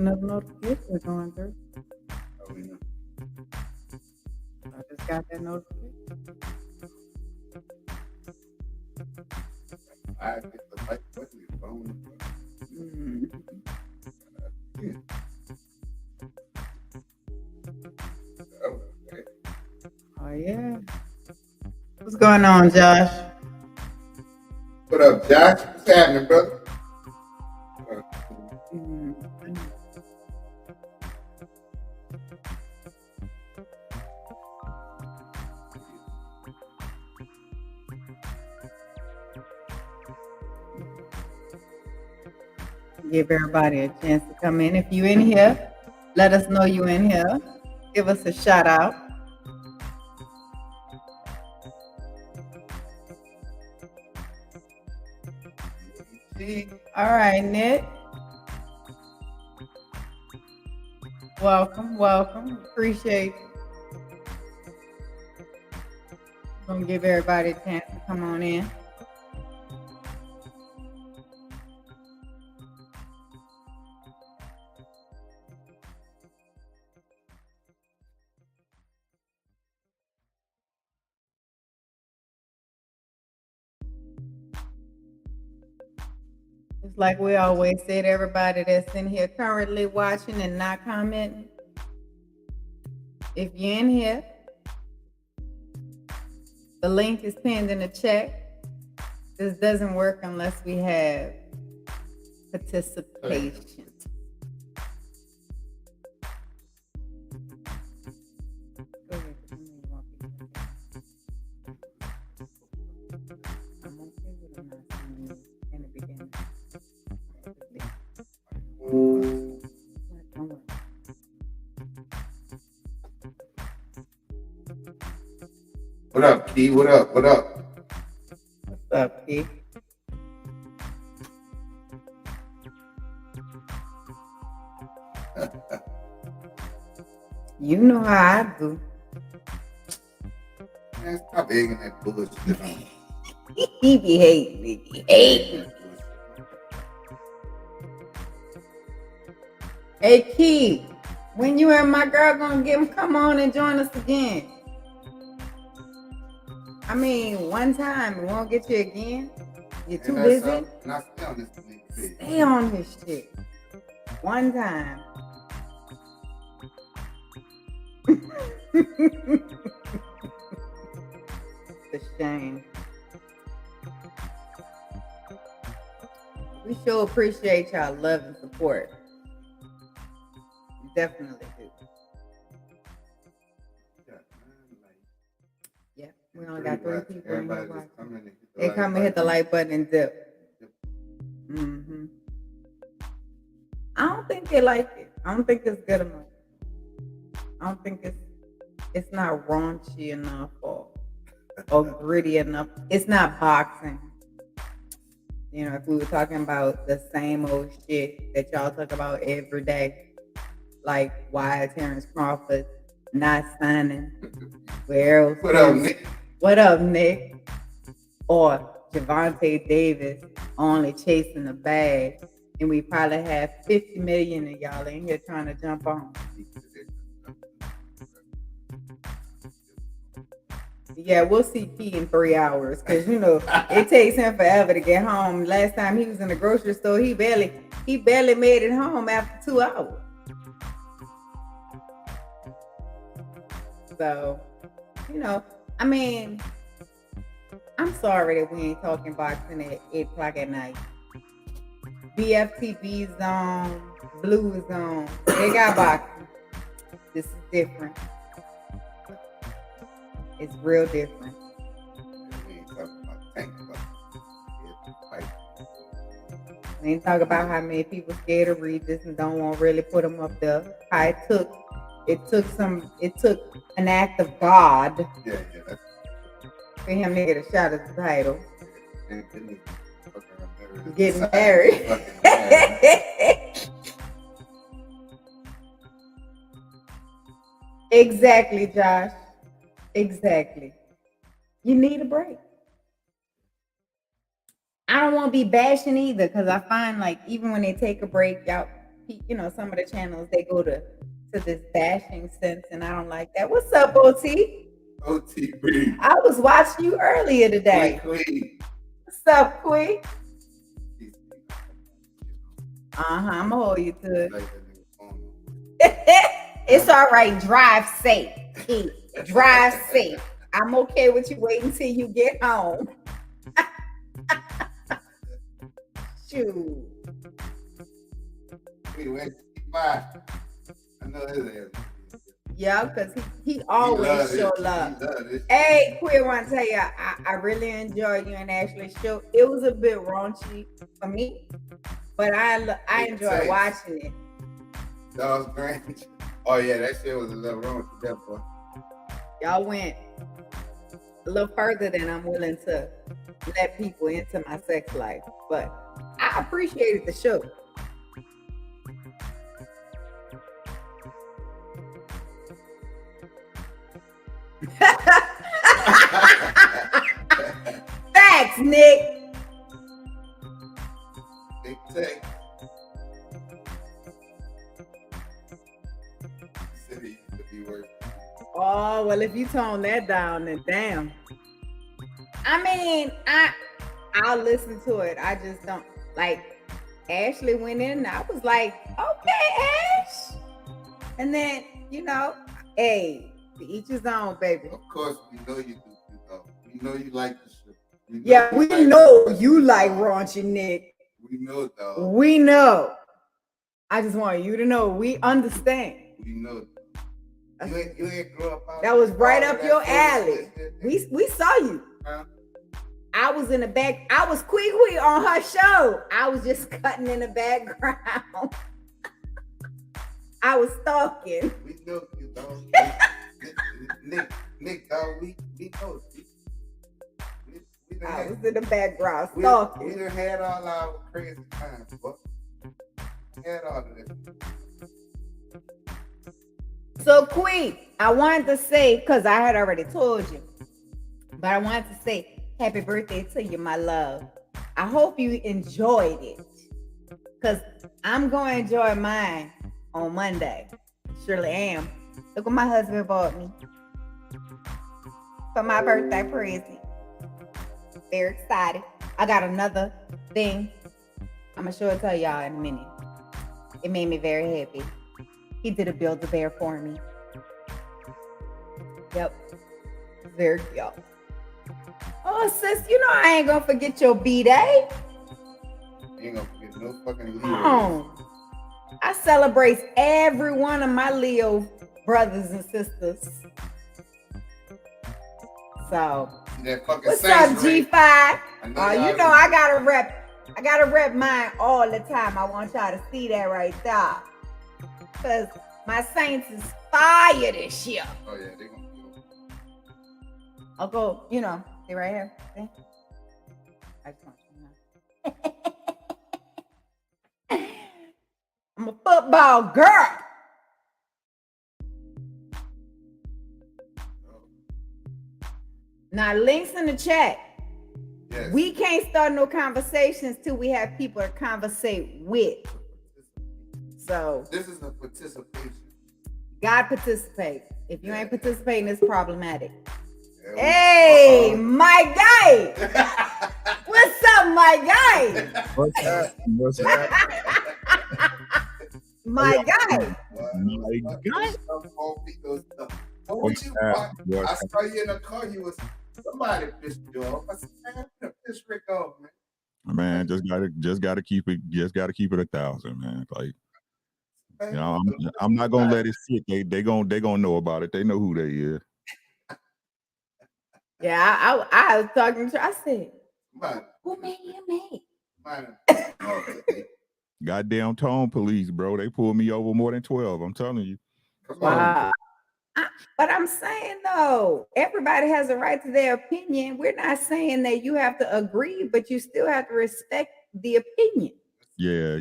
another notification going through. Oh, we know. I just got that notification. I hit the like button, your phone. Mm. Yeah. Oh, okay. Oh yeah. What's going on, Josh? What up, Josh? What's happening, brother? Mm. Give everybody a chance to come in. If you in here, let us know you in here. Give us a shout out. All right, Nick. Welcome, welcome. Appreciate you. Gonna give everybody a chance to come on in. It's like we always said, everybody that's in here currently watching and not commenting, if you're in here, the link is pinned in the chat. This doesn't work unless we have participation. Go ahead. I'm okay with it not seeing you in the beginning. What up, Key? What up? What up? What's up, Key? You know how I do. Man, stop egging that bullshit on. He be hating me. He hating. Hey, Key, when you and my girl gonna get him, come on and join us again. I mean, one time, we won't get you again. You're too busy. Not stay on this thing. Stay on this shit. One time. It's a shame. We sure appreciate y'all love and support. Definitely do. Yeah, we only got 3 people in here watching. They come and hit the like button and dip. Mm-hmm. I don't think they like it. I don't think it's good enough. I don't think it's not raunchy enough or gritty enough. It's not boxing. You know, if we were talking about the same old shit that y'all talk about every day, like why Terrence Crawford not signing where else? What up, Nick? What up, Nick? Or Javante Davis only chasing the bag, and we probably have 50 million of y'all in here trying to jump on. Yeah, we'll see Key in 3 hours because you know it takes him forever to get home. Last time he was in the grocery store, he barely made it home after 2 hours. So, you know, I mean, I'm sorry that we ain't talking boxing at 8 o'clock at night. BFTV zone, Blue zone, they got boxing. This is different. It's real different. We ain't talk about how many people scared to read this and don't want to really put them up there. How it took an act of God for him to get a shot at the title. Getting married. Exactly, Josh. Exactly. You need a break. I don't want to be bashing either because I find like even when they take a break, y'all, some of the channels they go to this bashing sense, and I don't like that. What's up, OT? OTB. I was watching you earlier today. What's up, Queen? I'm gonna hold you to it. It's all right. Drive safe. Drive safe. I'm okay with you waiting till you get home. Shoot. I know his ass. Yeah, because he always show love. Hey, Queer, want to tell you, I really enjoyed you and Ashley's show. It was a bit raunchy for me, but I enjoyed watching it. That was great. Oh yeah, that shit was a little raunchy, that boy. Y'all went a little further than I'm willing to let people into my sex life, but I appreciated the show. Facts, Nick. Big take. City to be worth. Oh well, if you tone that down, then damn. I mean, I'll listen to it. I just don't like. Ashley went in, and I was like, okay, Ash. And then hey. To each his own, baby. Of course, we know you do. We know you like the show. We know you like raunchy, Nick. We know, dog. We know. I just want you to know we understand. We know. You ain't grow up out. That was right up your alley. We saw you. Huh? I was in the back. I was Quee on her show. I was just cutting in the background. I was stalking. We know you, dog. Nick, dog, we know. I was in the background stalking. We done had all our crazy times, but we had all of this. So, Queen, I wanted to say, because I had already told you, but I wanted to say happy birthday to you, my love. I hope you enjoyed it, because I'm going to enjoy mine on Monday. Surely am. Look what my husband bought me for my birthday present. Very excited. I got another thing. I'm going to show it to y'all in a minute. It made me very happy. He did a Build-A-Bear for me. Yep. Very cute. Oh, sis, I ain't going to forget your B-Day. You ain't going to forget no fucking Leo. Oh. I celebrate every one of my Leo brothers and sisters. So, what's up, G5? I gotta rep mine all the time. I want y'all to see that right there. Because my Saints is fire this year. Oh yeah, they gonna do it. I'll go, they right here. See? I just want you to know. I'm a football girl. Now, links in the chat. Yes. We can't start no conversations till we have people to conversate with. So this is a participation. God participate. If you ain't participating, it's problematic. Yeah, hey, my guy. What's up, my guy? What's up? My guy. What you I saw you in a car. You was somebody pissed you off. I said, man, piss Rick off, man. Man, just gotta keep it 1,000, man. Like, I'm not gonna let it sit. They gonna know about it. They know who they is. Yeah, I was talking to. I said, who made you mad? Goddamn tone police, bro. They pulled me over more than 12. I'm telling you. Wow. But I'm saying, though, everybody has a right to their opinion. We're not saying that you have to agree, but you still have to respect the opinion. Yeah,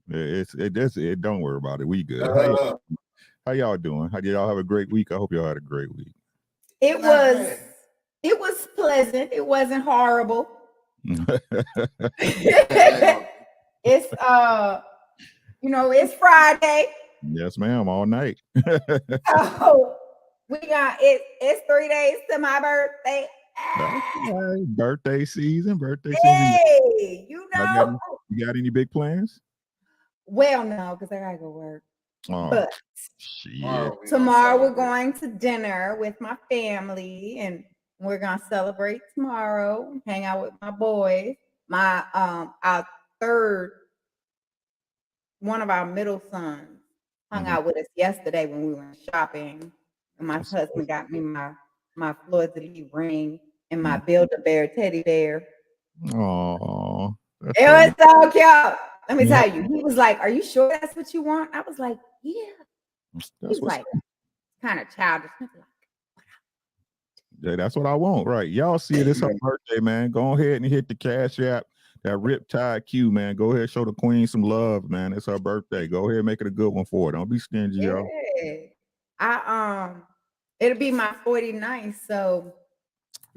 it. Don't worry about it. We good. How y'all doing? How did y'all have a great week? I hope y'all had a great week. It was pleasant. It wasn't horrible. It's You know, it's Friday. Yes, ma'am. All night. So we got it. It's 3 days to my birthday. Right. Birthday season. Hey, you know. You got any big plans? Well, no, because I gotta go work. Oh, but shit. Tomorrow we're going to dinner with my family, and we're gonna celebrate tomorrow. Hang out with my boys. My our third, one of our middle sons hung out with us yesterday when we went shopping. And my husband got me my Fleur de Lis ring and my Build-A-Bear teddy bear. Oh, it was so cute. Let me tell you, he was like, "Are you sure that's what you want?" I was like, "Yeah." He's like, kind of childish. Yeah, that's what I want, right? Y'all see it. It's her birthday, man. Go ahead and hit the Cash App, that Riptide Q, man. Go ahead, show the queen some love, man. It's her birthday. Go ahead, make it a good one for her. Don't be stingy, y'all. It'll be my 49th, so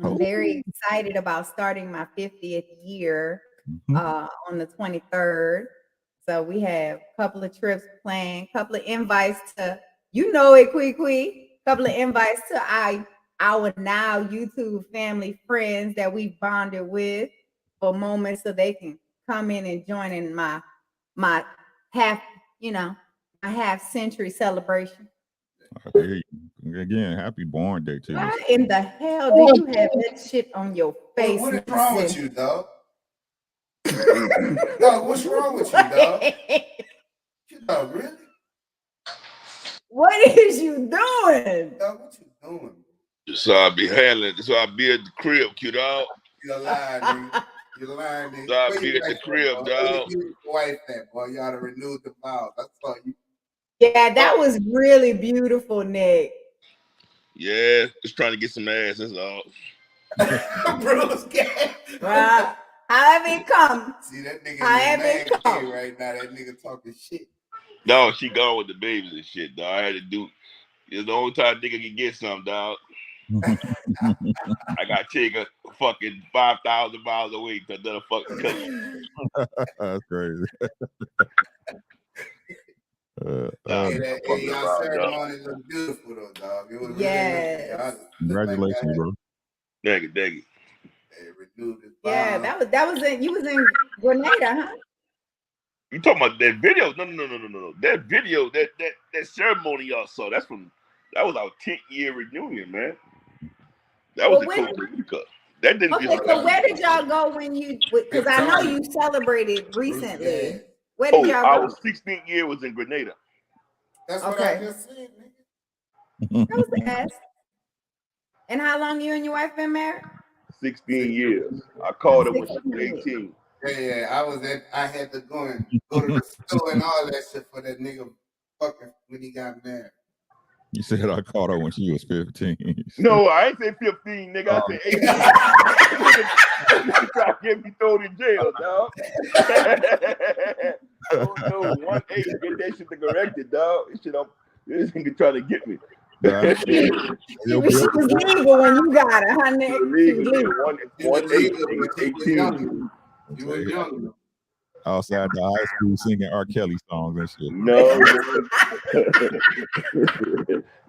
I'm very excited about starting my 50th year on the 23rd. So we have a couple of trips planned, couple of invites to, you know it, Quee, couple of invites to our now YouTube family friends that we bonded with for moments so they can come in and join in my half century celebration. Again, happy born day to you. Why in the hell do you have that shit on your face? What is wrong with you, dog? Dog, what's wrong with you, dog? Dog, really? What is you doing? Dog, what you doing? So I be handling. So I be at the crib, cute dog. You're lying, nigga. You're lying, nigga. So I be at the crib, dog. You wife that, boy. Y'all to renew the vows. I saw you. Yeah, that was really beautiful, Nick. Yeah, just trying to get some ass. That's all. Bruce, well, however it comes. See that nigga right now. That nigga talking shit. No, she gone with the babies and shit, dog. I had to do. It's the only time nigga can get some, dog. I got to take a fucking 5,000 miles away to another fucking country. That's crazy. Y'all ceremony looked beautiful though, dog. It was really congratulations, bro. Thank you. They renewed it. Yeah, that was it. You was in Grenada, huh? You talking about that video? No. That video, that ceremony y'all saw, that was our 10th-year reunion, man. That was in Costa Rica. That didn't. Okay, so where did y'all go when you? Because I know you celebrated recently. Where did y'all go? Our 16th year was in Grenada. That's what I just said, nigga. That was the ass. And how long you and your wife been married? 16 years. I called her when she was 18. Yeah. I had to go to the store and all that shit for that nigga fucking when he got married. You said I caught her when she was 15. No, I ain't say 15, nigga. I said 18. You try to get me thrown in jail, dog. Oh no, 1-8. Get that shit corrected, dog. This nigga trying to get me. She was legal when you got her, huh, Nick? Legal. 1-8, 18. You were young. Outside the high school singing R. Kelly songs and shit. No.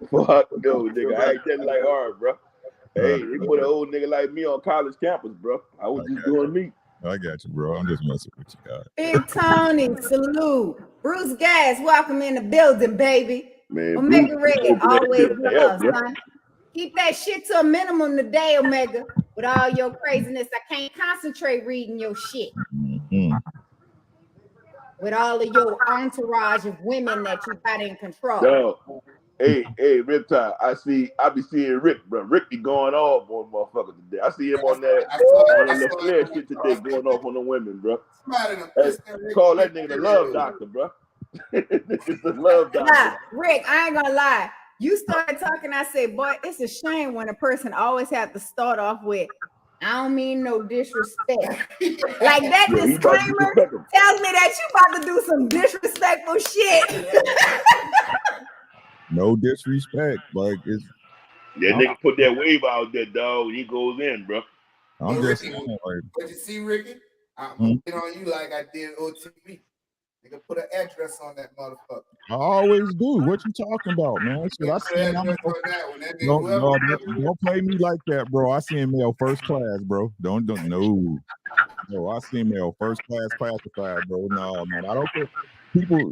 Fuck no, nigga. I ain't that like R, bro. Hey, they put an old nigga like me on college campus, bro. I was just doing me. I got you, bro. I'm just messing with you guys. Big Tony, salute. Bruce Gas, welcome in the building, baby. Man, Omega Red, always love, son. Keep that shit to a minimum today, Omega. With all your craziness, I can't concentrate reading your shit. Mm-hmm. With all of your entourage of women that you got in control. No. Hey, Riptide, I be seeing Rick, bro. Rick be going off on motherfuckers today. I see him on the flare shit today, going off on the women, bro. Hey, call that nigga the love doctor, bro. It's the love doctor. Nah, Rick, I ain't gonna lie. You started talking, I said, boy, it's a shame when a person always have to start off with, I don't mean no disrespect. Like that disclaimer tells me that you about to do some disrespectful shit. No disrespect, like it's. Yeah, nigga put that wave out there, dog. And he goes in, bro. I'm just saying, like, but you see, Ricky, I'm on you like I did OTV. Nigga, put an address on that motherfucker. I always do. What you talking about, man? Shit, I Put an address on that one. That nigga, don't play me like that, bro. I send mail first class, bro. Don't no. No, I send mail first class classified, bro. No, man. I don't care. People,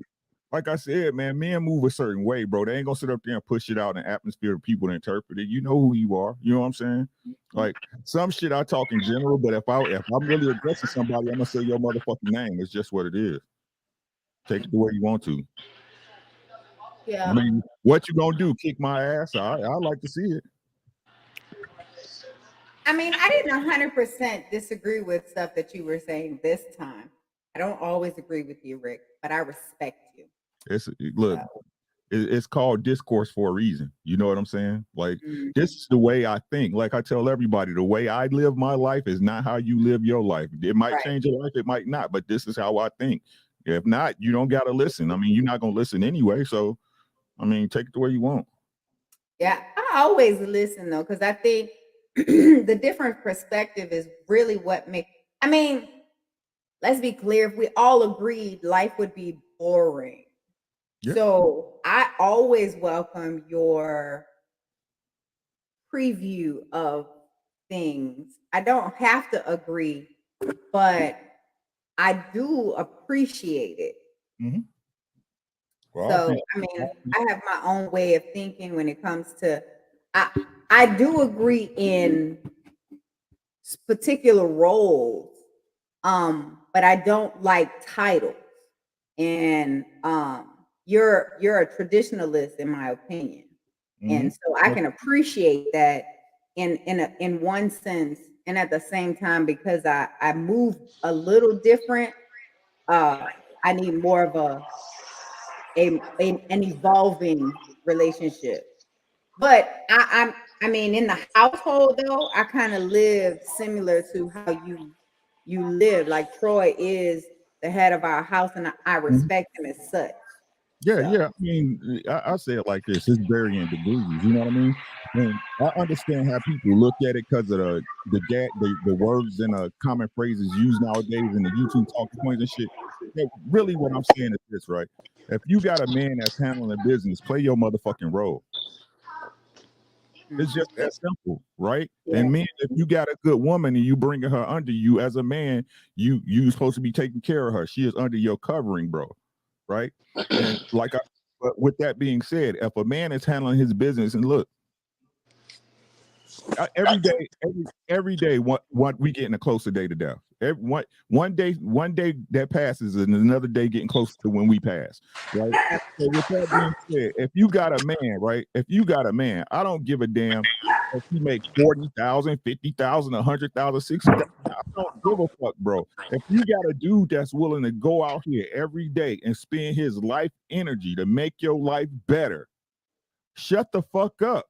like I said, man, men move a certain way, bro. They ain't gonna sit up there and push it out in atmosphere for people to interpret it. You know who you are. You know what I'm saying? Like some shit I talk in general, but if I'm really addressing somebody, I'm gonna say your motherfucking name. It's just what it is. Take it the way you want to. Yeah. I mean, what you gonna do? Kick my ass? I like to see it. I mean, I didn't 100% disagree with stuff that you were saying this time. I don't always agree with you, Rick, but I respect you. It's called discourse for a reason. You know what I'm saying? Like, this is the way I think. Like I tell everybody, the way I live my life is not how you live your life. It might change your life, it might not, but this is how I think. If not, you don't got to listen. I mean, you're not going to listen anyway. So, I mean, take it the way you want. Yeah, I always listen, though, because I think the different perspective is really what makes, I mean, let's be clear. If we all agreed, life would be boring. Yeah. So I always welcome your preview of things. I don't have to agree, but I do appreciate it. Mm-hmm. Well, so I mean, I have my own way of thinking when it comes to. I do agree in particular roles, but I don't like titles. And you're a traditionalist, in my opinion, and so I can appreciate that in one sense, and at the same time, because I move a little different. I need more of an evolving relationship. But I mean, in the household though, I kind of live similar to how you live. Like Troy is the head of our house, and I respect him as such. Yeah, so. Yeah. I mean, I say it like this: it's varying degrees. You know what I mean? And I understand how people look at it because of the words and common phrases used nowadays in the YouTube talking points and shit. Yeah, really, what I'm saying is this, right? If you got a man that's handling a business, play your motherfucking role. It's just that simple, right? Yeah. And men, if you got a good woman and you bringing her under you as a man, you supposed to be taking care of her. She is under your covering, bro. Right? And but with that being said, if a man is handling his business, and look, every day, what we getting a closer day to death. One day that passes, and another day getting closer to when we pass. Right? So with that being said, if you got a man, right? If you got a man, I don't give a damn if he makes 40,000, 50,000, 100,000, 60,000. I don't give a fuck, bro. If you got a dude that's willing to go out here every day and spend his life energy to make your life better, shut the fuck up.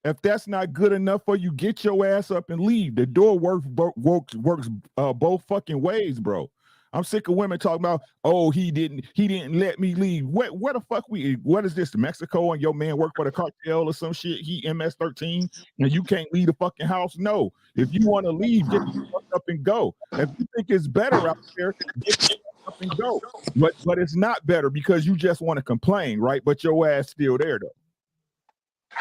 If that's not good enough for you, get your ass up and leave. The door works both fucking ways, bro. I'm sick of women talking about, oh, he didn't let me leave. Where the fuck what is this, Mexico, and your man work for the cartel or some shit? He MS-13 and you can't leave the fucking house? No. If you want to leave, get the fuck up and go. If you think it's better out there, get the fuck up and go. But it's not better because you just want to complain, right? But your ass still there though.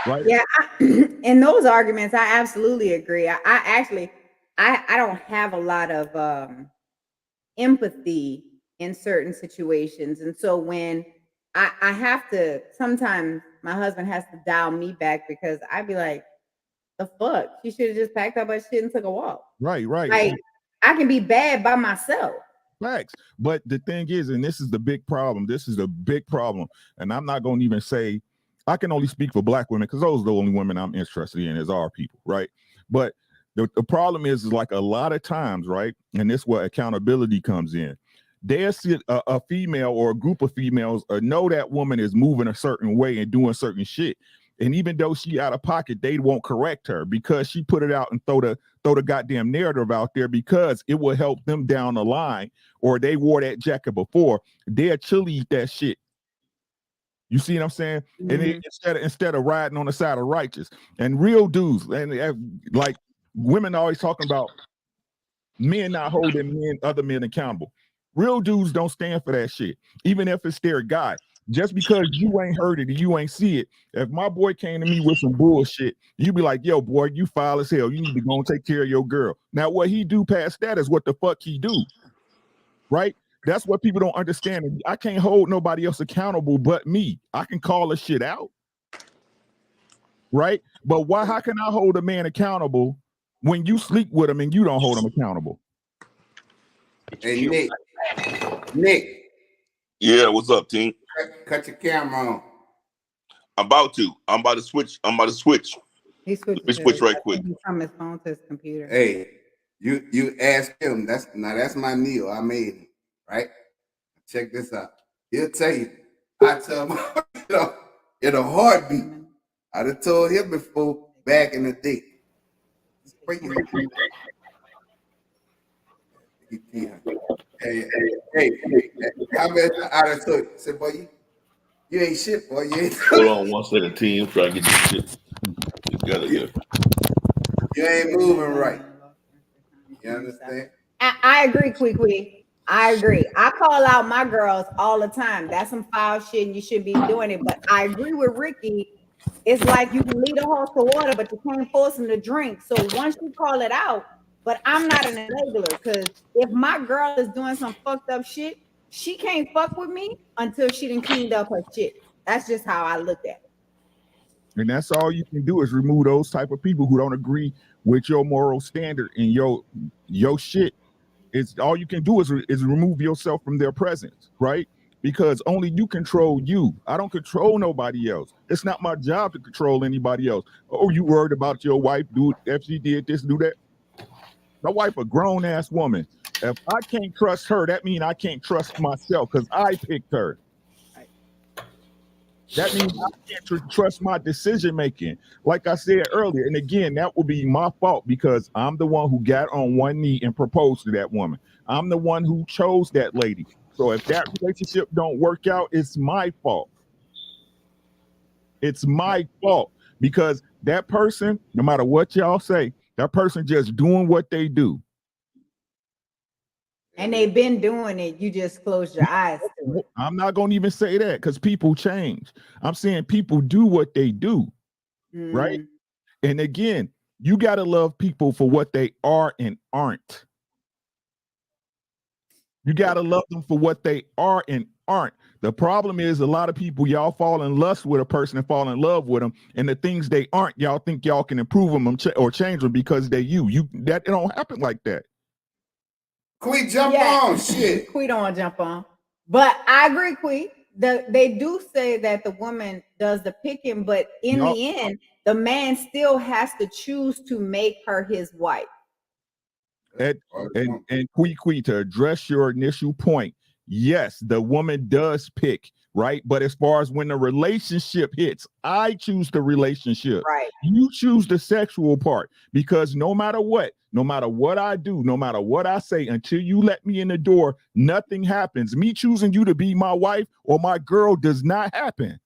Right. Yeah, in those arguments, I absolutely agree. I don't have a lot of empathy in certain situations, and so when I have to, sometimes my husband has to dial me back because I'd be like, "The fuck? She should have just packed up her shit and took a walk." Right. Like I can be bad by myself. Facts. But the thing is, and this is the big problem. This is the big problem, and I'm not going to even say. I can only speak for Black women because those are the only women I'm interested in as our people, right? But the problem is like a lot of times, right? And this is where accountability comes in. They'll see a female or a group of females know that woman is moving a certain way and doing certain shit. And even though she out of pocket, they won't correct her because she put it out and throw the goddamn narrative out there because it will help them down the line, or they wore that jacket before. They'll chili eat that shit. You see what I'm saying? Mm-hmm. And instead of riding on the side of righteous and real dudes, and like women always talking about men not holding other men accountable. Real dudes don't stand for that shit, even if it's their guy. Just because you ain't heard it and you ain't see it. If my boy came to me with some bullshit, you be like, yo, boy, you foul as hell. You need to go and take care of your girl. Now, what he do past that is what the fuck he do. Right? That's what people don't understand. I can't hold nobody else accountable but me. I can call a shit out. Right? But why? How can I hold a man accountable when you sleep with him and you don't hold him accountable? Hey, Nick. Yeah, what's up, team? Cut your camera on. I'm about to switch. He switched. Let me switch right quick. From his phone to his computer. Hey, you ask him. That's my Neil. I made him. Right? Check this out. He'll tell you. I tell him, in a heartbeat. I'd have told him before back in the day. Hey, I'd have told you. Said, boy, you ain't shit, boy. You ain't. Hold on 1 second, team. Try to get this shit together here. You ain't moving right. You understand? I agree, Quee. I agree. I call out my girls all the time. That's some foul shit and you should be doing it. But I agree with Ricky. It's like you can lead a horse to water, but you can't force him to drink. So once you call it out, but I'm not an enabler, because if my girl is doing some fucked up shit, she can't fuck with me until she done cleaned up her shit. That's just how I look at it. And that's all you can do is remove those type of people who don't agree with your moral standard and your shit. It's all you can do is remove yourself from their presence, right? Because only you control you. I don't control nobody else. It's not my job to control anybody else. Oh, you worried about your wife, dude, if she did this, do that? My wife, a grown-ass woman. If I can't trust her, that means I can't trust myself because I picked her. That means I can't trust my decision making. Like I said earlier, and again, that will be my fault because I'm the one who got on one knee and proposed to that woman. I'm the one who chose that lady. So if that relationship don't work out, it's my fault. It's my fault because that person, no matter what y'all say, that person just doing what they do. And they've been doing it. You just closed your eyes to it. I'm not going to even say that because people change. I'm saying people do what they do, right? And again, you got to love people for what they are and aren't. You got to love them for what they are and aren't. The problem is a lot of people, y'all fall in lust with a person and fall in love with them. And the things they aren't, y'all think y'all can improve them or change them because they that it don't happen like that. Quee, jump on, shit. Quee don't want to jump on. But I agree, Quee. They do say that the woman does the picking, but in the end, the man still has to choose to make her his wife. And Quee, to address your initial point, yes, the woman does pick, right? But as far as when the relationship hits, I choose the relationship. Right. You choose the sexual part because no matter what I do, no matter what I say, until you let me in the door, nothing happens. Me choosing you to be my wife or my girl does not happen.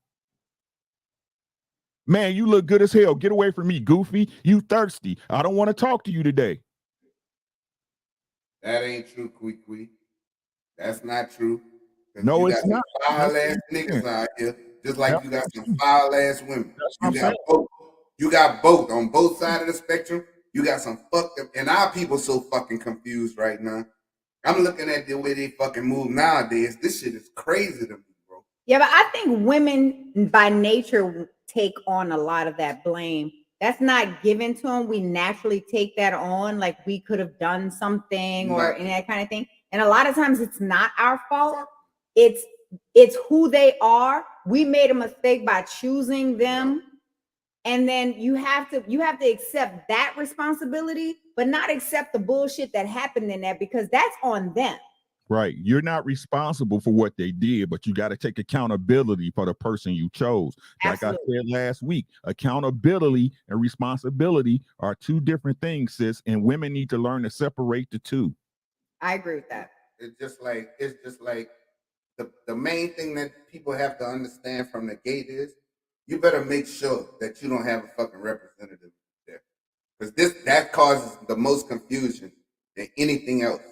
Man, you look good as hell. Get away from me, goofy. You thirsty. I don't want to talk to you today. That ain't true, Quee. That's not true. No, it's not. Foul ass niggas out here, just like you got some foul ass women. You got both. You got both on both sides of the spectrum. You got some fucked up, and our people so fucking confused right now. I'm looking at the way they fucking move nowadays. This shit is crazy to me, bro. Yeah, but I think women by nature take on a lot of that blame. That's not given to them. We naturally take that on, like we could have done something or any that kind of thing. And a lot of times it's not our fault. It's who they are. We made a mistake by choosing them. And then you have to accept that responsibility, but not accept the bullshit that happened in that, because that's on them. Right. You're not responsible for what they did, but you got to take accountability for the person you chose. Absolutely. Like I said last week, accountability and responsibility are two different things, sis, and women need to learn to separate the two. I agree with that. It's just like the main thing that people have to understand from the gate is you better make sure that you don't have a fucking representative there, because that causes the most confusion than anything else.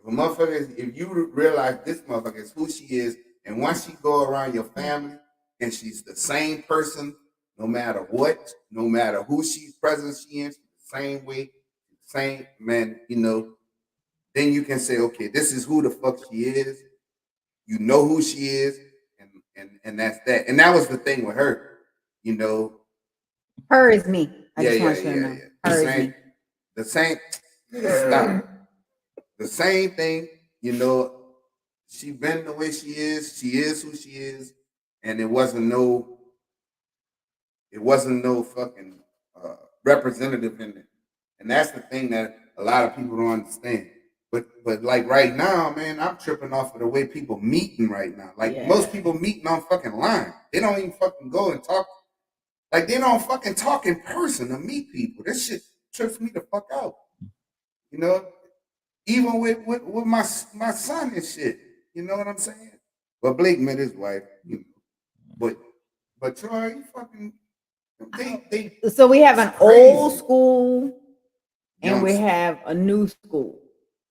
If you realize this motherfucker is who she is, and once she go around your family and she's the same person, no matter what, no matter who she's present, she is the same way, same man, then you can say, okay, this is who the fuck she is. You know who she is, and that's that. And that was the thing with her, Her is me. I just want you to know. yeah. Her is me. The same. Stop. The same thing, she been the way she is who she is, and it wasn't no fucking representative in it. And that's the thing that a lot of people don't understand. But like right now, man, I'm tripping off of the way people meeting right now. Like most people meeting on fucking line. They don't even fucking go and talk. Like they don't fucking talk in person to meet people. This shit trips me the fuck out. Even with my son and shit. You know what I'm saying? But Blake met his wife, But Troy, you fucking so we have an old school and we have a new school,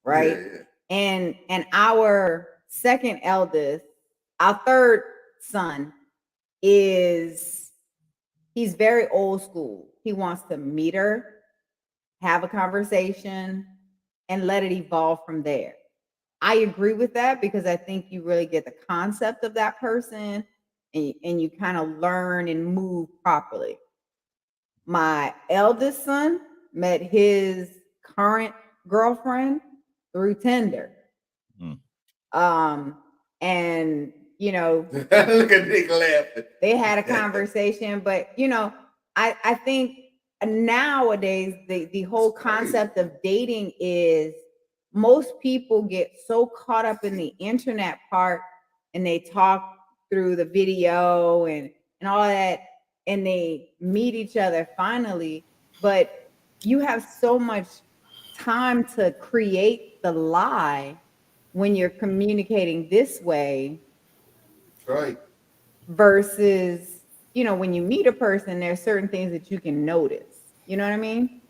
right? Yeah. And our second eldest, our third son, he's very old school. He wants to meet her, have a conversation, and let it evolve from there. I agree with that because I think you really get the concept of that person and you kind of learn and move properly. My eldest son met his current girlfriend through Tinder. And look at Nick laughing. They had a conversation, but I think nowadays the whole concept of dating is most people get so caught up in the internet part and they talk through the video and all that, and they meet each other finally, but you have so much time to create the lie when you're communicating this way. Right. Versus, when you meet a person, there's certain things that you can notice. You know what I mean?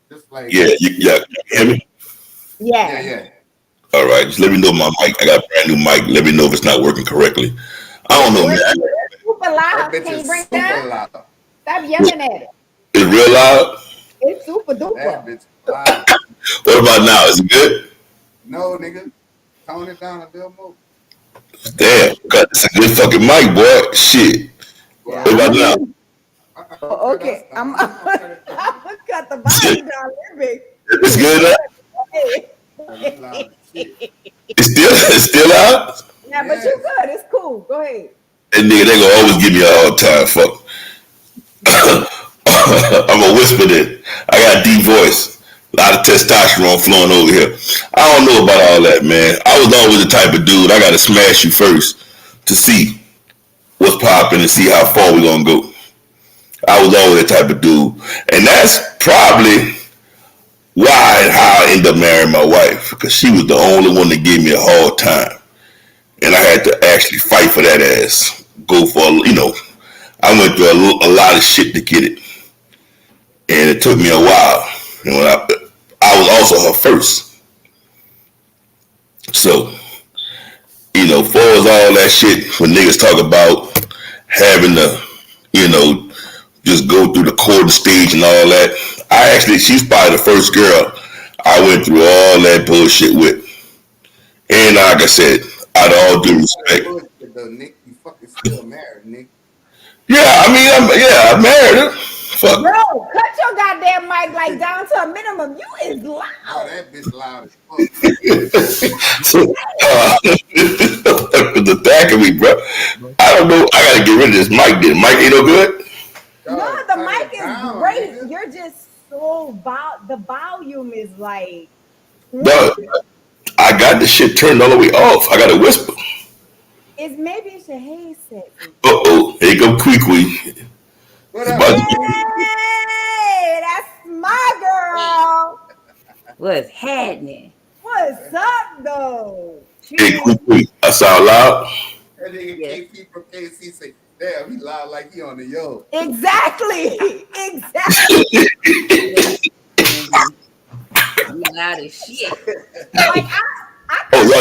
Just like yeah, you hear me? Yeah. All right, just let me know my mic. I got a brand new mic. Let me know if it's not working correctly. I don't know, man. It's super loud. Can you bring it down? Stop yelling at it. It's real loud? It's super duper. What about now? Is it good? No, nigga. Tone it down a little more. Damn, that's a good fucking mic, boy. Shit. Yeah. What about now? Okay, I'm gonna cut the volume down a little bit. It's good now? It's still out? Yeah, but you're good. It's cool. Go ahead. And nigga, they gonna always give me a hard time. Fuck. I'm gonna whisper this. I got a deep voice. A lot of testosterone flowing over here. I don't know about all that, man. I was always the type of dude, I gotta smash you first to see what's popping and see how far we gonna go. I was always the type of dude. And that's probably why and how I ended up marrying my wife. Because she was the only one that gave me a hard time. And I had to actually fight for that ass. Go for, I went through a lot of shit to get it. And it took me a while. And when I was also her first. So, far as all that shit, when niggas talk about having to, just go through the courting stage and all that, she's probably the first girl I went through all that bullshit with. And like I said, out of all due respect. Nick, you fucking still married, Nick. Yeah, I married her. Fuck. Bro, cut your goddamn mic down to a minimum. You is loud. Oh, that bitch loud as fuck. So, the back of me, bro. I don't know. I gotta get rid of this mic. The mic ain't no good. No, the mic is great. Nigga. You're just so the volume is like. No, I got the shit turned all the way off. I gotta whisper. Maybe it's your headset. Here you go, Queequee. Hey, that's my girl. What's happening? What's up, though? Hey, Queequee. I sound loud. That nigga KC from KC say, damn, he loud like he on the yo. Exactly. You loud as shit. Like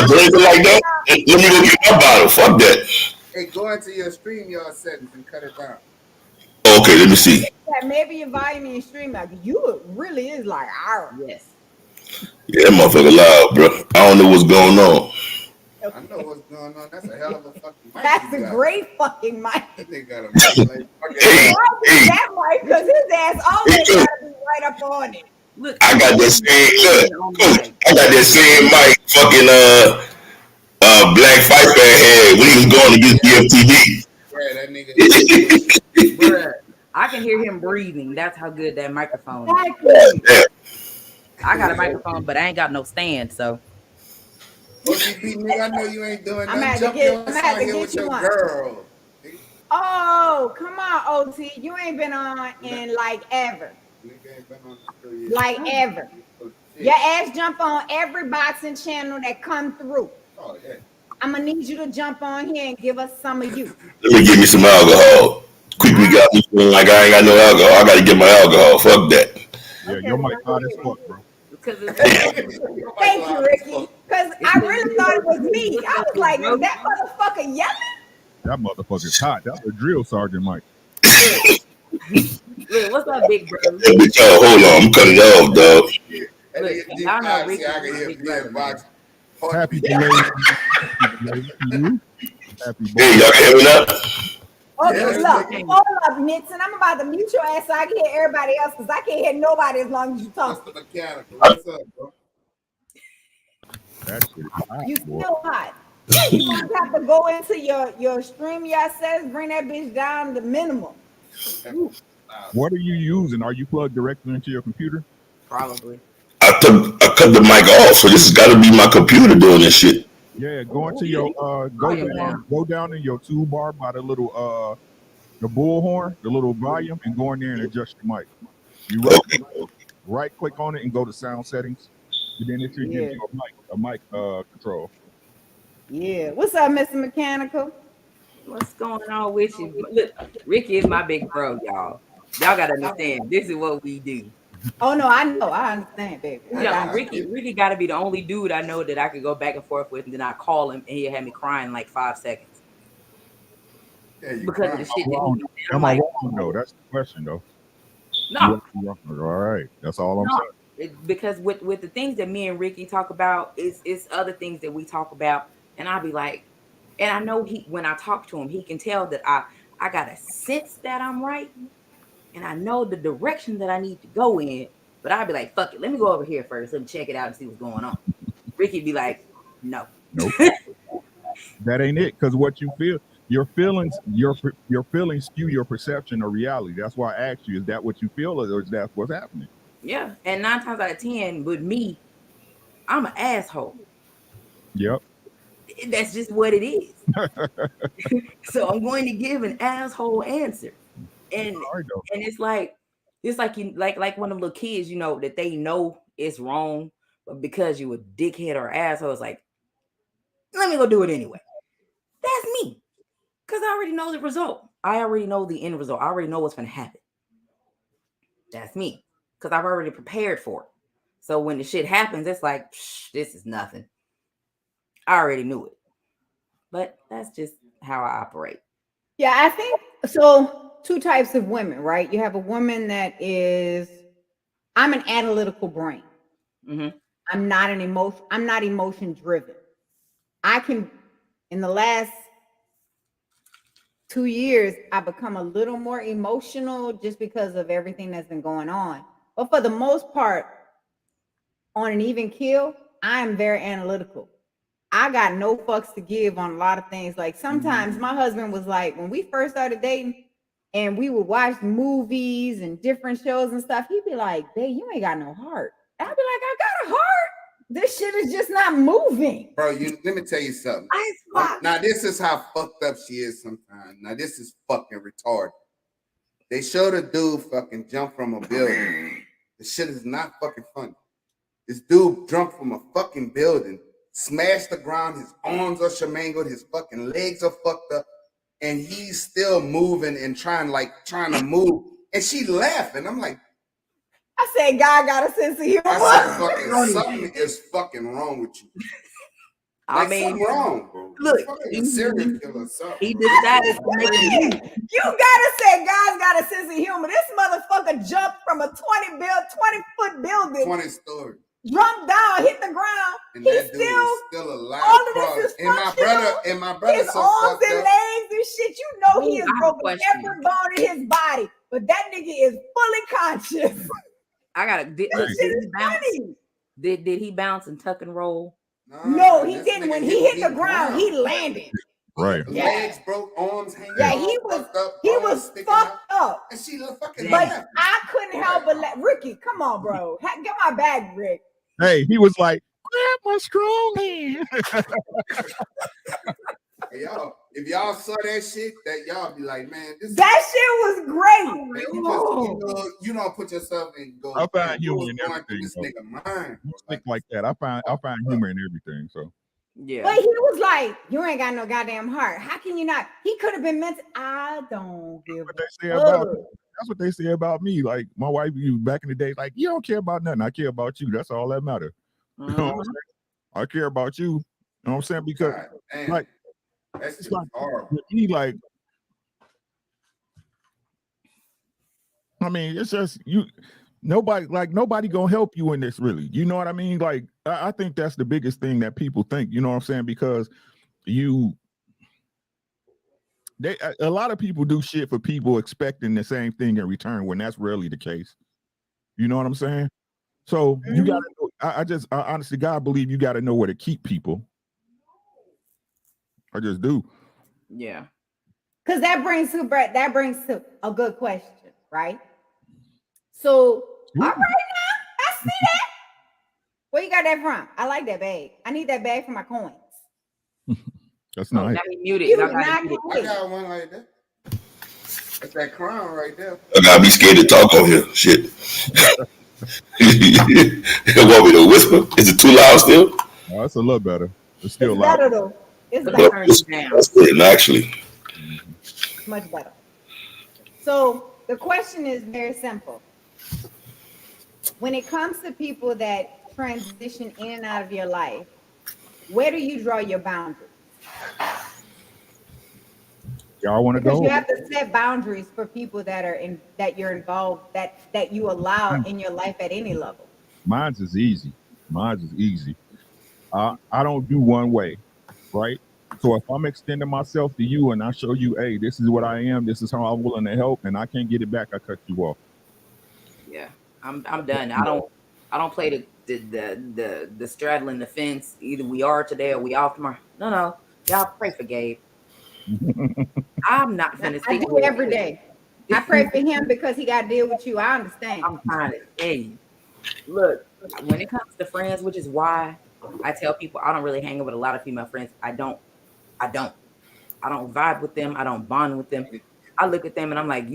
drinking like that? Let me go get my bottle. Fuck that. Hey, go into your StreamYard settings and cut it down. Okay, let me see. Yeah, maybe your volume in your stream, like you really is like, yes. Yeah, that motherfucker loud, bro. I don't know what's going on. I know what's going on. That's a hell of a fucking mic. That's a great fucking mic. That nigga got a mic like fucking. Hey, that mic, because his ass always gotta be right up on it. Look, I got that same Coach, I got that same mic fucking Black Fight Fan had when he was going against DFTV. Yeah, that nigga. bruh, I can hear him breathing. That's how good that microphone is. Exactly. Yeah. I got a microphone, but I ain't got no stand, so. OGP, nigga, I know you ain't doing I'm nothing. gonna have to Here get with you your one. girl. Oh, come on, OT. You ain't been on in like ever. Nigga ain't been on the show yet. Like ever. Oh, shit. Your ass jump on every boxing channel that come through. Oh, yeah. I'm gonna need you to jump on here and give us some of you. Let me get me some alcohol. Quick, we got me feeling like I ain't got no alcohol. I gotta get my alcohol. Fuck that. Yeah, Okay, your well, mic hot as fuck, bro. Because it's Thank you, Ricky. Because I really thought it was me. I was like, is that motherfucker yelling? That motherfucker's hot. That's a drill sergeant mic. look, what's up, big bro? Hey, bitch, hold on. I'm cutting it off, dog. That nigga Look, deep I know dive, Ricky see, I can hear big Black brother, Box. Happy belated to you. Happy Hey, birthday. y'all can hear me now? Okay, Yes, look, Ricky. hold up, Nixon. I'm about to mute your ass so I can hear everybody else because I can't hear nobody as long as you What's talk. the mechanical? What's up, bro? That shit is hot, You boy. still hot. You might have to go into your StreamYard settings, bring that bitch down to minimum. What are you using? Are you plugged directly into your computer? Probably. I cut the mic off, so this has got to be my computer doing this shit. Yeah, go into your go down in your toolbar by the little the bullhorn, the little volume, and go in there and adjust your mic. You right click on it and go to sound settings. And then it should give you a mic control. Yeah. What's up, Mr. Mechanical? What's going on with you? Look, Ricky is my big bro, y'all. Y'all gotta understand. This is what we do. Oh no, I know. I understand, baby. No, Ricky gotta be the only dude I know that I could go back and forth with, and then I call him and he'll have me crying in like 5 seconds. Yeah, you Because of the shit that Wrong. he do. Am I wrong though? That's the question though. No. All right. That's all I'm saying. Because with the things that me and Ricky talk about, it's other things that we talk about, and I'll be like, and I know when I talk to him, he can tell that I got a sense that I'm right, and I know the direction that I need to go in, but I'll be like, fuck it, let me go over here first, let me check it out and see what's going on. Ricky be like, no. Nope. That ain't it. Because what you feel, your feelings skew your perception of reality. That's why I asked you, is that what you feel or is that what's happening? Yeah. And 9 times out of 10, with me, I'm an asshole. Yep. That's just what it is. So I'm going to give an asshole answer. And it's like you like one of them little kids, you know, that they know it's wrong, but because you a dickhead or asshole, it's like, let me go do it anyway. That's me. Because I already know the result. I already know the end result. I already know what's going to happen. That's me. Because I've already prepared for it. So when the shit happens, it's like, this is nothing. I already knew it. But that's just how I operate. Yeah, I think so. 2 types of women, right? You have a woman that is, I'm an analytical brain. Mm-hmm. I'm not emotion driven. I can, in the last 2 years, I've become a little more emotional just because of everything that's been going on. But for the most part, on an even keel, I am very analytical. I got no fucks to give on a lot of things. Like sometimes my husband was like, when we first started dating and we would watch movies and different shows and stuff, he'd be like, babe, you ain't got no heart. I'd be like, I got a heart. This shit is just not moving. Bro, let me tell you something. Now, this is how fucked up she is sometimes. Now, this is fucking retarded. They showed a dude fucking jump from a building. The shit is not fucking funny. This dude jumped from a fucking building, smashed the ground, his arms are shamangled, his fucking legs are fucked up, and he's still moving and trying to move. And she laughing. I'm like, I said, God got a sense of humor. I said, something is fucking wrong with you. I mean, something wrong, bro. Look, a serial killer or something. He decided to make a move. You gotta say God's got a sense of humor. This motherfucker jumped from a 20-foot building, 20 stories, jumped down, hit the ground. And He's that dude is still alive. All of this is functional. And my brother, his arms and legs and shit. You know he is broken every bone in his body, but that nigga is fully conscious. I gotta. Did he bounce? Did he bounce and tuck and roll? No, he didn't. When he hit the ground, he landed. Right. Legs broke, arms hanging. Yeah, he was fucked up. And she looked fucking. But I couldn't help but let Ricky. Come on, bro. Get my bag, Rick. Hey, he was like, grab my strong hand. Hey, y'all, if y'all saw that shit, that y'all be like, man, that shit was great. Man, you don't put yourself in. Go. I find humor in everything. This nigga mind. Stick like that. I find humor in everything. So. Yeah. But he was like, you ain't got no goddamn heart. How can you not? He could have been meant to, I don't give a fuck. That's what they say about me. Like my wife, back in the day, like, you don't care about nothing. I care about you. That's all that matters. You know what I'm saying? I care about you. You know what I'm saying? Because like that's just like, horrible. He like, I mean, it's just you. Nobody gonna help you in this, really. You know what I mean? Like, I think that's the biggest thing that people think. You know what I'm saying? Because a lot of people do shit for people expecting the same thing in return when that's rarely the case. You know what I'm saying? So you gotta know, I honestly, God, believe you gotta know where to keep people. I just do. Yeah. Because that brings to a good question, right? So all right now, I see that. Where you got that from? I like that bag. I need that bag for my coins. That's nice. Muted. I got one like that. That's that crown right there. I gotta be scared to talk on here. Shit. You want me to whisper? Is it too loud still? No, it's a little better. It's still loud. Better though. It's better. That's good, actually. Much better. So the question is very simple. When it comes to people that transition in and out of your life, where do you draw your boundaries? Y'all want to go? You have to set boundaries for people that you're involved, that you allow in your life at any level. Mine's is easy. I don't do one way, right? So if I'm extending myself to you and I show you, hey, this is what I am, this is how I'm willing to help, and I can't get it back, I cut you off. Yeah, I'm done. I don't play the straddling the fence. Either we are today or we off tomorrow. No, y'all pray for Gabe. I'm not finna. I do every day. I pray for him because he got to deal with you. I understand. I'm trying to. Hey, look, when it comes to friends, which is why I tell people I don't really hang out with a lot of female friends. I don't vibe with them. I don't bond with them. I look at them and I'm like,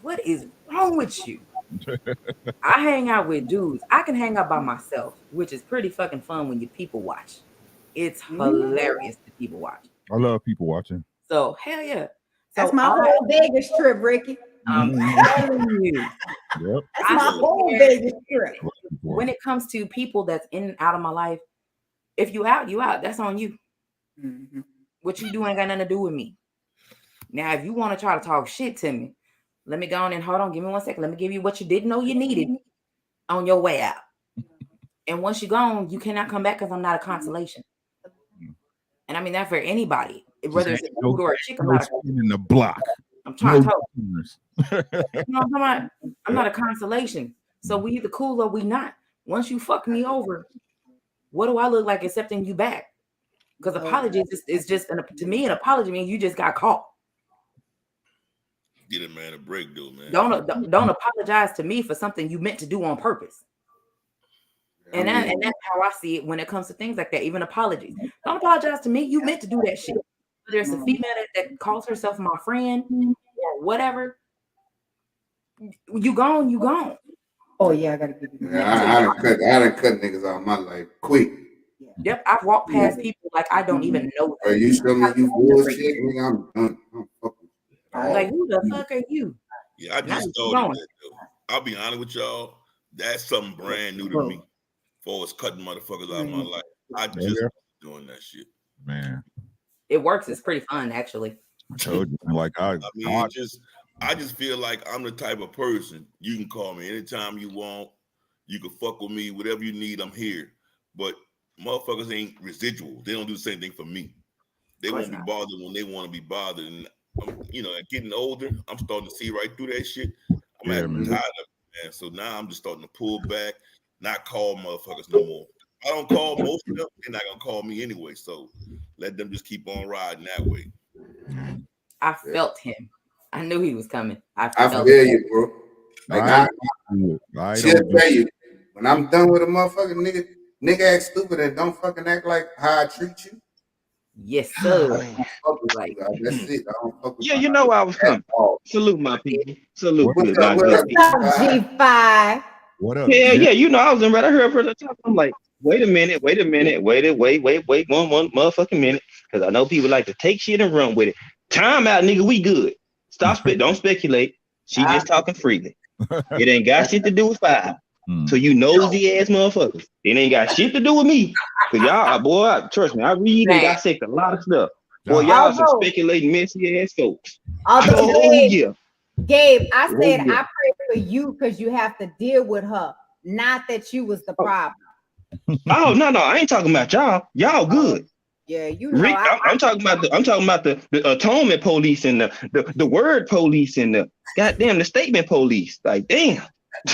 what is wrong with you? I hang out with dudes. I can hang out by myself, which is pretty fucking fun when you people watch. It's hilarious to people watch. I love people watching. So hell yeah. That's my whole Vegas trip, Ricky. I'm telling you. Yep. That's my whole Vegas trip. When it comes to people that's in and out of my life, if you out, you out. That's on you. Mm-hmm. What you do ain't got nothing to do with me. Now, if you want to try to talk shit to me, let me go on and hold on. Give me 1 second. Let me give you what you didn't know you needed on your way out. And once you're gone, you cannot come back because I'm not a consolation. And I mean that for anybody, whether it's a dude or a chick. I'm not in the block. I'm trying to tell you. I'm not a consolation. So we either cool or we not. Once you fuck me over, what do I look like accepting you back? Because apologies is just to me, an apology means you just got caught. Get a man a break, though, man. Don't apologize to me for something you meant to do on purpose. And that's how I see it when it comes to things like that. Even apologies. Don't apologize to me. You meant to do that shit. Whether it's a female that calls herself my friend or whatever, you gone, you gone. Oh yeah, I gotta give you. I done cut niggas out of my life quick. Yep, I've walked past people like I don't even know them. Are you still you bullshit? I'm done. Like, who the fuck are you? Yeah, I just started that, though. I'll be honest with y'all. That's something brand new to me. For us cutting motherfuckers out of my life. I just doing that shit. Man, it works. It's pretty fun, actually. I told you, like I just feel like I'm the type of person you can call me anytime you want. You can fuck with me, whatever you need, I'm here. But motherfuckers ain't residual. They don't do the same thing for me. They won't be bothered when they want to be bothered. And getting older, I'm starting to see right through that shit. I'm tired of it, man. So now I'm just starting to pull back, not call motherfuckers no more. I don't call most of them, they're not gonna call me anyway. So let them just keep on riding that way. I felt him. I knew he was coming. I feel you, bro. Like I tell you, when I'm done with a motherfucking nigga act stupid and don't fucking act like how I treat you. Yes, sir. Like, that's it. I don't fuck with you know I was coming. Salute my people. Salute my good people. G5. What up? Yeah, you know I was in red. I heard from the top. I'm like, wait a minute, wait, one motherfucking minute, because I know people like to take shit and run with it. Time out, nigga. We good. Stop don't speculate. She just talking freely. It ain't got shit to do with Five. So you nosy ass motherfuckers. It ain't got shit to do with me. Cause y'all, trust me, I read and dissect a lot of stuff. Boy, y'all some speculating messy ass folks. Gabe, I said I pray for you because you have to deal with her, not that you was the problem. Oh no, I ain't talking about y'all. Y'all good. Yeah, you know. Rick, I'm talking about the atonement police and the word police and the goddamn the statement police. Like damn.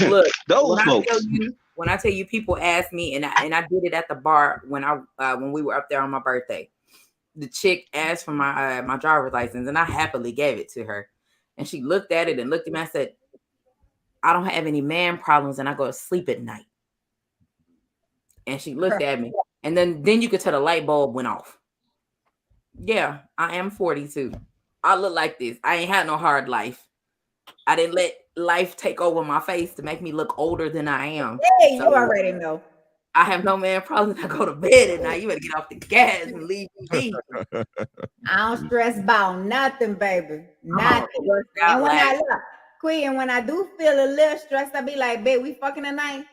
Look, those folks. When I tell you, people ask me, and I did it at the bar when we were up there on my birthday. The chick asked for my my driver's license, and I happily gave it to her. And she looked at it and looked at me. I said, "I don't have any man problems, and I go to sleep at night." And she looked at me, and then you could tell the light bulb went off. Yeah, I am 42. I look like this. I ain't had no hard life. I didn't let life take over my face to make me look older than I am. Hey, so you already know. I have no man problems. I go to bed at night. You better get off the gas and leave me be. I don't stress about nothing, baby. Nothing. And when I look, Queen, when I do feel a little stressed, I be like, babe, we fucking tonight.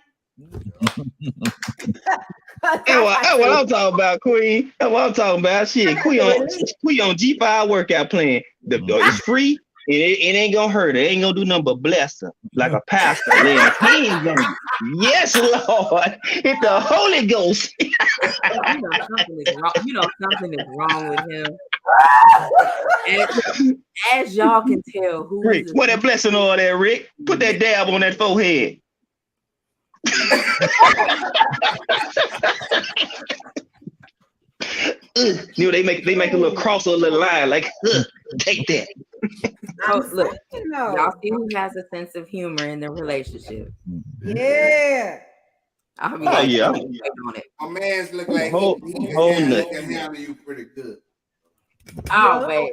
That's what I'm talking about, Queen. That's what I'm talking about. Shit, Queen on G5 workout plan. It's free. It ain't gonna hurt her. It ain't gonna do nothing but bless her like a pastor laying hands on you. Yes, Lord. It's the Holy Ghost. You know something is wrong with him. As y'all can tell, Rick, what that blessing all there, Rick? Put that dab on that forehead. They make a little cross or a little line like take that. Look, y'all see who has a sense of humor in the relationship. Yeah. I'll be like, on it. My man's look like he can handle you pretty good. Oh man.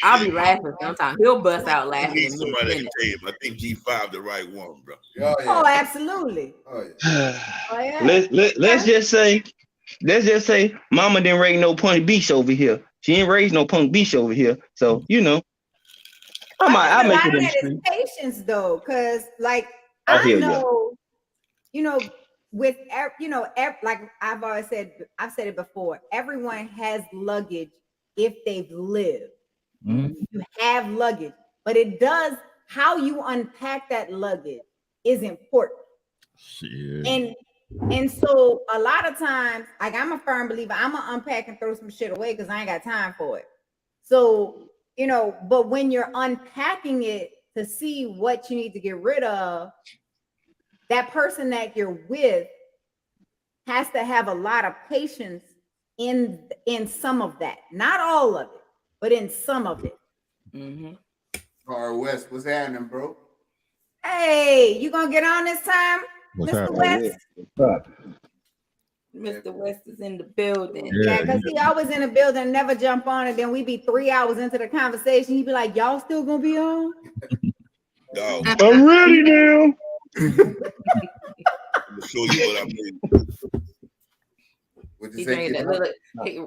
I'll be laughing sometimes. He'll bust out laughing. Need somebody to tell him. I think G5 the right one, bro. Oh, absolutely. Oh, yeah. Let's just say mama didn't raise no punk beast over here. She ain't raised no punk beast over here. So, you know. I make it in patience though, because like I know, you know, with like I've said it before, everyone has luggage if they've lived. Mm-hmm. You have luggage, but how you unpack that luggage is important. Shit. And so a lot of times, like I'm a firm believer, I'm gonna unpack and throw some shit away because I ain't got time for it. So, you know, but when you're unpacking it to see what you need to get rid of, that person that you're with has to have a lot of patience in some of that. Not all of it, but in some of it. Mm-hmm. West, what's happening, bro? Hey, you gonna get on this time, Mr. West? Mr. West is in the building. Yeah, because he always in the building, never jump on, and then we be 3 hours into the conversation. He'd be like, y'all still gonna be on? No. I'm ready now. I'm gonna show you what I mean. He's drinking that.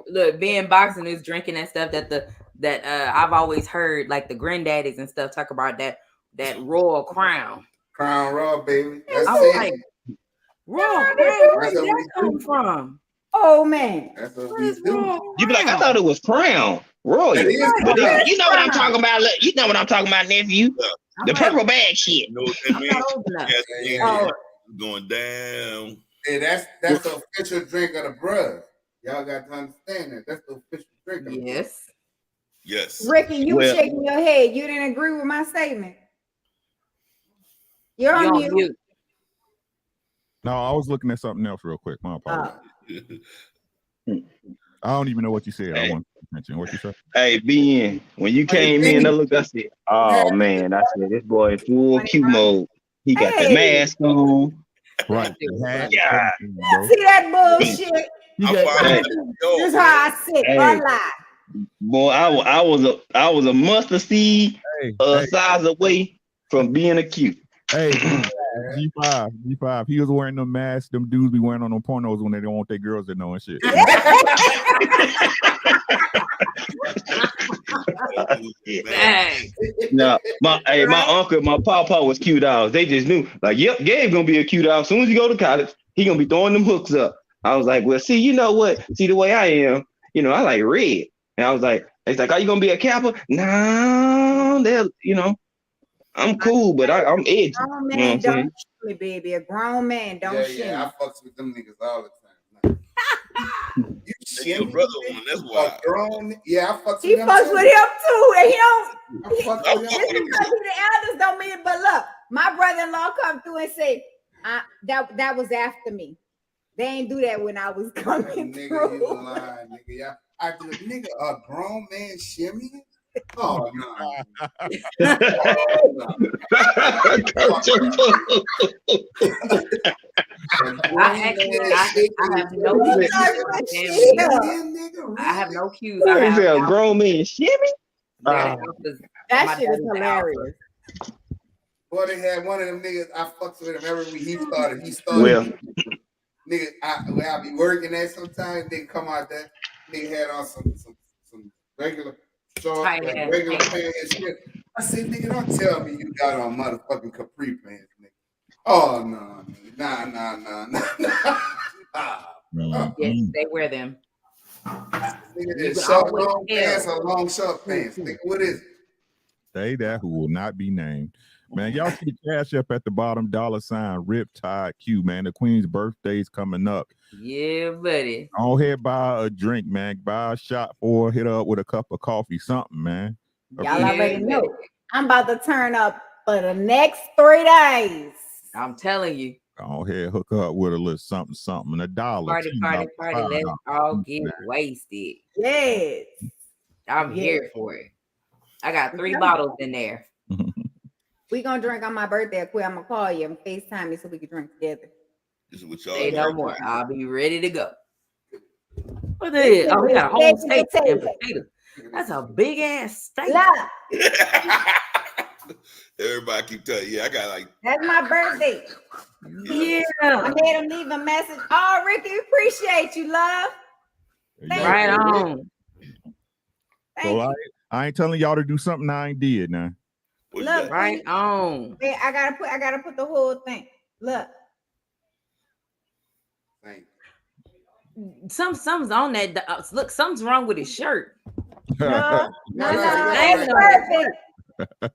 Look, being boxing is drinking that stuff that I've always heard, like the granddaddies and stuff talk about that Royal Crown. Crown Raw, baby. That's it. Like, Raw, where did that come from? Oh man. That's what we do. You be like, I thought it was Crown Royal. But then, you know what I'm talking about? Look, you know what I'm talking about, nephew. The purple bag shit. You know what that means? Going down. Hey, that's the official drink of the bruh. Y'all got to understand that. That's the official drink of the bruh. Yes. Ricky, you shaking your head. You didn't agree with my statement. You're on mute. No, I was looking at something else real quick. My apologies. I don't even know what you said. I want to mention what you said. Hey, BN, when you came in, I looked, I said, oh man, I said, this boy in full Q mode. He got the mask on. Right. Yeah. See that bullshit? This is how I sit. Boy, I was a mustard seed size away from being a Q. Hey, G5. He was wearing them masks. Them dudes be wearing on them pornos when they don't want their girls to know and shit. No, my uncle, my papa was cute dogs. They just knew, like, yep, Gabe gonna be a cute dog. As soon as he go to college, he gonna be throwing them hooks up. I was like, well, see, you know what? See the way I am, you know, I like red. And I was like, it's like, are you gonna be a Kappa? No, they're, you know, I'm cool, but I'm edgy. Grown man don't shimmy, baby. A grown man don't shimmy. Yeah, I fucks with them niggas all the time. You shimmy, brother one, that's why. Grown, yeah, I fucks with him. He fucks with him too, and he don't. This is because the elders don't mean it. But look, my brother-in-law come through and say, that was after me. They ain't do that when I was coming through. You lying, nigga. Yeah, I do. Nigga, a grown man shimmy. Oh no! I have no cues. I have a grown man shimmy. That shit is hilarious. Boy, they had one of them niggas. I fucks with him every week. He started. Nigga, I be working at sometimes. Nigga come out there. Nigga had on some regular shorts, regular pants and shit. I said, nigga, don't tell me you got on motherfucking capri pants, nigga. Oh no, nah. Yes, they wear them. Nigga, short long pants or long short pants. Nigga, what is it? Say that who will not be named. Man, y'all see Cash App at the bottom, $ Riptide Q, man. The Queen's birthday's coming up. Yeah, buddy. Go ahead, buy a drink, man. Buy a shot or hit up with a cup of coffee, something, man. Y'all already know. I'm about to turn up for the next 3 days. I'm telling you. Go ahead, hook up with a little something, $1. Party. Let's all get wasted. Yes. I'm here for it. I got 3 bottles in there. We gonna drink on my birthday. Quick, I'm gonna call you and FaceTime me so we can drink together. This is what y'all say no more. I'll be ready to go. What is it? Oh, we got a whole steak and potato. That's a big ass steak. Everybody keep telling you, I got like. That's my birthday. Yeah. I made him leave a message. Oh, Ricky, appreciate you, love. Right on. So I ain't telling y'all to do something I ain't did now. Look, right on. Wait, I gotta put the whole thing. Look. Something's on that. Look, something's wrong with his shirt. No, it's perfect.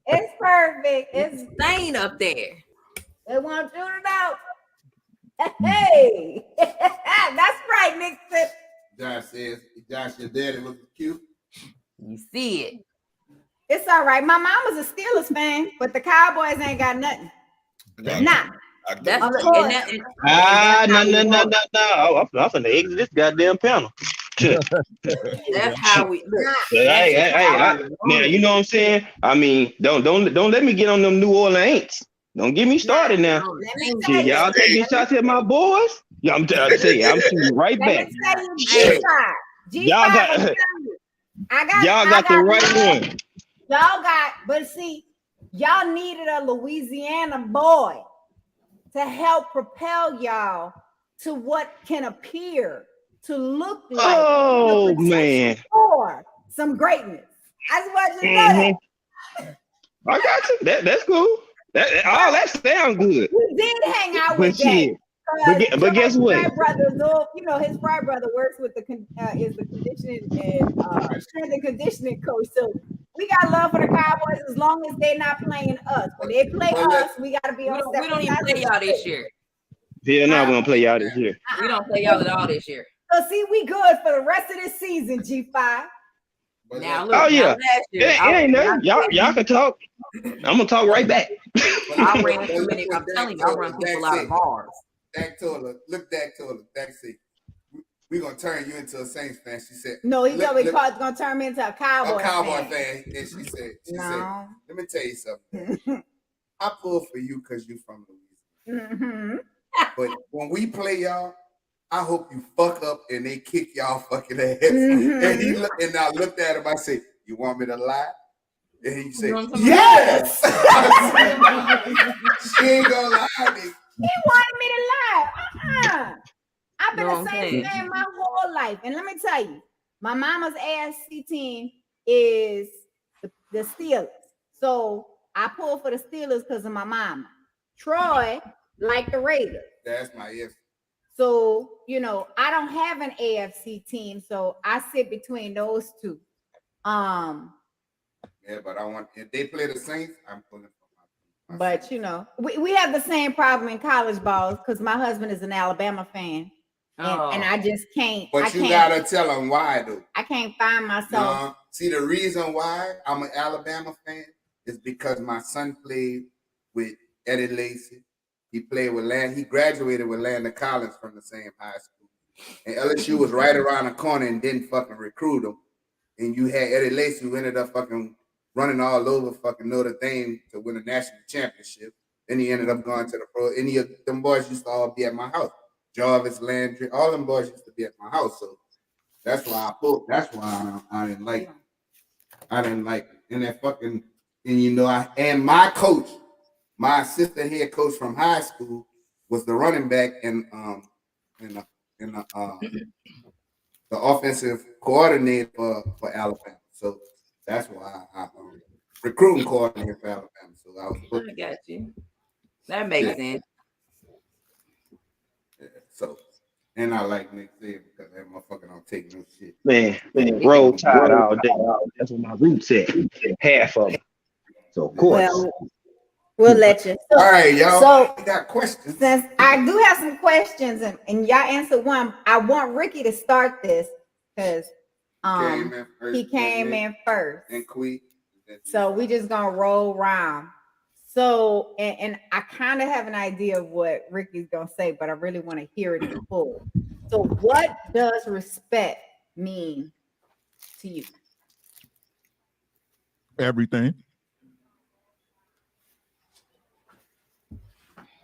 It's perfect. It's stain up there. They want you to know. Hey, that's right, Nick. Josh says, Josh, your daddy looks cute. You see it. It's all right. My mom was a Steelers fan, but the Cowboys ain't got nothing. Nah. No. I'm finna exit this goddamn panel. That's how we look. Now you know what I'm saying? I mean, don't let me get on them New Orleans. Don't get me started now. Y'all taking shots at my boys? Yeah, I'm telling you, I'm shooting right back. Y'all got the right one. Y'all got, but see, y'all needed a Louisiana boy to help propel y'all to what can appear to look like. Oh man, for some greatness. I just want you to know that. I got you. That's cool. That sounds good. We did hang out with that. but guess what? Frat brother, his frat brother works with is the conditioning and strength and conditioning coach. So we got love for the Cowboys as long as they're not playing us. When they play us, we got to be on We don't even play y'all this year. Yeah, no, we're gonna play y'all this year. We don't play y'all at all this year. So see, we good for the rest of this season, G5. Now look, oh yeah, last year, it ain't nothing. Y'all can talk. I'm gonna talk right back. I ran too many. I'm telling you, I run people out of bars. Dak Taylor, look, Dak Taylor. Dak said, "We're gonna turn you into a Saints fan." She said, "No, he's gonna turn me into a Cowboy fan." And she said, "Let me tell you something. I pull for you because you're from Louisiana. Mm-hmm. But when we play y'all, I hope you fuck up and they kick y'all fucking ass." Mm-hmm. And I looked at him. I said, "You want me to lie?" And he said, "Yes." She ain't gonna lie. He wanted me to lie. I've been a Saints fan my whole life, and let me tell you, my mama's AFC team is the Steelers. So I pull for the Steelers because of my mama. Troy like the Raiders. That's my AFC. So, I don't have an AFC team, so I sit between those two. Yeah, but if they play the Saints, I'm pulling for my But Saints. we have the same problem in college balls because my husband is an Alabama fan. And I just can't. But you gotta tell them why, though. I can't find myself. See, the reason why I'm an Alabama fan is because my son played with Eddie Lacy. He played with He graduated with Landon Collins from the same high school. And LSU was right around the corner and didn't fucking recruit him. And you had Eddie Lacy who ended up fucking running all over fucking Notre Dame to win a national championship. Then he ended up going to the pro. Any of them boys used to all be at my house. Jarvis, Landry, all them boys used to be at my house. So that's why I pulled. That's why I didn't like it. I didn't like it. And that fucking, and my coach, my assistant head coach from high school was the running back and the offensive coordinator for Alabama. So that's why I recruiting coordinator for Alabama. So I got you. That makes sense. Yeah, so, and I like Nick Saban because that motherfucker don't take no shit. Man, roll tide all day. That's what my roots at. Half of it. So of course. Well, we'll let you. So, all right, y'all. So I got questions. Since I do have some questions and y'all answered one, I want Ricky to start this because he came in first. And Quee. So we just gonna roll around. So, and I kind of have an idea of what Ricky's gonna say, but I really want to hear it in full. So, what does respect mean to you? Everything.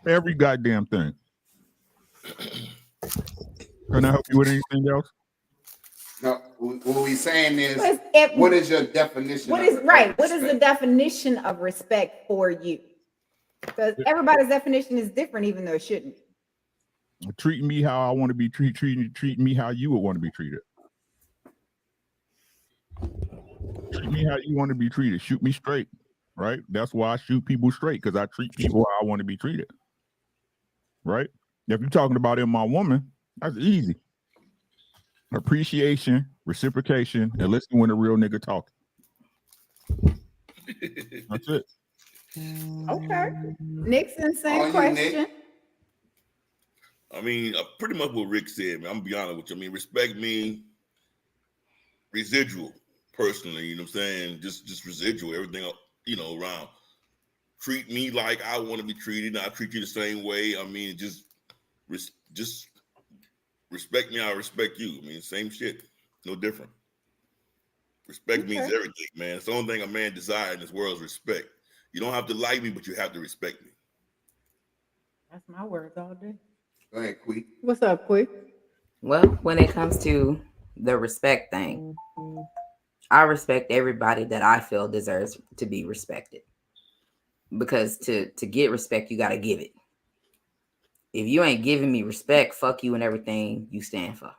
Every goddamn thing. Can I help you with anything else? No, what we saying is, what is your definition? What is the definition of respect for you? Because everybody's definition is different, even though it shouldn't. Treat me how I want to be treated. Treat me how you would want to be treated. Treat me how you want to be treated. Shoot me straight, right? That's why I shoot people straight, because I treat people how I want to be treated. Right? If you're talking about in my woman, that's easy. Appreciation, reciprocation, and listen when a real nigga talking. That's it. Okay. Nixon, same question. Nick? I mean, pretty much what Rick said, man. I'm gonna be honest with you. I mean, respect me residual, personally, you know what I'm saying? Just residual, everything, around. Treat me like I want to be treated, and I treat you the same way. I mean, just respect me, I respect you. I mean, same shit, no different. Respect means everything, man. It's the only thing a man desires in this world is respect. You don't have to like me, but you have to respect me. That's my words all day. Go ahead, Quee. What's up, Quee? Well, when it comes to the respect thing, I respect everybody that I feel deserves to be respected. Because to get respect, you got to give it. If you ain't giving me respect, fuck you and everything you stand for.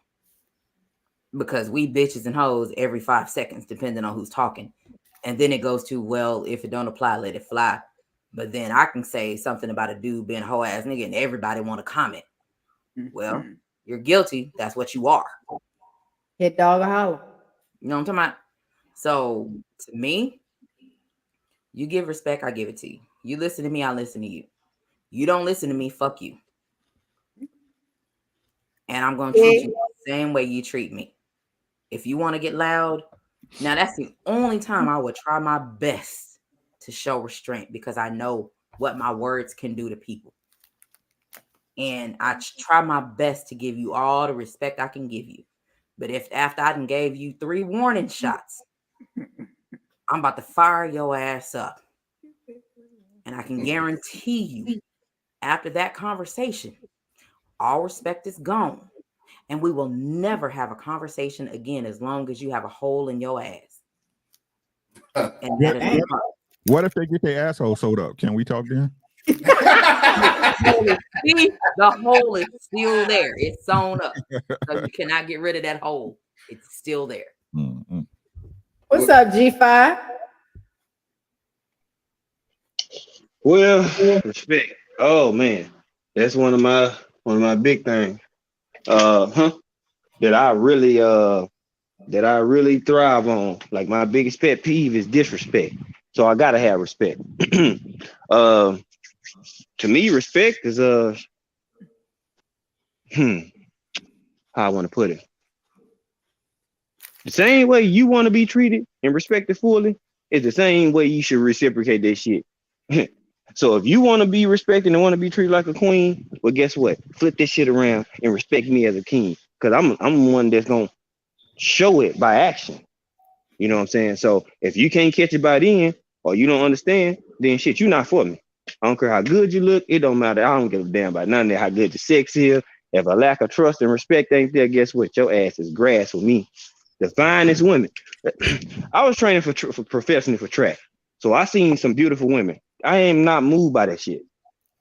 Because we bitches and hoes every 5 seconds, depending on who's talking. And then it goes to, well, if it don't apply, let it fly. But then I can say something about a dude being a hoe ass nigga and everybody want to comment. Well, you're guilty. That's what you are. Hit dog or holler. You know what I'm talking about? So to me, you give respect, I give it to you. You listen to me, I listen to you. You don't listen to me, fuck you. And I'm going to treat you the same way you treat me. If you want to get loud, now that's the only time I would try my best to show restraint, because I know what my words can do to people. And I try my best to give you all the respect I can give you. But if after I done gave you 3 warning shots, I'm about to fire your ass up. And I can guarantee you, after that conversation, all respect is gone. And we will never have a conversation again as long as you have a hole in your ass. And that is what if they get their asshole sewed up? Can we talk then? See, the hole is still there. It's sewn up. So you cannot get rid of that hole. It's still there. Mm-hmm. What's up, G5? Well, respect. Oh man, that's one of my big things. That I really thrive on. Like, my biggest pet peeve is disrespect. So I gotta have respect. To me, respect is how I want to put it. The same way you want to be treated and respected fully is the same way you should reciprocate that shit. So if you want to be respected and want to be treated like a queen, well, guess what? Flip this shit around and respect me as a king. Because I'm one that's gonna show it by action. You know what I'm saying? So if you can't catch it by then, or you don't understand, then shit, you're not for me. I don't care how good you look. It don't matter. I don't give a damn about none of that, how good your sex is. If a lack of trust and respect ain't there, guess what? Your ass is grass with me. The finest women. I was training for professionally for track. So I seen some beautiful women. I am not moved by that shit.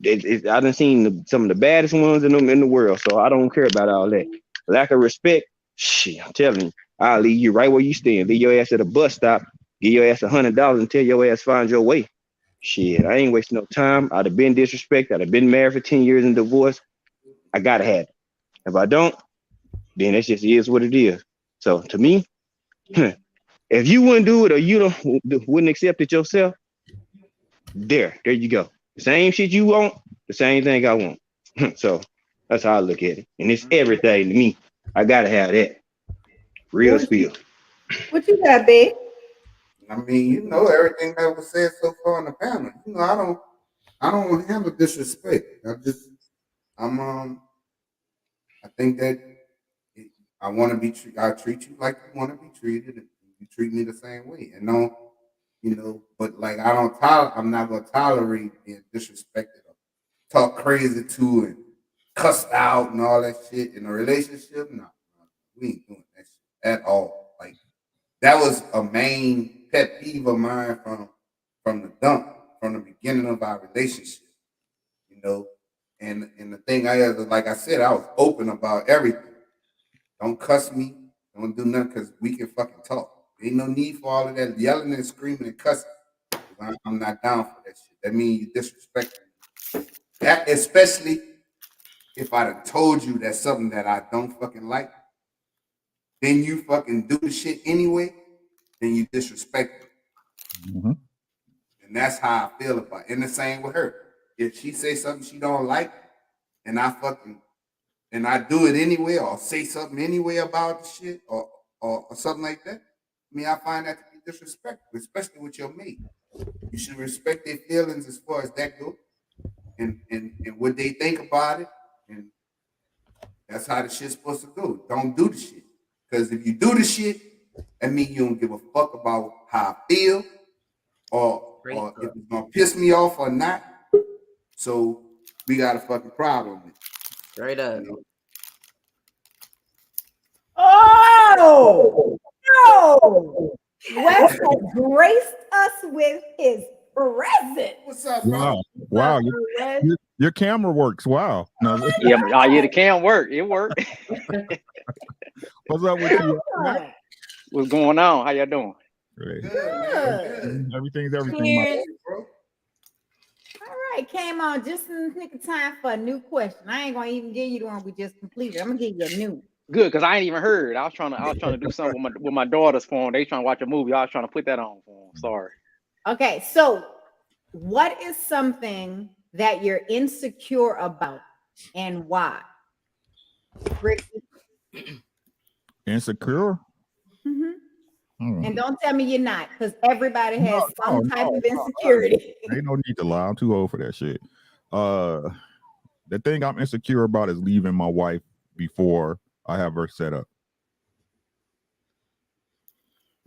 I done seen some of the baddest ones in the world. So I don't care about all that. Lack of respect, shit, I'm telling you, I'll leave you right where you stand. Leave your ass at a bus stop, give your ass $100 and tell your ass find your way. Shit, I ain't wasting no time. I'd have been disrespected. I'd have been married for 10 years and divorced. I gotta have it. If I don't, then it just is what it is. So to me, if you wouldn't do it or you wouldn't accept it yourself, there you go. The same shit you want, the same thing I want. So that's how I look at it. And it's everything to me. I gotta have that. Real spiel. What you got, babe? I mean, everything that was said so far in the panel. I don't handle disrespect. I think that I want to be. I treat you like you want to be treated, and you treat me the same way. And but like I'm not gonna tolerate being disrespected or talk crazy to and cussed out and all that shit in a relationship. No, we ain't doing that shit at all. Like, that was a main pet peeve of mine from the beginning of our relationship. And the thing like I said, I was open about everything. Don't cuss me. Don't do nothing, because we can fucking talk. Ain't no need for all of that yelling and screaming and cussing. I'm not down for that shit. That means you disrespect me. That, especially if I'd have told you that's something that I don't fucking like, then you fucking do the shit anyway, then you disrespect me. Mm-hmm. And that's how I feel about it. And the same with her. If she say something she don't like, and I do it anyway, or say something anyway about the shit, or something like that, I mean, I find that to be disrespectful, especially with your mate. You should respect their feelings as far as that goes, and what they think about it, and that's how the shit's supposed to go. Don't do the shit, because if you do the shit, that means you don't give a fuck about how I feel, or if it's gonna piss me off or not. So we got a fucking problem with it. Straight up. Oh no! Wes has graced us with his presence. What's up, bro? Wow. Your camera works. Wow. No. Yeah, the cam work. It worked. What's up with you? What's going on? How y'all doing? Great. Good. Everything's everything. Cheers. All right, came on just in the nick of time for a new question. I ain't gonna even give you the one we just completed. I'm gonna give you a new. Good, because I ain't even heard. I was trying to do something with my daughter's phone. They trying to watch a movie. I was trying to put that on for them. Sorry. Okay, so what is something that you're insecure about and why? Ricky? Insecure? And don't tell me you're not, because everybody has some type of insecurity. Ain't no need to lie. I'm too old for that shit. The thing I'm insecure about is leaving my wife before I have her set up.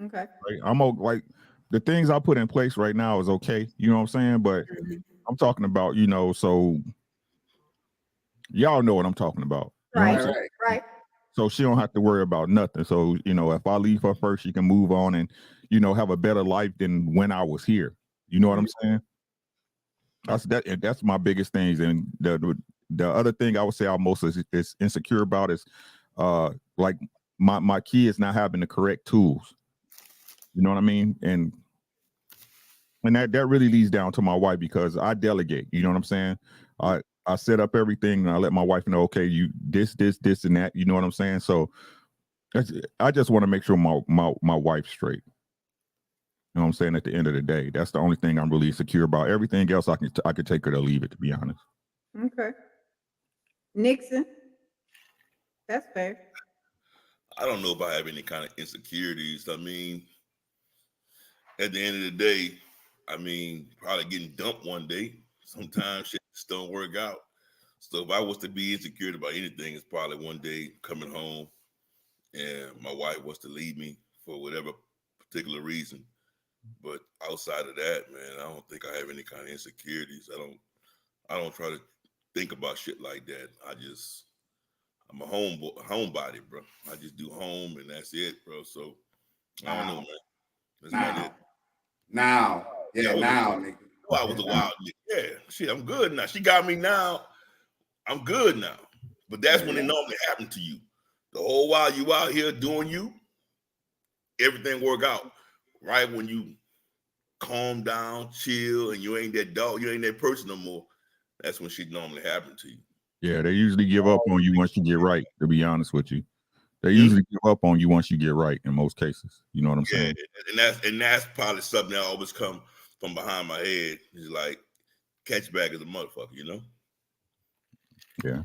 Okay. Like, like the things I put in place right now is okay. You know what I'm saying? But I'm talking about, so y'all know what I'm talking about. Right. So she don't have to worry about nothing. So, if I leave her first, she can move on and, have a better life than when I was here. You know what I'm saying? That's my biggest things. And the other thing I would say I'm most is insecure about is like my kids not having the correct tools. You know what I mean? And that really leads down to my wife, because I delegate. You know what I'm saying? I set up everything and I let my wife know, okay, you this and that. You know what I'm saying? So I just want to make sure my wife's straight. You know what I'm saying? At the end of the day, that's the only thing I'm really insecure about. Everything else I could take her to leave it, to be honest. Okay. Nixon. That's fair. I don't know if I have any kind of insecurities. I mean, at the end of the day, probably getting dumped one day. Sometimes shit just don't work out. So if I was to be insecure about anything, it's probably one day coming home and my wife was to leave me for whatever particular reason. But outside of that, man, I don't think I have any kind of insecurities. I don't try to think about shit like that. I'm a homebody, bro. I just do home and that's it, bro. So I don't know, man. That's about it. Now, nigga. I was a wild nigga. Yeah, shit, I'm good now. She got me now. I'm good now. But that's when it normally happens to you. The whole while you out here doing you, everything work out. Right when you calm down, chill, and you ain't that dog, you ain't that person no more, that's when shit normally happen to you. Yeah, they usually give up on you once you get right, to be honest with you. They usually give up on you once you get right in most cases. You know what I'm saying? And that's probably something that always come from behind my head. It's like catch back as a motherfucker, you know? Yeah.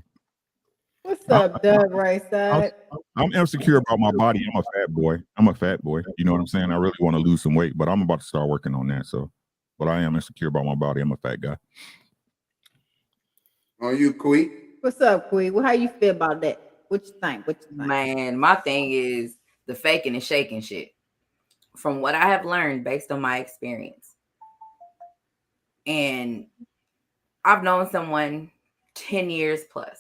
What's up, Doug? Right side. I'm insecure about my body. I'm a fat boy. You know what I'm saying? I really want to lose some weight, but I'm about to start working on that. So, but I am insecure about my body. I'm a fat guy. On you, Quee? What's up, Quee? Well, how you feel about that? What you think? Man, my thing is the faking and shaking shit. From what I have learned based on my experience. And I've known someone 10 years plus.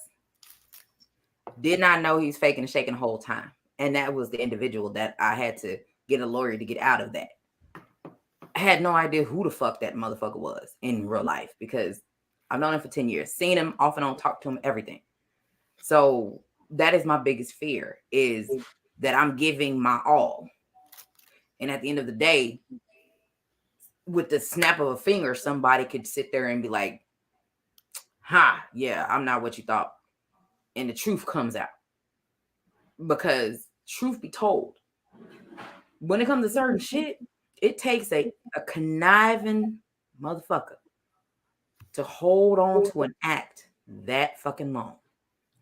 Did not know he's faking and shaking the whole time. And that was the individual that I had to get a lawyer to get out of that. I had no idea who the fuck that motherfucker was in real life, because I've known him for 10 years, seen him off and on, talked to him, everything. So that is my biggest fear, is that I'm giving my all. And at the end of the day, with the snap of a finger, somebody could sit there and be like, yeah, I'm not what you thought. And the truth comes out. Because truth be told, when it comes to certain shit, it takes a conniving motherfucker to hold on to an act that fucking long.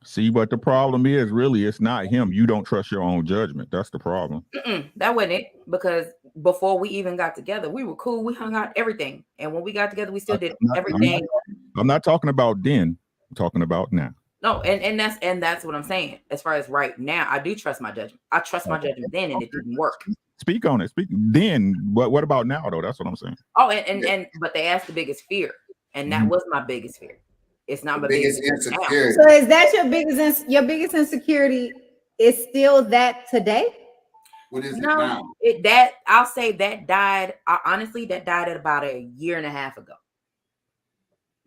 See, but the problem is, really, it's not him. You don't trust your own judgment. That's the problem. That wasn't it, because before we even got together, we were cool. We hung out, everything. And when we got together, we still did everything. I'm not talking about then. I'm talking about now. No, and that's what I'm saying. As far as right now, I do trust my judgment. I trust my judgment then, and it didn't work. Speak on it. Speak then. What about now, though? That's what I'm saying. Oh, and but they asked the biggest fear, and that was my biggest fear. It's not my biggest insecurity. So is that your biggest insecurity? Is still that today? What is it now? I'll say that died. Honestly, that died at about a year and a half ago.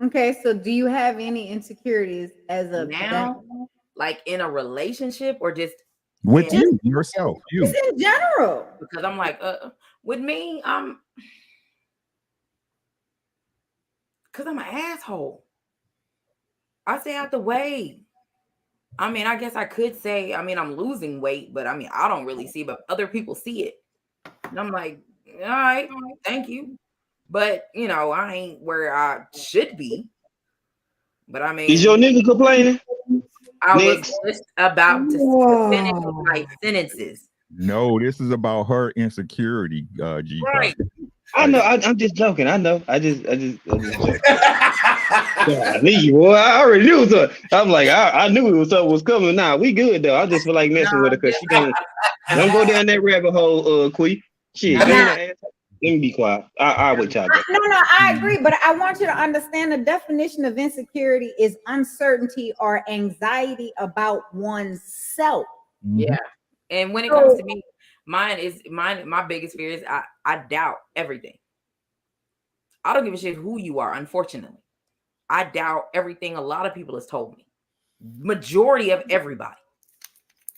Okay, so do you have any insecurities as of now, like in a relationship, or just with you yourself? Just in general. Because I'm like, with me, Because I'm an asshole. I stay out the way. I mean, I guess I could say, I mean, I'm losing weight, but I mean, I don't really see, but other people see it. And I'm like, all right, thank you. But, you know, I ain't where I should be. But I mean, is your nigga complaining? I Next. was just about to finish my sentences. No, this is about her insecurity, G5. Right. I know. I'm just joking. I know. I just joking. Golly, boy, I already knew something. I'm like, I knew something was coming. Nah, we good though. I just feel like messing with her because she don't go down that rabbit hole, Quee. Shit, you ain't an asshole. Let me be quiet. I wait y'all go. No, I agree, but I want you to understand the definition of insecurity is uncertainty or anxiety about oneself. Yeah. And when it comes to me, my biggest fear is I doubt everything. I don't give a shit who you are, unfortunately. I doubt everything a lot of people has told me. Majority of everybody.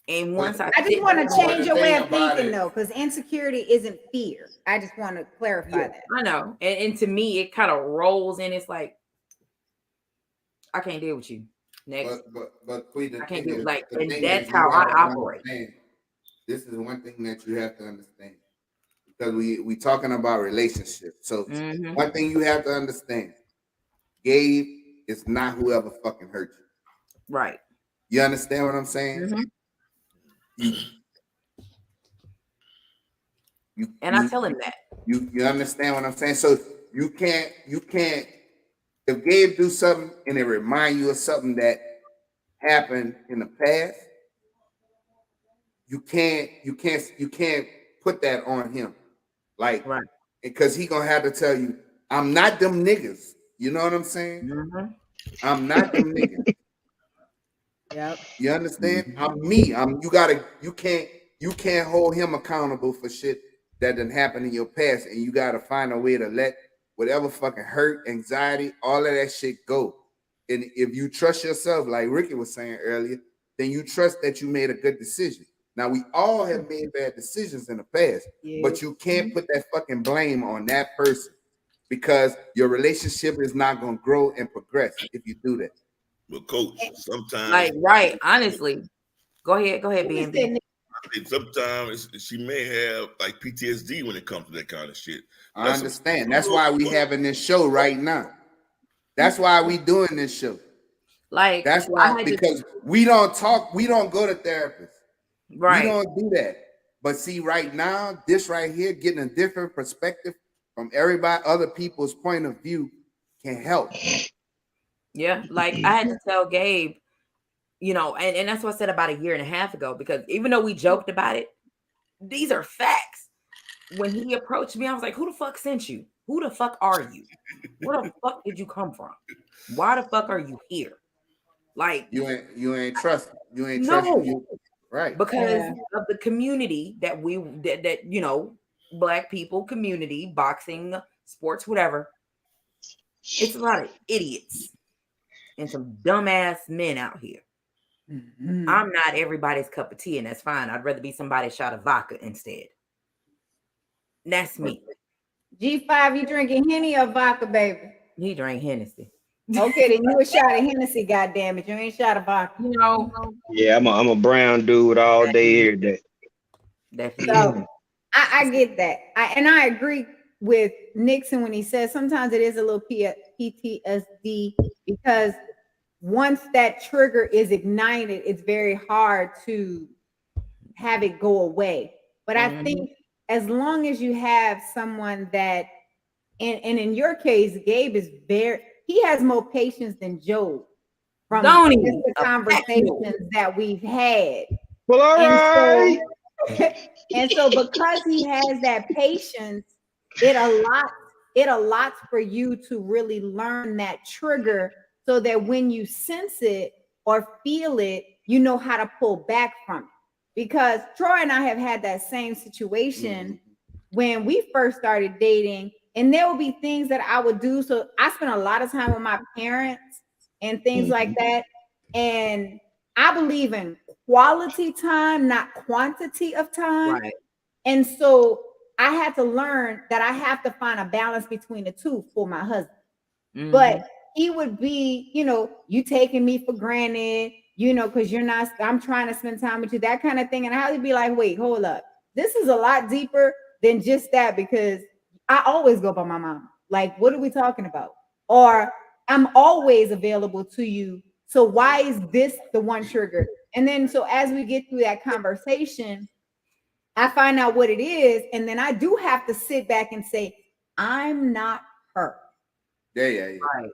And once I just want to change your way of thinking though, because insecurity isn't fear. I just want to clarify that. I know. And to me, it kind of rolls in. It's like, I can't deal with you. Next. But Queen, I can't do it. Like, and that's how I operate. This is one thing that you have to understand. Because we talking about relationships. So one thing you have to understand, Gabe is not whoever fucking hurt you. Right. You understand what I'm saying? I tell him that. You understand what I'm saying? So you can't if Gabe do something and it remind you of something that happened in the past, you can't put that on him. Like, right. Because he gonna have to tell you, I'm not them niggas. You know what I'm saying? I'm not them niggas. Yep. You understand? I'm me. You can't hold him accountable for shit that didn't happen in your past, and you gotta find a way to let whatever fucking hurt, anxiety, all of that shit go. And if you trust yourself, like Ricky was saying earlier, then you trust that you made a good decision. Now we all have made bad decisions in the past, but you can't put that fucking blame on that person because your relationship is not gonna grow and progress if you do that. But coach, sometimes like right, honestly. Go ahead, BNB. I think sometimes she may have like PTSD when it comes to that kind of shit. I understand. That's why we having this show right now. That's why we doing this show. Like that's why because we don't talk, we don't go to therapists. Right. We don't do that. But see, right now, this right here, getting a different perspective from everybody, other people's point of view can help. Yeah, like I had to tell Gabe, you know, and that's what I said about a year and a half ago, because even though we joked about it, these are facts. When he approached me, I was like, who the fuck sent you? Who the fuck are you? Where the fuck did you come from? Why the fuck are you here? Like you ain't trust. You ain't no. trust you. Right. Because of the community that you know, Black people community, boxing, sports, whatever. It's a lot of idiots and some dumbass men out here. I'm not everybody's cup of tea, and that's fine. I'd rather be somebody's shot of vodka instead. That's me. G5, you drinking Henny or vodka, baby? He drank Hennessy. Okay, then you a shot of Hennessy, goddamn it. You ain't shot of vodka. You know. Yeah, I'm a brown dude all day, every day. So I get that. I agree with Nixon when he says sometimes it is a little PTSD because once that trigger is ignited, it's very hard to have it go away. But I think as long as you have someone that, and in your case, Gabe is he has more patience than Joe from the conversations that we've had. Well, all right. And so because he has that patience, it allots for you to really learn that trigger so that when you sense it or feel it, you know how to pull back from it. Because Troy and I have had that same situation when we first started dating, and there will be things that I would do. So I spent a lot of time with my parents and things like that. And I believe in quality time, not quantity of time. Right. And so I had to learn that I have to find a balance between the two for my husband. But he would be, you taking me for granted, because you're not, I'm trying to spend time with you, that kind of thing. And I had to be like, wait, hold up. This is a lot deeper than just that, because I always go by my mom. Like, what are we talking about? Or I'm always available to you. So why is this the one trigger? And then, so as we get through that conversation, I find out what it is. And then I do have to sit back and say, I'm not her. Yeah. Right.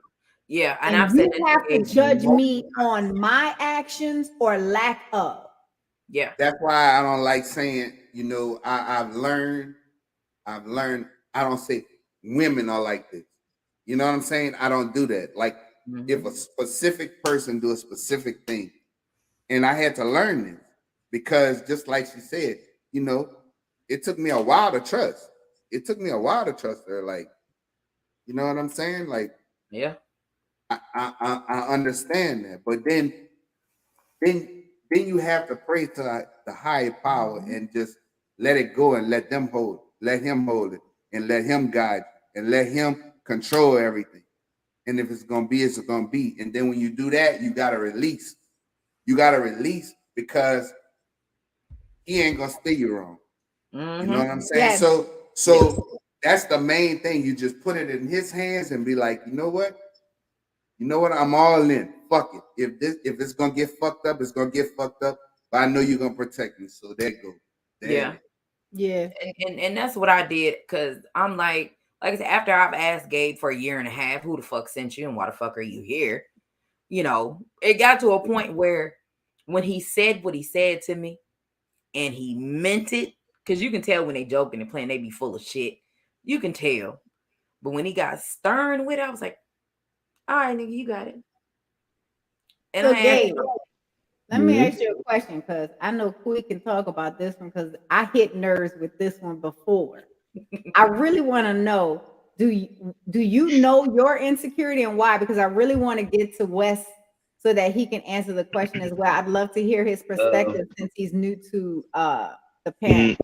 Yeah. And I've you said that have to judge me on my actions or lack of. Yeah. That's why I don't like saying, I've learned, I don't say women are like this. You know what I'm saying? I don't do that. Like, if a specific person do a specific thing, and I had to learn this, because just like she said, it took me a while to trust. It took me a while to trust her. Like, you know what I'm saying? Like, yeah, I understand that, but then you have to pray to the higher power and just let it go and let him hold it, and let him guide you, and let him control everything. And if it's gonna be, it's gonna be. And then when you do that, you gotta release. You gotta release, because he ain't gonna steer you wrong. You know what I'm saying? Yes. So that's the main thing. You just put it in his hands and be like, you know what? I'm all in. Fuck it. If it's gonna get fucked up, it's gonna get fucked up. But I know you're gonna protect me. So there you go. Yeah. And that's what I did, because I'm like I said, after I've asked Gabe for a year and a half, who the fuck sent you and why the fuck are you here? It got to a point where when he said what he said to me and he meant it, because you can tell when they joking and playing, they be full of shit. You can tell. But when he got stern with it, I was like, all right, nigga, you got it. And so, Gabe, let me ask you a question, because I know we can talk about this one, because I hit nerves with this one before. I really want to know, do you know your insecurity and why? Because I really want to get to Wes so that he can answer the question as well. I'd love to hear his perspective since he's new to the panel.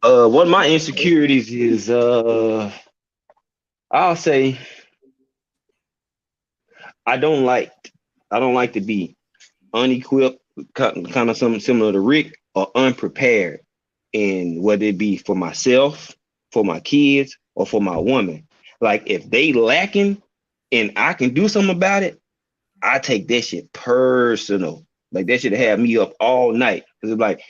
One of my insecurities is I'll say I don't like to be unequipped, kind of something similar to Rick, or unprepared, and whether it be for myself, for my kids, or for my woman. Like, if they lacking and I can do something about it, I take that shit personal. Like, that should have me up all night, because it's like,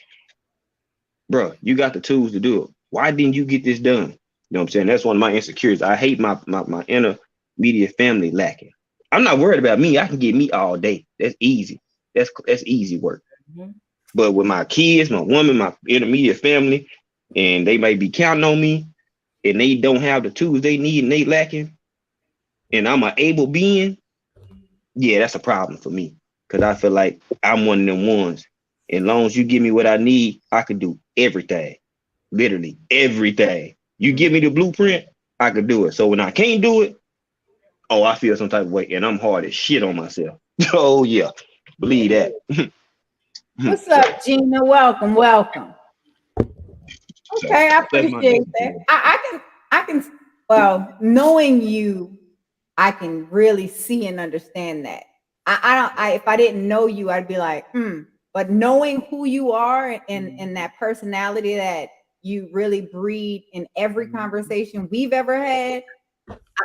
bro, you got the tools to do it. Why didn't you get this done? You know what I'm saying? That's one of my insecurities. I hate my intermediate family lacking. I'm not worried about me. I can get me all day. That's easy. That's easy work. But with my kids, my woman, my intermediate family, and they may be counting on me, and they don't have the tools they need, and they lacking, and I'm an able being, yeah, that's a problem for me. Because I feel like I'm one of them ones. As long as you give me what I need, I can do everything. Literally everything. You give me the blueprint, I could do it. So when I can't do it, I feel some type of way, and I'm hard as shit on myself. Oh yeah, believe that. What's up, Gina? Welcome. Okay, I appreciate that. I can. Well, knowing you, I can really see and understand that. If I didn't know you, I'd be like, But knowing who you are and that personality that you really breed in every conversation we've ever had,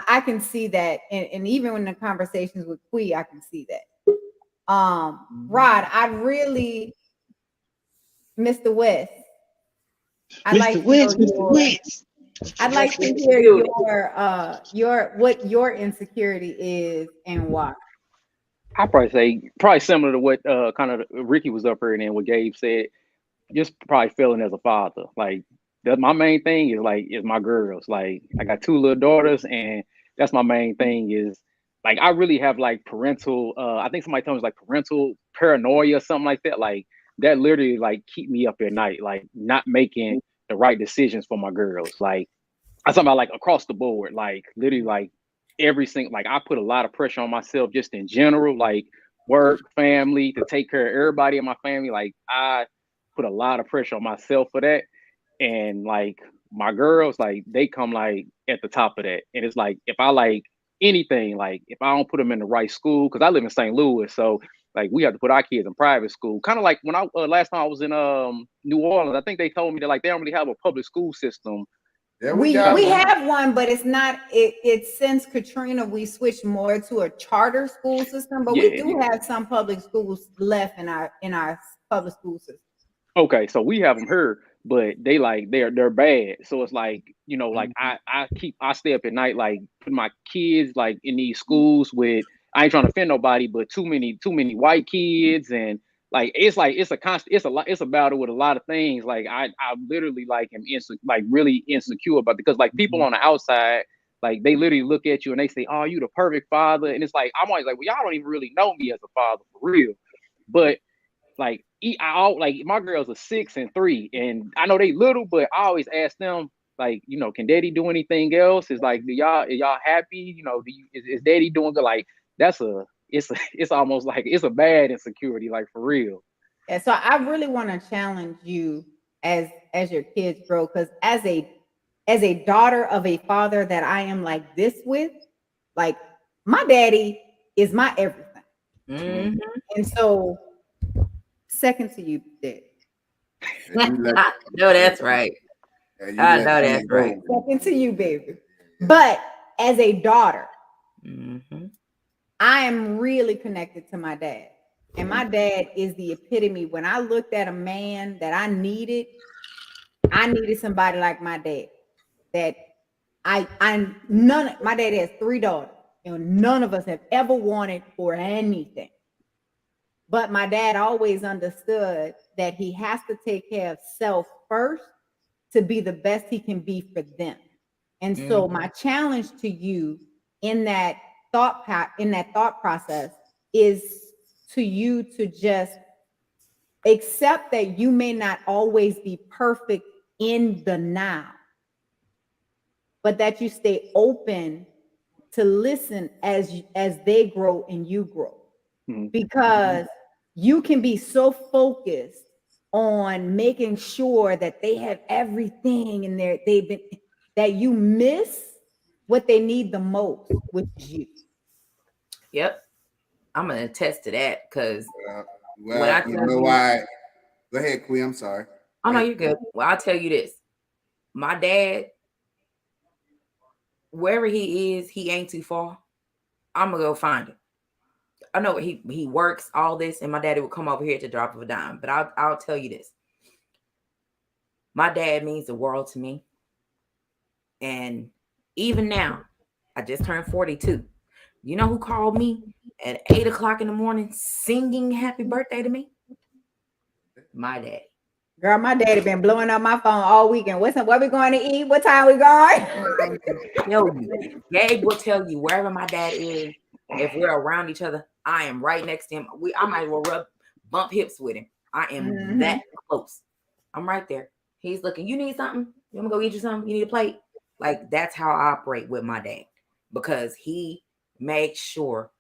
I can see that. And even in the conversations with Quee, I can see that. Rod, I really, Mr. West, I'd like to hear what your insecurity is and why. I probably say similar to what kind of Ricky was up here and then what Gabe said. Just probably feeling as a father. Like, that's my main thing is my girls. Like, I got 2 little daughters, and that's my main thing is like I really have like parental. I think somebody told me it's like parental paranoia or something like that. Like, that literally like keep me up at night, like not making the right decisions for my girls. Like, I'm talking about like across the board, like literally like every single, like I put a lot of pressure on myself just in general, like work, family, to take care of everybody in my family. Like, I put a lot of pressure on myself for that. And like my girls, like they come like at the top of that. And it's like, if I like anything. Like if I don't put them in the right school, because I live in St. Louis, so like we have to put our kids in private school. Kind of like when I last time I was in New Orleans, I think they told me that like they don't really have a public school system. Yeah, we have one, but it's not. It since Katrina, we switched more to a charter school system, but we do have some public schools left in our public school system. Okay, so we have them here, but they like they're bad. So it's like, you know, like I stay up at night like put my kids like in these schools with, I ain't trying to offend nobody, but too many white kids, and like it's a constant, it's a battle with a lot of things. Like I literally like am like really insecure about it, because like people on the outside, like they literally look at you and they say, "Oh, you the perfect father," and it's like I'm always like, well, y'all don't even really know me as a father for real. But like like my girls are 6 and 3, and I know they little, but I always ask them, like, you know, can daddy do anything else? Is like, are y'all happy? You know, is daddy doing good? Like it's almost like it's a bad insecurity, like for real. Yeah, so I really want to challenge you as your kids grow, because as a daughter of a father that I am like this with, like my daddy is my everything. Mm-hmm. And so second to you, Dad. I know that's right. I know that's right. Second to you, baby. But as a daughter, I am really connected to my dad. And my dad is the epitome. When I looked at a man that I needed somebody like my dad. That my dad has 3 daughters, and none of us have ever wanted for anything. But my dad always understood that he has to take care of self first to be the best he can be for them. And so my challenge to you in that thought process is to you to just accept that you may not always be perfect in the now, but that you stay open to listen as they grow and you grow. Because you can be so focused on making sure that they have everything in there, that you miss what they need the most, which is you. Yep. I'm gonna attest to that, because well, you know why. Go ahead, Queen. I'm sorry. Oh no, you're good. Well, I'll tell you this. My dad, wherever he is, he ain't too far. I'm gonna go find him. I know he works all this, and my daddy would come over here at the drop of a dime. But I'll tell you this. My dad means the world to me. And even now, I just turned 42. You know who called me at 8 o'clock in the morning singing happy birthday to me? My dad. Girl, my daddy been blowing up my phone all weekend. Where we going to eat? What time we going? Gabe will tell you wherever my dad is, if we're around each other, I am right next to him. I might as well bump hips with him. I am that close. I'm right there. He's looking, you need something? You want me to go get you something? You need a plate? Like, that's how I operate with my dad, because he makes sure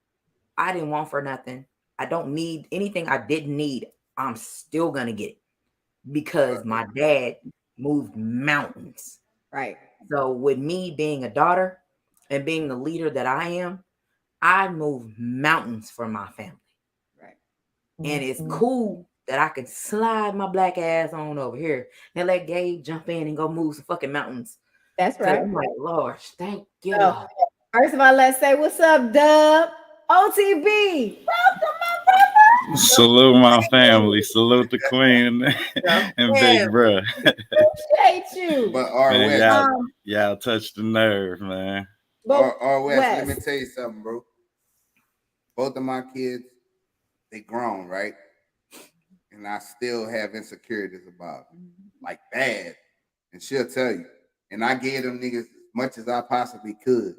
I didn't want for nothing. I don't need anything I didn't need. I'm still going to get it, because my dad moved mountains. Right. So with me being a daughter and being the leader that I am, I move mountains for my family. Right. And it's cool that I can slide my black ass on over here and let Gabe jump in and go move some fucking mountains. That's right. I'm like, Lord, thank you. So, first of all, let's say what's up, Dub. OTB. Welcome, my brother. Salute my family. Salute the Queen and Big Bruh. Appreciate you. But man, y'all touched the nerve, man. West, let me tell you something, bro. Both of my kids, they grown, right? And I still have insecurities about them, like bad. And she'll tell you. And I gave them niggas as much as I possibly could.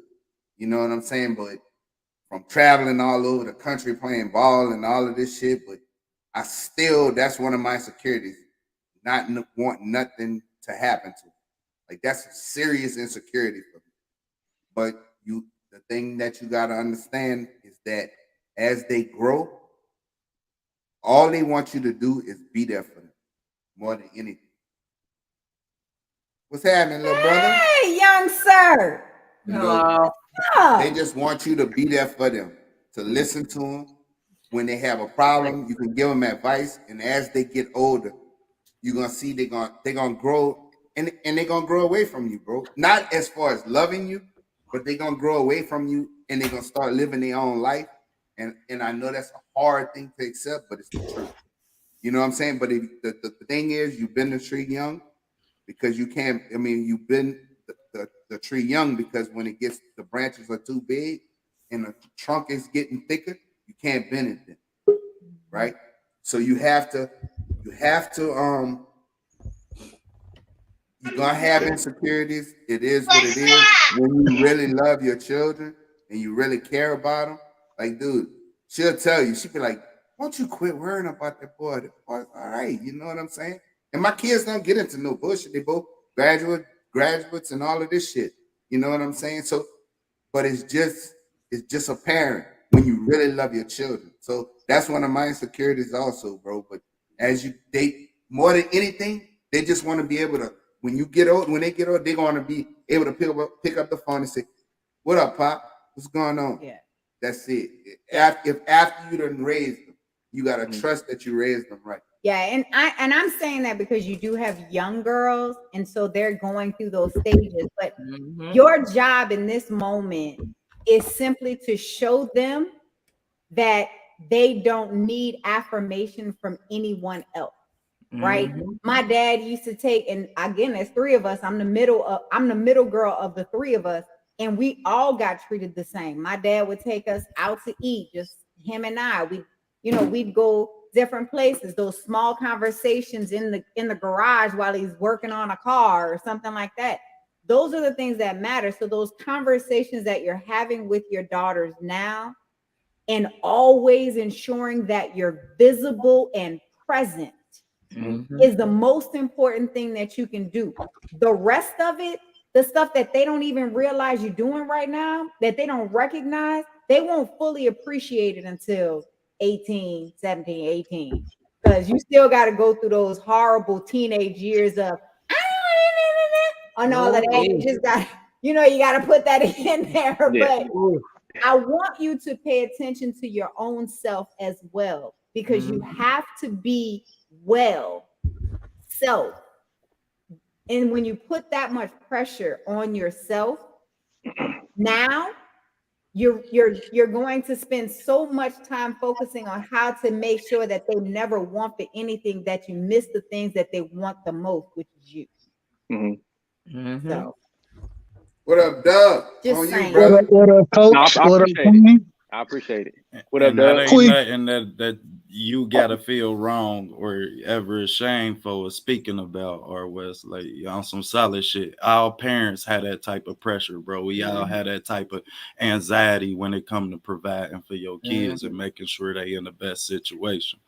You know what I'm saying? But from traveling all over the country playing ball and all of this shit, but I still, that's one of my insecurities, not wanting nothing to happen to me. Like, that's a serious insecurity for me. But the thing that you got to understand is that as they grow, all they want you to do is be there for them more than anything. What's happening, little brother? Hey, young sir. Hello. They just want you to be there for them, to listen to them. When they have a problem, you can give them advice. And as they get older, you're gonna see they're gonna grow, and they're gonna grow away from you, bro. Not as far as loving you, but they're gonna grow away from you, and they're gonna start living their own life. And I know that's a hard thing to accept, but it's the truth. You know what I'm saying? But the thing is, you've been the tree young because you can't. I mean, you've been the tree young because when it gets, the branches are too big and the trunk is getting thicker, you can't bend it then, right? So you have to you're gonna have insecurities. It is what it is. When you really love your children and you really care about them, like, dude, she'll tell you, she'll be like, won't you quit worrying about that boy? That boy's all right, you know what I'm saying? And my kids don't get into no bullshit. They both graduates and all of this shit. You know what I'm saying? So, but it's just apparent when you really love your children. So that's one of my insecurities also, bro. But as you date, more than anything, they just want to be able to, when they get old, they're going to be able to pick up the phone and say, what up, Pop? What's going on? Yeah. That's it. If after you done raised them, you got to trust that you raised them right. Yeah, and I'm saying that because you do have young girls, and so they're going through those stages. But your job in this moment is simply to show them that they don't need affirmation from anyone else. Right? My dad used to take, and again, there's three of us. I'm the middle girl of the three of us, and we all got treated the same. My dad would take us out to eat, just him and I. We'd go different places. Those small conversations in the garage while he's working on a car or something like that. Those are the things that matter. So those conversations that you're having with your daughters now, and always ensuring that you're visible and present, is the most important thing that you can do. The rest of it, the stuff that they don't even realize you're doing right now, that they don't recognize, they won't fully appreciate it until 18, 17, 18. Because you still got to go through those horrible teenage years of and all of that. You just got, you got to put that in there. Yeah. But I want you to pay attention to your own self as well, because you have to be well self. And when you put that much pressure on yourself, now you're going to spend so much time focusing on how to make sure that they never want for anything, that you miss the things that they want the most, which is you. So, what up, Doug? Just saying. What up, Coach? I appreciate it. What up, Doug? That ain't nothing that you gotta feel wrong or ever ashamed for speaking about, or was like on some solid shit. Our parents had that type of pressure, bro. We all had that type of anxiety when it comes to providing for your kids and making sure they in the best situation.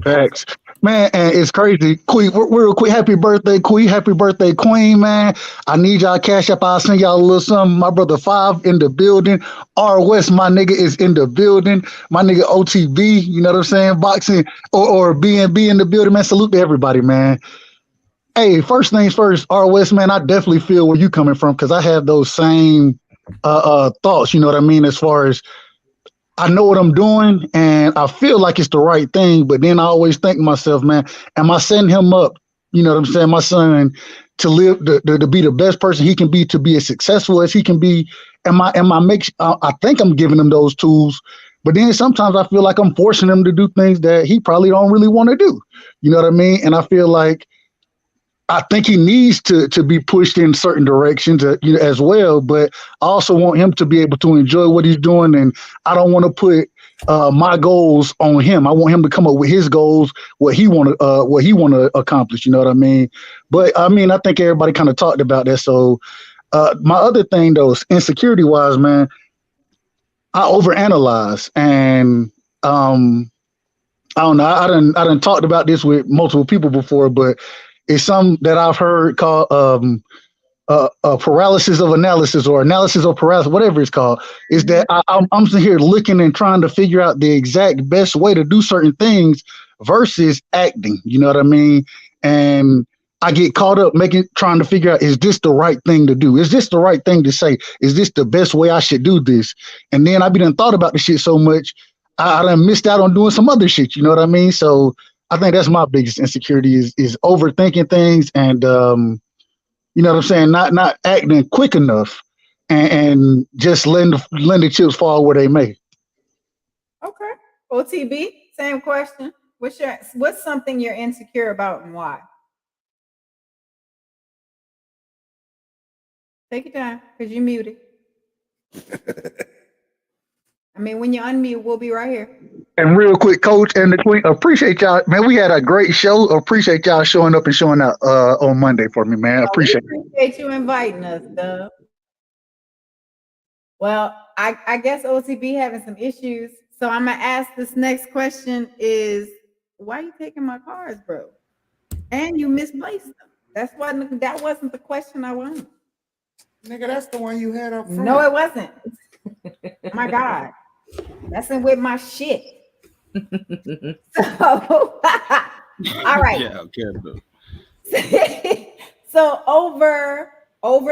Facts, man, and it's crazy. Queen, real quick, happy birthday, Queen. Happy birthday, Queen, man. I need y'all cash up. I'll send y'all a little something. My brother 5 in the building. R West, my nigga, is in the building. My nigga OTB, you know what I'm saying? Boxing or BNB in the building, man. Salute to everybody, man. Hey, first things first, R West, man, I definitely feel where you coming from, because I have those same thoughts, you know what I mean, as far as I know what I'm doing and I feel like it's the right thing, but then I always think to myself, man, am I setting him up, you know what I'm saying, my son, to live, to be the best person he can be, to be as successful as he can be? I think I'm giving him those tools, but then sometimes I feel like I'm forcing him to do things that he probably don't really want to do. You know what I mean? And I feel like I think he needs to be pushed in certain directions as well, but I also want him to be able to enjoy what he's doing, and I don't want to put my goals on him. I want him to come up with his goals, what he want to accomplish. You know what I mean? But I mean, I think everybody kind of talked about that. So my other thing, though, is insecurity wise, man, I overanalyze, and I don't know. I done talked about this with multiple people before, but it's something that I've heard called paralysis of analysis, or analysis of paralysis, whatever it's called. Is that I'm sitting here looking and trying to figure out the exact best way to do certain things versus acting. You know what I mean? And I get caught up trying to figure out, is this the right thing to do? Is this the right thing to say? Is this the best way I should do this? And then I be done thought about the shit so much, I done missed out on doing some other shit. You know what I mean? So I think that's my biggest insecurity is overthinking things and you know what I'm saying? Not acting quick enough and just letting the chips fall where they may. Okay. OTB, same question. What's something you're insecure about and why? Take your time, because you're muted. I mean, when you unmute, we'll be right here. And real quick, Coach and the Queen, appreciate y'all. Man, we had a great show. Appreciate y'all showing up and showing out on Monday for me, man. Appreciate you inviting us, Dub. Well, I guess OTB having some issues. So I'm going to ask this next question is, why are you taking my cards, bro? And you misplaced them. That wasn't the question I wanted. Nigga, that's the one you had up front. No, it wasn't. My God. That's in with my shit. So, all right. Yeah, okay. So over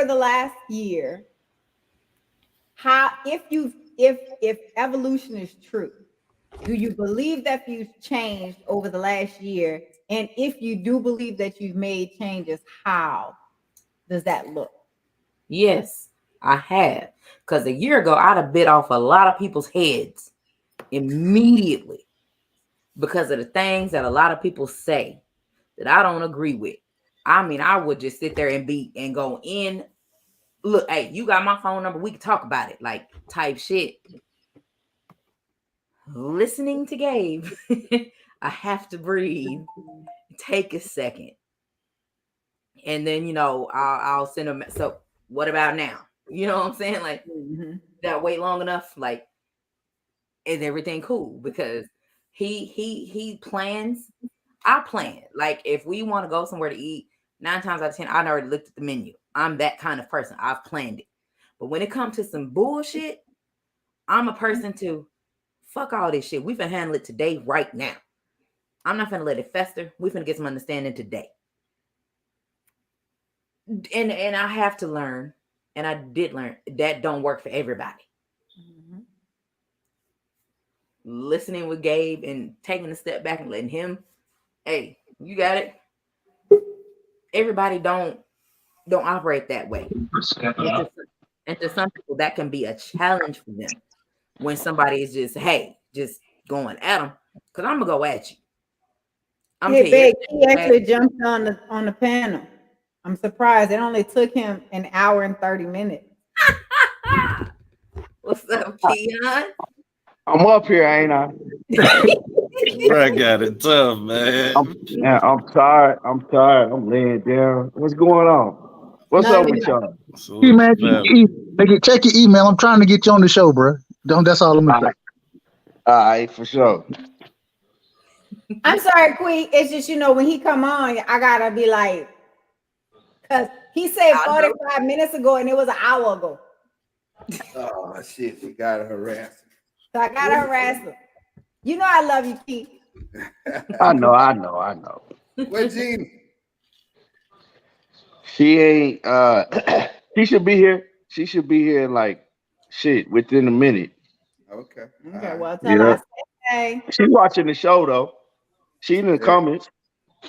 the last year, if evolution is true, do you believe that you've changed over the last year? And if you do believe that you've made changes, how does that look? Yes, I have. Because a year ago, I'd have bit off a lot of people's heads immediately because of the things that a lot of people say that I don't agree with. I mean, I would just sit there and go in. Look, hey, you got my phone number. We can talk about it, like type shit. Listening to Gabe, I have to breathe, take a second, and then I'll send them. So what about now? You know what I'm saying? Like, that wait long enough? Like, is everything cool? Because he plans. I plan. Like, if we want to go somewhere to eat, 9 times out of 10, I've already looked at the menu. I'm that kind of person. I've planned it. But when it comes to some bullshit, I'm a person to fuck all this shit. We finna handle it today, right now. I'm not finna let it fester. We finna get some understanding today. And I have to learn, and I did learn, that don't work for everybody. Mm-hmm. Listening with Gabe and taking a step back and letting him, hey, you got it. Everybody don't operate that way. And to some people, that can be a challenge for them when somebody is just going at them. Because I'm gonna go at you. Hey, Big, he actually jumped on the panel. I'm surprised it only took him an hour and 30 minutes. What's up, Keon? I'm up here, ain't I? Bro, got it tough, man. I'm tired. I'm laying down. What's going on? What's up with y'all? Hey, man, check your email. I'm trying to get you on the show, bro. That's all I'm gonna say. All right, for sure. I'm sorry, Queen. It's just, when he come on, I gotta be like, because he said 45 minutes ago and it was an hour ago. Oh, shit. You gotta harass him. So I gotta harass him. I love you, Keith. I know. Where's Jeannie? She ain't she should be here. She should be here within a minute. Okay. Okay, well, tell her I said hey. She's watching the show though. She in the comments.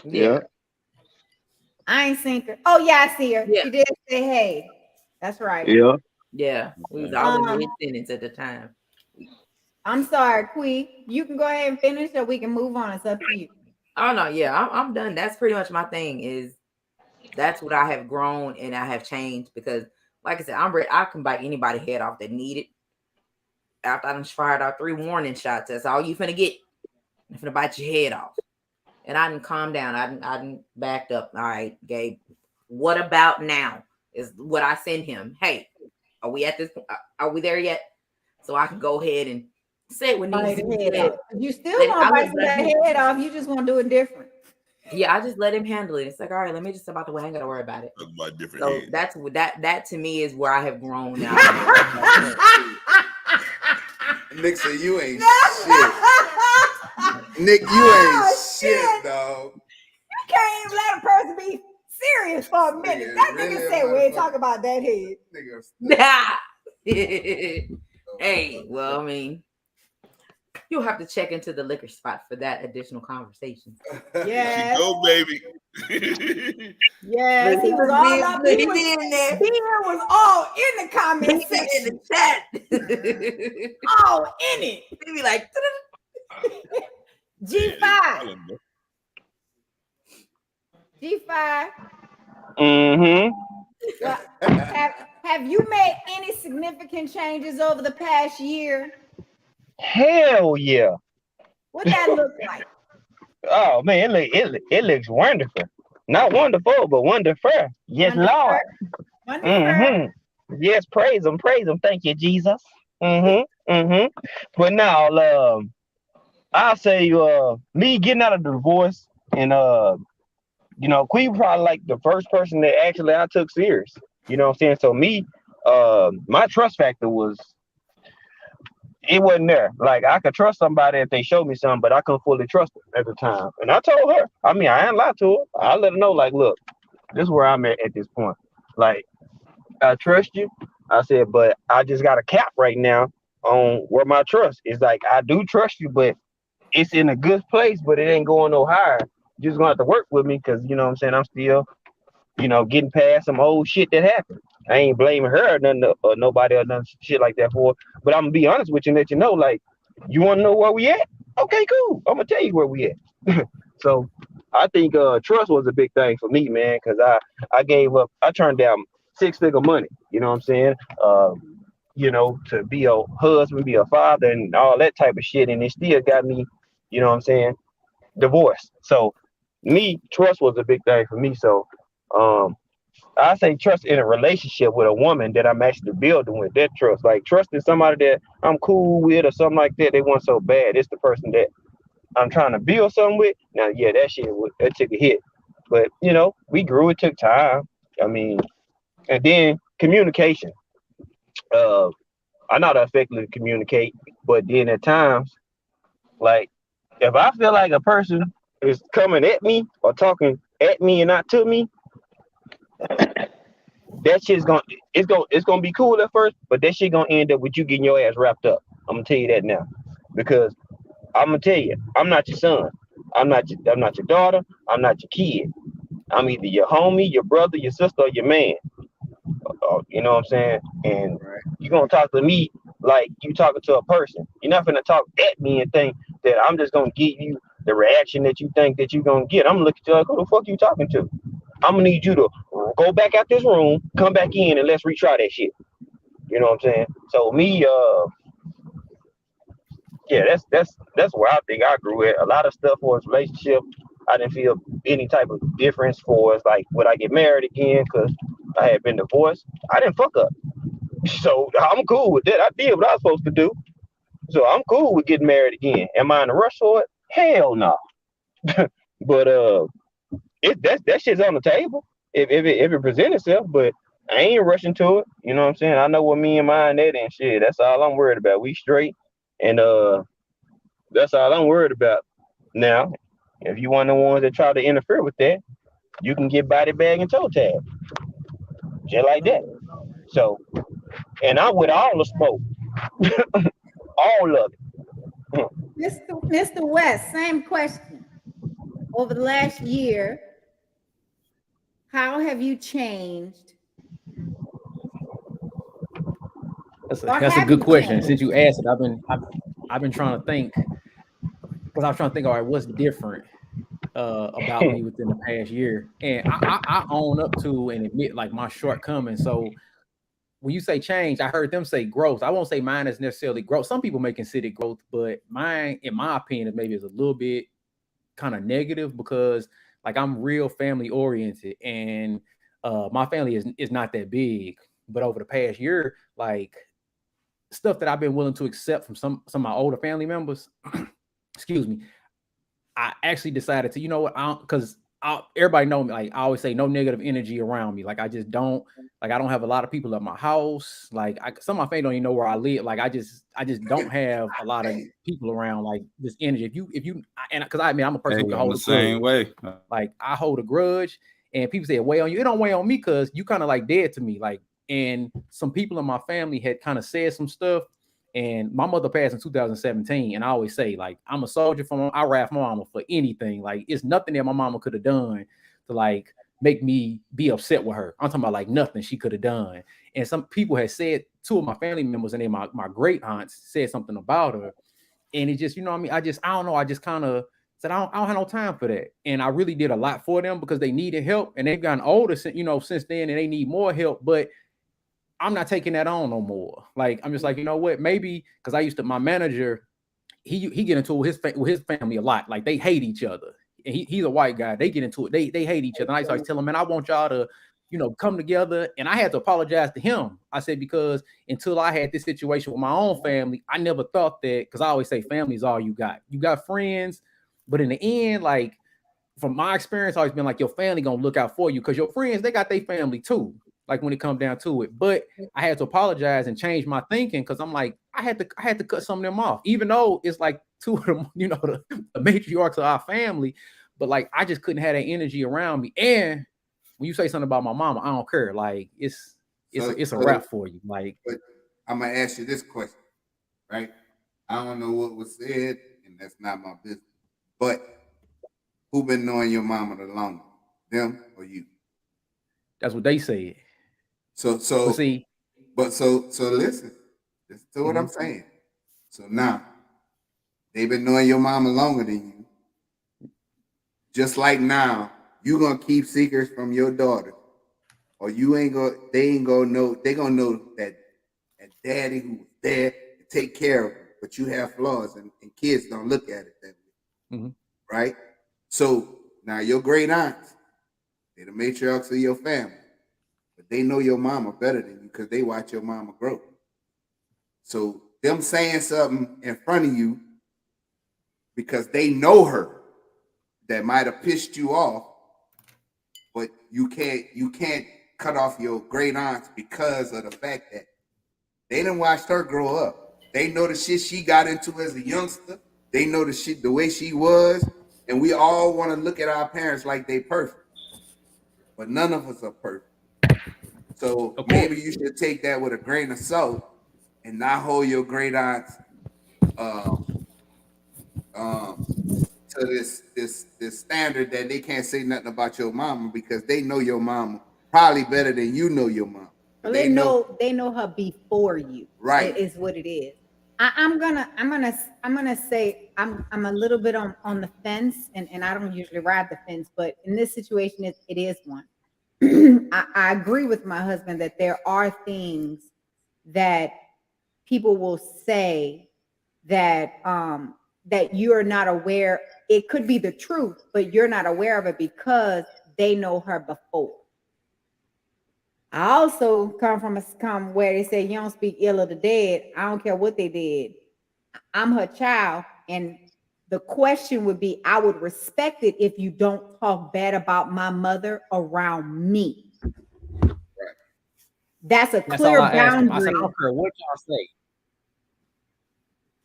Yeah. I ain't seen her. Oh yeah, I see her. Yeah. She did say hey. That's right. Yeah. Yeah. We was all in mid-sentence at the time. I'm sorry, Quee. You can go ahead and finish, or we can move on. It's up to you. Oh no, yeah, I'm done. That's pretty much my thing. That's what I have grown and I have changed because, like I said, I'm ready. I can bite anybody head off that need it. After I done fired out 3 warning shots, that's all you finna get. I'm finna bite your head off. And I didn't calm down. I didn't backed up. All right, Gabe. What about now? Is what I send him. Hey, are we at this? Are we there yet? So I can go ahead and say what needs to be said. You still want to bite that head off. You just want to do it different. Yeah, I just let him handle it. It's like, all right, let me just about the way. I ain't gotta worry about it. So that's that to me is where I have grown now. Nick said you ain't shit. Nick, you ain't shit, dog. You can't even let a person be serious for a minute. That nigga said we ain't talking about that head. Hey, well, I mean, you'll have to check into the liquor spot for that additional conversation. Yeah. Go, baby. Yes, he was all up. He was all in the comment section. In the chat. All in it. He be like, G5. G5. Mm-hmm. Well, have you made any significant changes over the past year? Hell yeah. What that look like? Oh man, it looks wonderful. Not wonderful, but wonderful. Yes, Lord. Mm-hmm. Yes, praise him. Thank you, Jesus. But now, I'll say, me getting out of the divorce and Queen probably like the first person that actually I took serious. You know what I'm saying? So me, my trust factor it wasn't there. Like I could trust somebody if they showed me something, but I couldn't fully trust them at the time. And I told her, I mean, I ain't lied to her. I let her know, like, look, this is where I'm at this point. Like, I trust you. I said, but I just got a cap right now on where my trust is. Like, I do trust you, but it's in a good place, but it ain't going no higher. You're just gonna have to work with me because you know what I'm saying, I'm still, getting past some old shit that happened. I ain't blaming her or nothing or nobody or nothing shit like that for. But I'm gonna be honest with you and let you know, like, you wanna know where we at? Okay, cool. I'm gonna tell you where we at. So I think trust was a big thing for me, man, because I gave up, I turned down 6-figure money, you know what I'm saying? To be a husband, be a father, and all that type of shit, and it still got me, you know what I'm saying, divorced. So me, trust was a big thing for me. So I say trust in a relationship with a woman that I'm actually building with, that trust. Like trusting somebody that I'm cool with or something like that, they weren't so bad. It's the person that I'm trying to build something with. Now, yeah, that took a hit. But, we grew, it took time. I mean, and then communication. I know how to effectively communicate, but then at times, like, if I feel like a person is coming at me or talking at me and not to me, that shit's gonna be cool at first, but that shit gonna end up with you getting your ass wrapped up. I'm gonna tell you that now, because I'm gonna tell you, I'm not your son, I'm not your daughter, I'm not your kid. I'm either your homie, your brother, your sister, or your man. You know what I'm saying? And you're gonna talk to me like you talking to a person. You're not gonna talk at me and think that I'm just gonna give you the reaction that you think that you're gonna get. I'm gonna look at you like, who the fuck you talking to? I'm gonna need you to go back out this room, come back in, and let's retry that shit. You know what I'm saying? So me, yeah, that's where I think I grew at. A lot of stuff was relationship. I didn't feel any type of difference for us. Like, would I get married again? Because I had been divorced. I didn't fuck up. So I'm cool with that. I did what I was supposed to do. So I'm cool with getting married again. Am I in a rush for it? Hell no. But that shit's on the table if it presents itself. But I ain't rushing to it. You know what I'm saying? I know what me and mine at and shit. That's all I'm worried about. We straight, and that's all I'm worried about. Now, if you one of the ones that try to interfere with that, you can get body bag and toe tag, just like that. So, and I'm with all the smoke, all of it. Mr. West, same question. Over the last year, how have you changed? That's a good question. Since you asked it, I've been trying to think, because I was trying to think, all right, what's different about me within the past year? And I own up to and admit like my shortcomings. So when you say change, I heard them say growth. I won't say mine is necessarily growth. Some people may consider growth, but mine, in my opinion, maybe is a little bit kind of negative, because like I'm real family oriented, and my family is not that big. But over the past year, like stuff that I've been willing to accept from some of my older family members, excuse me, I actually decided to, you know what, because everybody know me, like I always say, no negative energy around me. Like I just don't, like I don't have a lot of people at my house. Like some of my family don't even know where I live. Like I just don't have a lot of people around, like this energy. If you, and because I mean, I'm a person who can hold a grudge. Same way. Like I hold a grudge, And people say it weigh on you. It don't weigh on me because you kind of like dead to me. Like, and some people in my family had kind of said some stuff. And my mother passed in 2017. And I always say, like, I'm a soldier I ride for my mama for anything. Like, it's nothing that my mama could have done to like make me be upset with her. I'm talking about like nothing she could have done. And some people had said, two of my family members and then my great aunts said something about her. And it just, you know what I mean? I don't know. I just kind of said, I don't have no time for that. And I really did a lot for them because they needed help and they've gotten older, you know, since then, and they need more help. But I'm not taking that on no more. Like, I'm just like, you know what? Maybe because my manager, he get into with his family a lot. Like, they hate each other. And he's a white guy. They get into it. They hate each other. And I started telling him, man, I want y'all to, you know, come together. And I had to apologize to him. I said, because until I had this situation with my own family, I never thought that, because I always say family is all you got. You got friends, but in the end, like, from my experience, always been like, your family gonna look out for you, because your friends, they got their family too. Like, when it comes down to it. But I had to apologize and change my thinking, because I'm like, I had to cut some of them off, even though it's like two of them, you know, the matriarchs of our family. But like, I just couldn't have that energy around me. And when you say something about my mama, I don't care. Like, it's a wrap for you. Like, but I'm gonna ask you this question, right? I don't know what was said, and that's not my business. But who been knowing your mama the longest, them or you? That's what they said. So listen to what I'm saying. So now they've been knowing your mama longer than you. Just like now, you gonna keep secrets from your daughter, or they ain't gonna know. They gonna know that daddy who was there to take care of her, but you have flaws, and kids don't look at it that way, right? So now your great aunts, they're the matriarchs of your family, but they know your mama better than you because they watch your mama grow. So them saying something in front of you because they know her, that might have pissed you off, but you can't cut off your great aunts because of the fact that they done watched her grow up. They know the shit she got into as a youngster. They know the way she was, and we all want to look at our parents like they perfect, but none of us are perfect. So maybe you should take that with a grain of salt and not hold your great aunts to this standard that they can't say nothing about your mama, because they know your mama probably better than you know your mama. Well, they know her before you. Right. Is what it is. I'm gonna say I'm a little bit on the fence, and I don't usually ride the fence, but in this situation it is one. I agree with my husband that there are things that people will say that that you're not aware. It could be the truth, but you're not aware of it because they know her before. I also come where they say you don't speak ill of the dead. I don't care what they did. I'm her child, and the question would be, I would respect it if you don't talk bad about my mother around me. Right. That's a clear boundary. I said, I don't care what y'all say.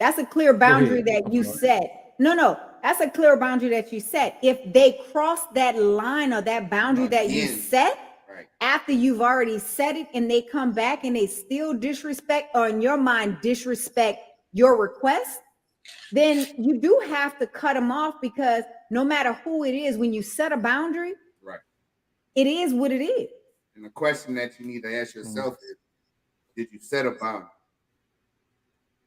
That's a clear boundary that you set. No, that's a clear boundary that you set. If they cross that line or that boundary that you set, right, after you've already set it, and they come back and they still disrespect, or in your mind disrespect your request, then you do have to cut them off, because no matter who it is, when you set a boundary, right, it is what it is. And the question that you need to ask yourself is, did you set a boundary?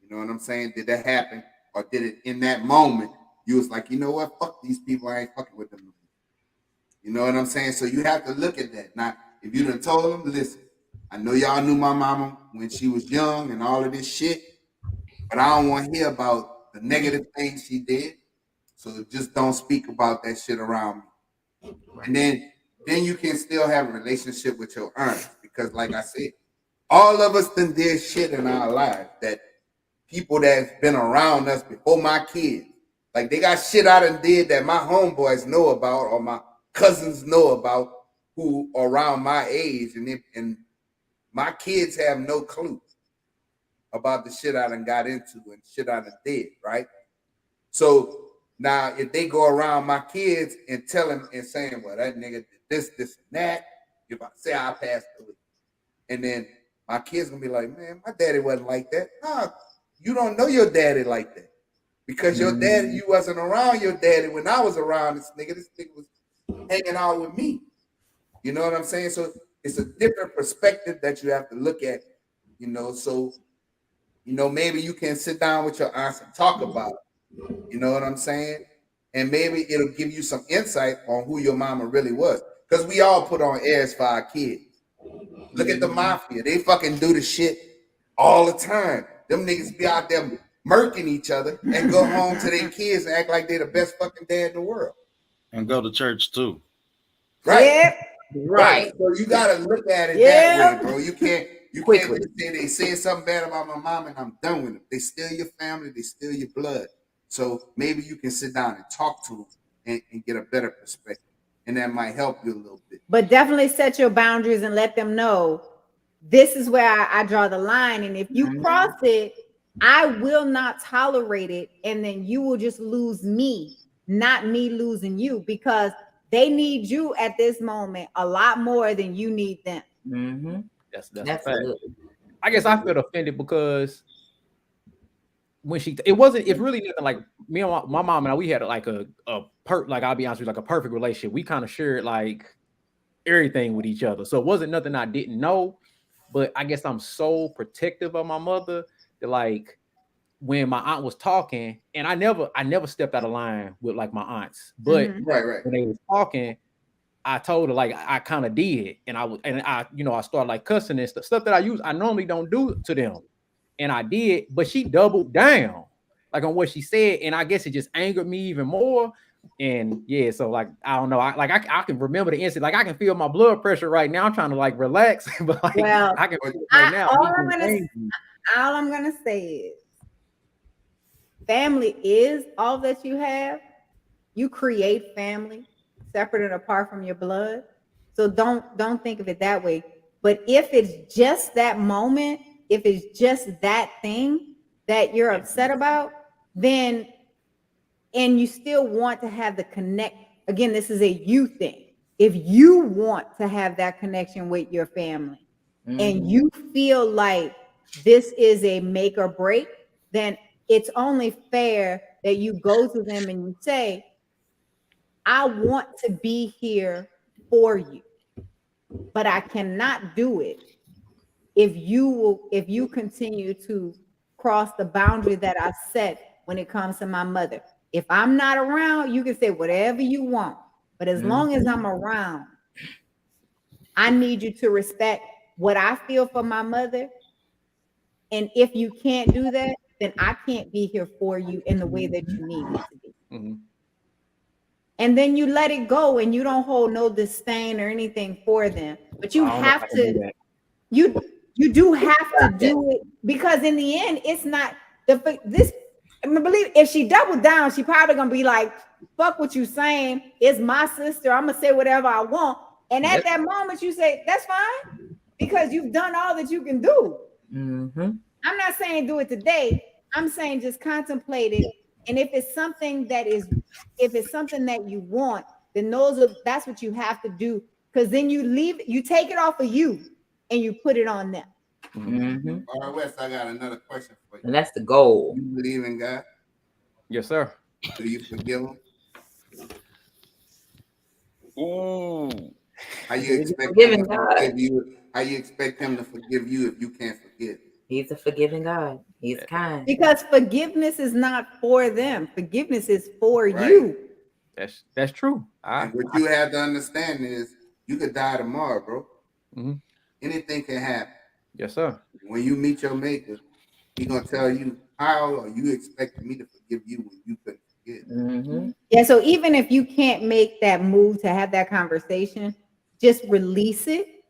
You know what I'm saying? Did that happen? Or did it in that moment, you was like, you know what? Fuck these people. I ain't fucking with them. You know what I'm saying? So you have to look at that. Now, if you done told them, listen, I know y'all knew my mama when she was young and all of this shit, but I don't want to hear about the negative things she did. So just don't speak about that shit around me. And then you can still have a relationship with your aunts, because like I said, all of us done did shit in our lives that people that's been around us before my kids, like they got shit I done did that my homeboys know about, or my cousins know about, who are around my age, and my kids have no clue about the shit I done got into and shit I done did, right? So Now, if they go around my kids and tell them and saying, well, that nigga did this, and that, if I say I passed away, and then my kids gonna be like, man, my daddy wasn't like that. Nah, you don't know your daddy like that. Because your daddy, you wasn't around your daddy when I was around this nigga. This nigga was hanging out with me. You know what I'm saying? So it's a different perspective that you have to look at, you know. So, you know, maybe you can sit down with your aunts and talk about it. You know what I'm saying? And maybe it'll give you some insight on who your mama really was. Because we all put on airs for our kids. Look at the mafia. They fucking do the shit all the time. Them niggas be out there murking each other and go home to their kids and act like they're the best fucking dad in the world. And go to church too. Right. Yep. Right. So you gotta look at it that way, bro. You can't just say they said something bad about my mom and I'm done with them. They steal your family, they steal your blood. So maybe you can sit down and talk to them and get a better perspective. And that might help you a little bit. But definitely set your boundaries and let them know this is where I draw the line. And if you cross it, I will not tolerate it. And then you will just lose me, not me losing you, because they need you at this moment a lot more than you need them. Mm-hmm. That's a fact. I guess I felt offended because when it's really nothing like me and my mom and I, we had like I'll be honest with you, like a perfect relationship. We kind of shared like everything with each other. So it wasn't nothing I didn't know, but I guess I'm so protective of my mother that like when my aunt was talking, and I never stepped out of line with like my aunts, but right. when they was talking, I told her like I kind of did, and I started like cussing and stuff that I normally don't do to them. And I did, but she doubled down like on what she said, and I guess it just angered me even more. And yeah, so like I don't know, I can remember the incident, like I can feel my blood pressure right now. I'm trying to like relax, but like I can feel it right now. All I'm gonna say is, family is all that you have. You create family separate and apart from your blood, so don't think of it that way. But if it's just that moment, if it's just that thing that you're upset about, then, and you still want to have the connect, again, this is a you thing. If you want to have that connection with your family and you feel like this is a make or break, then it's only fair that you go to them and you say, I want to be here for you, but I cannot do it if you continue to cross the boundary that I set when it comes to my mother. If I'm not around, you can say whatever you want, but as long as I'm around, I need you to respect what I feel for my mother. And if you can't do that, then I can't be here for you in the way that you need me to be. And then you let it go and you don't hold no disdain or anything for them, but you have to, you do have to do it, because in the end, it's not this. I believe if she doubled down, she probably gonna be like, fuck what you saying. It's my sister. I'm gonna say whatever I want. And at that moment, you say, that's fine, because you've done all that you can do. I'm not saying do it today. I'm saying just contemplate it. And if it's something that you want, then that's what you have to do. Because then you take it off of you and you put it on them. All right, Wes, I got another question for you. And that's the goal. You believe in God? Yes, sir. Do you forgive him? How you expect him to forgive you? How you expect him to forgive you if you can't forgive? He's a forgiving God. He's kind. Because forgiveness is not for them. Forgiveness is for you. That's true. And what you have to understand is you could die tomorrow, bro. Anything can happen. Yes, sir. When you meet your maker, he's gonna tell you, how are you expecting me to forgive you when you couldn't forgive? Yeah, so even if you can't make that move to have that conversation, just release it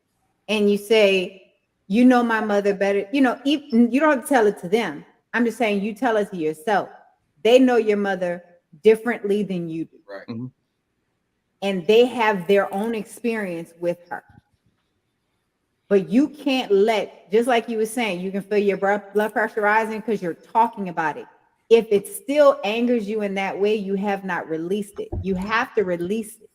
and you say, you know my mother better. You don't have to tell it to them. I'm just saying you tell it to yourself. They know your mother differently than you do. Right. And they have their own experience with her. But you can't just like you were saying, you can feel your blood pressure rising because you're talking about it. if it still angers you in that way, you have not released it. You have to release it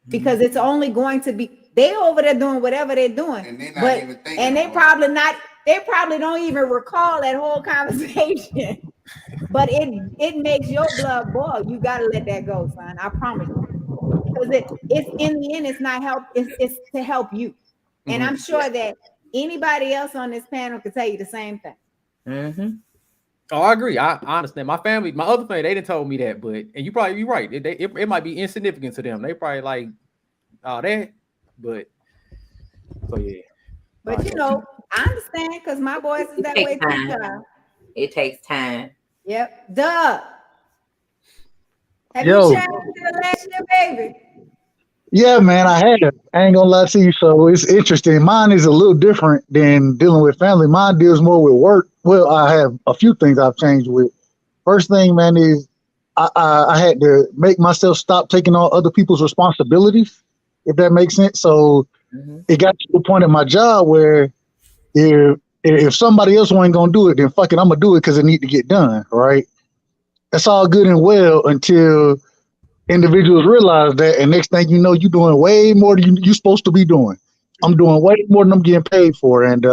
because it's only going to be they over there doing whatever they're doing, and they're not even thinking. And they probably not. They probably don't even recall that whole conversation. But it makes your blood boil. You gotta let that go, son. I promise you, because it's in the end, it's not help. It's to help you, and I'm sure that anybody else on this panel could tell you the same thing. Mm-hmm. Oh, I agree. I understand. My family, my other family, they didn't told me that, but and you probably be right. It might be insignificant to them. They probably like all that, but so yeah. But you know, I understand because my boys is that way too. It takes time. Yep. Duh. Have Yo. you chatted to the last year, baby? Yeah, man, I have. I ain't gonna lie to you. So it's interesting. Mine is a little different than dealing with family. Mine deals more with work. Well, I have a few things I've changed with. First thing, man, is I had to make myself stop taking on other people's responsibilities, if that makes sense. So it got to the point at my job where if somebody else wasn't gonna do it, then fuck it, I'm gonna do it because it need to get done, right? That's all good and well until individuals realize that, and next thing you know, you're doing way more than you're supposed to be doing. I'm doing way more than I'm getting paid for, and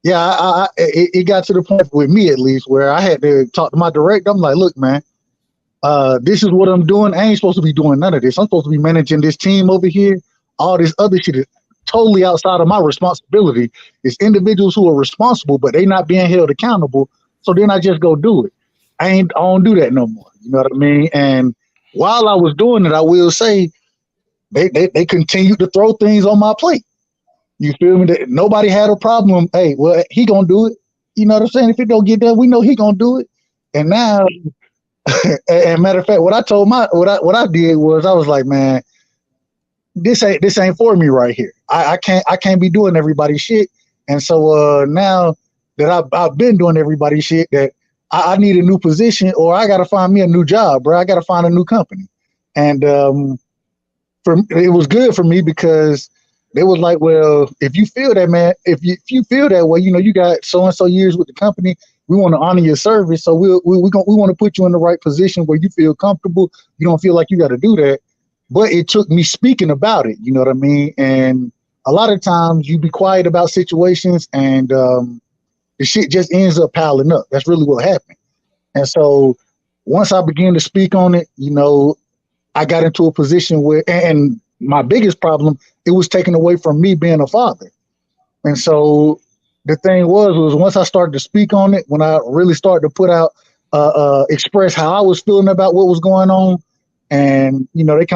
it got to the point with me at least where I had to talk to my director. I'm like, look, man, this is what I'm doing. I ain't supposed to be doing none of this. I'm supposed to be managing this team over here. All this other shit is totally outside of my responsibility. It's individuals who are responsible, but they not being held accountable. So then I just go do it. I don't do that no more. You know what I mean? And while I was doing it, I will say they continued to throw things on my plate. You feel me? That nobody had a problem. Hey, well, he gonna do it. You know what I'm saying? If it don't get done, we know he gonna do it. And now, and matter of fact, what I did was I was like, man, this ain't for me right here. I can't be doing everybody's shit. And so now that I've been doing everybody's shit, that I need a new position or I gotta find me a new job, bro. I gotta find a new company. And it was good for me because they was like, well, if you feel that, man, if you feel that way, you know, you got so and so years with the company, we want to honor your service, so we want to put you in the right position where you feel comfortable. You don't feel like you got to do that. But it took me speaking about it, you know what I mean? And a lot of times you be quiet about situations and the shit just ends up piling up. That's really what happened. And so once I began to speak on it, you know, I got into a position where, and my biggest problem, it was taken away from me being a father. And so the thing was once I started to speak on it, when I really started to put out, express how I was feeling about what was going on, and you know, they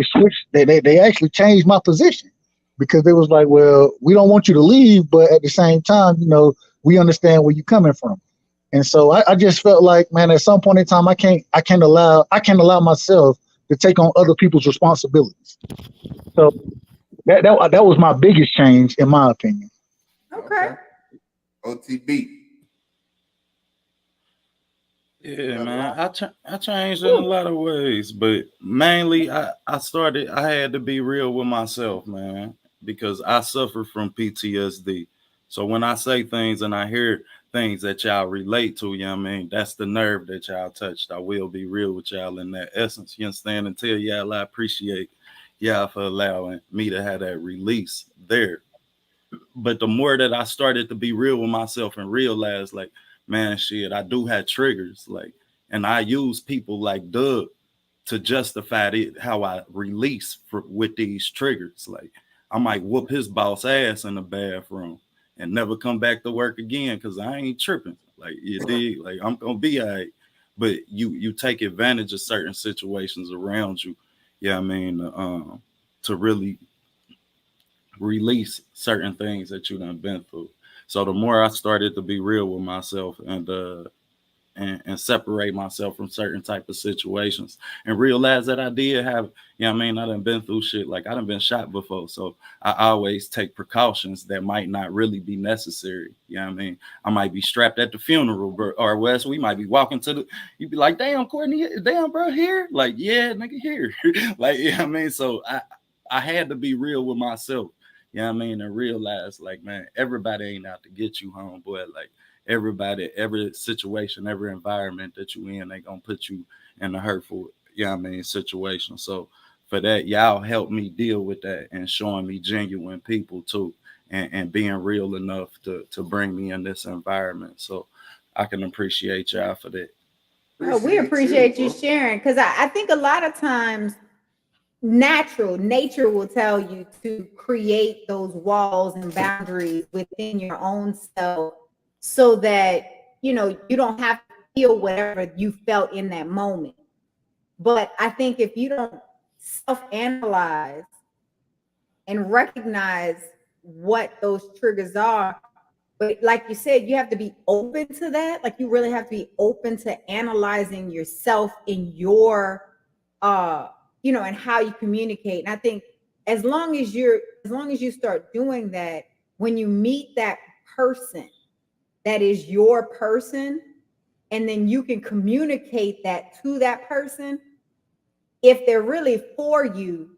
switched, they actually changed my position because they was like, well, we don't want you to leave, but at the same time, you know, we understand where you're coming from. And so I just felt like, man, at some point in time, I can't allow myself to take on other people's responsibilities. So that was my biggest change, in my opinion. Okay. OTB. Yeah, man. I changed in a lot of ways, but mainly I had to be real with myself, man, because I suffer from PTSD. So when I say things and I hear things that y'all relate to, you know what I mean? That's the nerve that y'all touched. I will be real with y'all in that essence. You understand? And tell y'all I appreciate y'all for allowing me to have that release there. But the more that I started to be real with myself and realize, like, man, shit, I do have triggers, like, and I use people like Doug to justify it, how I release with these triggers. Like, I might whoop his boss ass in the bathroom and never come back to work again because I ain't tripping. Like, you dig? Like, I'm gonna be all right. But you take advantage of certain situations around you, yeah, I mean, to really release certain things that you done been through. So the more I started to be real with myself and separate myself from certain type of situations and realize that I did have, you know what I mean, I done been through shit. Like, I done been shot before. So I always take precautions that might not really be necessary. You know what I mean? I might be strapped at the funeral, or Wes, we might be walking to the, you'd be like, damn, Courtney, damn, bro, here? Like, yeah, nigga, here. Like, you know what I mean? So I had to be real with myself. You know what I mean? And realize, like, man, everybody ain't out to get you, homeboy. Like, everybody, every situation, every environment that you in, they gonna put you in a hurtful, situation. So for that, y'all help me deal with that and showing me genuine people too, and being real enough to bring me in this environment. So I can appreciate y'all for that. We appreciate you sharing, because I think a lot of times nature will tell you to create those walls and boundaries within your own self so that you don't have to feel whatever you felt in that moment. But I think if you don't self-analyze and recognize what those triggers are, but like you said, you have to be open to that. Like you really have to be open to analyzing yourself in your and how you communicate. And I think as long as you start doing that, when you meet that person that is your person, and then you can communicate that to that person, if they're really for you,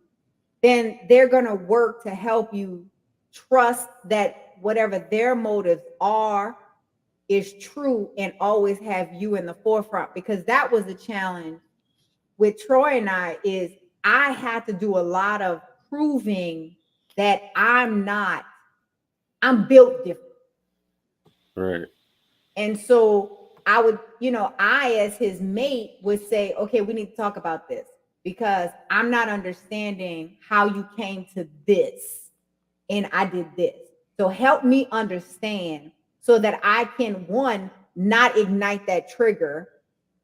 then they're going to work to help you trust that whatever their motives are is true and always have you in the forefront. Because that was the challenge with Troy and I had to do a lot of proving that I'm built different. Right. And so I would, I as his mate would say, okay, we need to talk about this because I'm not understanding how you came to this and I did this. So help me understand so that I can, one, not ignite that trigger,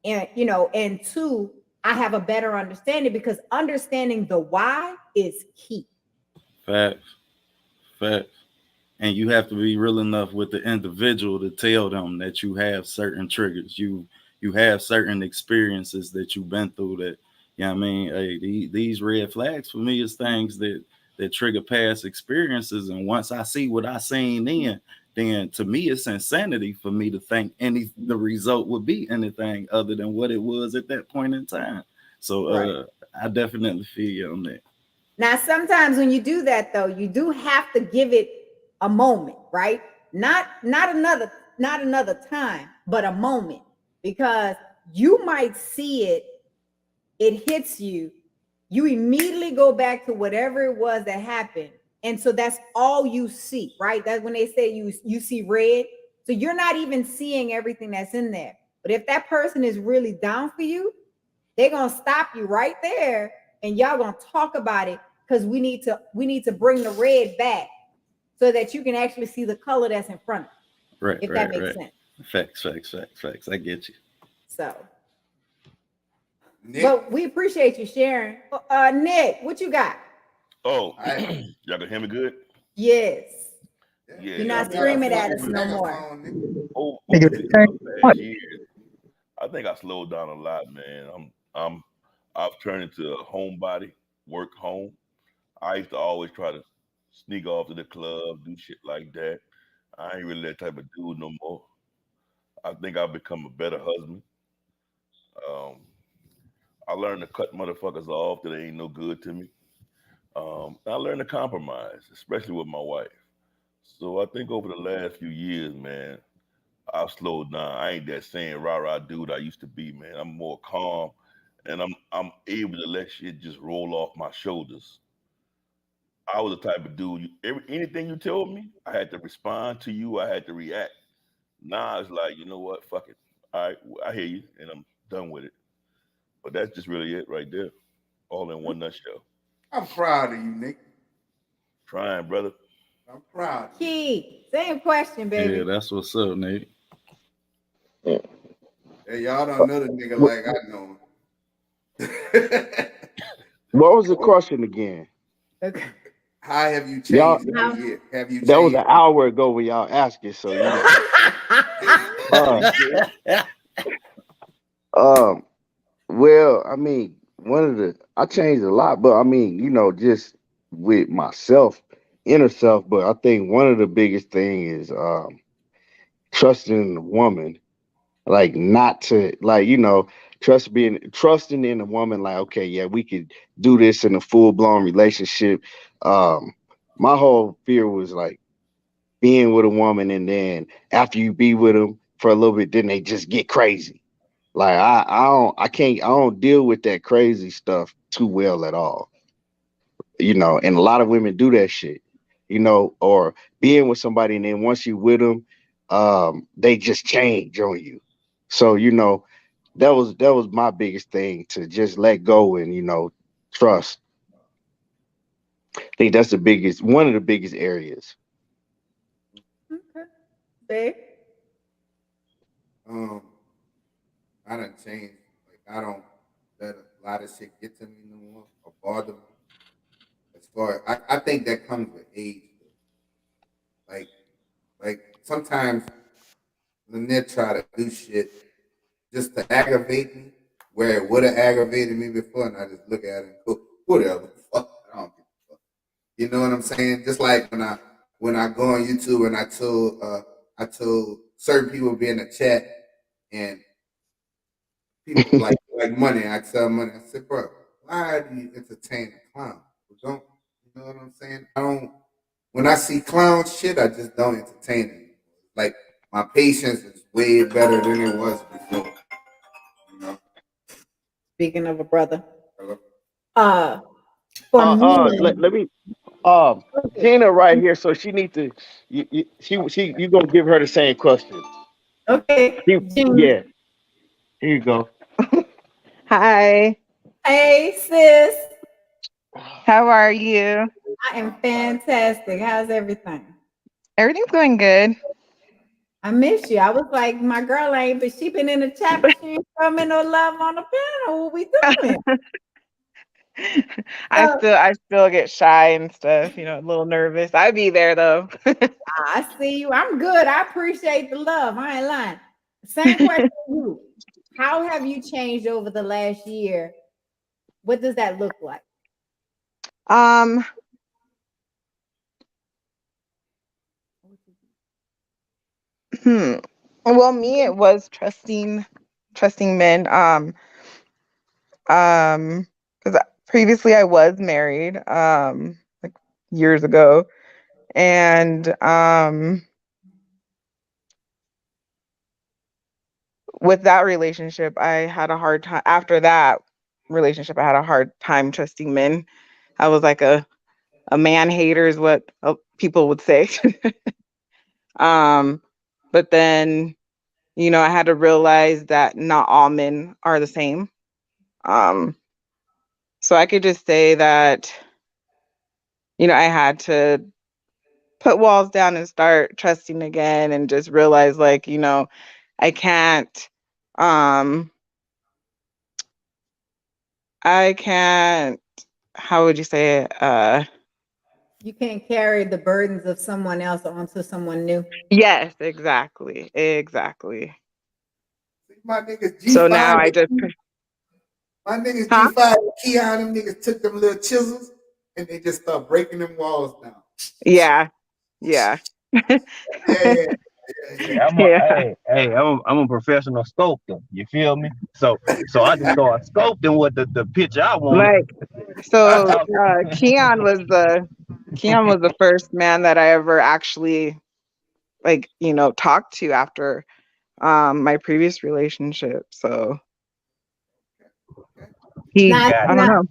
and and two, I have a better understanding, because understanding the why is key. Facts. And you have to be real enough with the individual to tell them that you have certain triggers. You have certain experiences that you've been through that, hey, these red flags for me is things that trigger past experiences. And once I see what I seen then to me it's insanity for me to think the result would be anything other than what it was at that point in time. So right. I definitely feel you on that. Now, sometimes when you do that, though, you do have to give it a moment, right? Not another time, but a moment, because you might see it hits you immediately go back to whatever it was that happened, and so that's all you see, right? That's when they say you see red, so you're not even seeing everything that's in there. But if that person is really down for you, they're gonna stop you right there, and y'all gonna talk about it, because we need to bring the red back so that you can actually see the color that's in front of you. Right. If that makes sense. Facts. I get you. So, Nick? but we appreciate you sharing. Nick, what you got? Oh, y'all can hear me good? Yes. Yeah, you're not screaming at us no more. Over the past years, I think I slowed down a lot, man. I've turned into a homebody, work home. I used to always try to sneak off to the club, do shit like that. I ain't really that type of dude no more. I think I've become a better husband. I learned to cut motherfuckers off that ain't no good to me. I learned to compromise, especially with my wife. So I think over the last few years, man, I've slowed down. I ain't that same rah-rah dude I used to be, man. I'm more calm, and I'm able to let shit just roll off my shoulders. I was the type of dude, anything you told me, I had to respond to you. I had to react. Now it's like, you know what? Fuck it. All right, I hear you, and I'm done with it. But that's just really it right there, all in one nutshell. I'm proud of you, Nick. Trying, brother. I'm proud. Key, same question, baby. Yeah, that's what's up, Nate. Hey, y'all don't know the nigga like I know him. What was the question again? Okay. How have you changed? Have you changed? That was an hour ago when y'all asked it, so you know. Well, I mean, I changed a lot, but I mean, just with myself, inner self. But I think one of the biggest things is trusting a woman, like not to, like, trusting in a woman, like, okay, yeah, we could do this in a full blown relationship. My whole fear was like, being with a woman and then after you be with them for a little bit, then they just get crazy. Like I don't deal with that crazy stuff too well at all. And a lot of women do that shit, or being with somebody and then once you with them, they just change on you. So, that was my biggest thing, to just let go and, trust. I think that's one of the biggest areas. Okay. Babe? I done changed. Like I don't let a lot of shit get to me no more or bother me. As far I think that comes with age. Like sometimes Lynette try to do shit just to aggravate me, where it would have aggravated me before, and I just look at it and go, whatever, fuck, I don't give a fuck. You know what I'm saying? Just like when I go on YouTube and I told certain people be in the chat and people like money. I tell money. I said, bro, why do you entertain a clown? Don't you know what I'm saying? I don't. When I see clown shit, I just don't entertain it. Like my patience is way better than it was before. You know. Speaking of a brother. Hello? For me. Let me. Gina right here, so she need to. You gonna give her the same question? Okay. Yeah. Here you go. Hi. Hey, sis. How are you? I am fantastic. How's everything? Everything's going good. I miss you. I was like, my girl ain't, but she been in the chat, but she ain't showing no love on the panel. What we doing? I still get shy and stuff, a little nervous. I'd be there though. I see you. I'm good. I appreciate the love. I ain't lying. Same question to you. How have you changed over the last year? What does that look like? Well, me, it was trusting men. Because previously I was married, like years ago, and with that relationship, I had a hard time. After that relationship, I had a hard time trusting men. I was like a man hater, is what people would say. But then, I had to realize that not all men are the same. So I could just say that, I had to put walls down and start trusting again and just realize, like, I can't, I can't, how would you say it? You can't carry the burdens of someone else onto someone new. Yes, exactly. My niggas G5. So now I just. My niggas G5 and Keon, them niggas took them little chisels and they just start breaking them walls down. Yeah. Yeah. I'm a professional sculptor. You feel me? So I just start sculpting what the picture I want. Keon was the first man that I ever actually talked to after my previous relationship. So I don't know.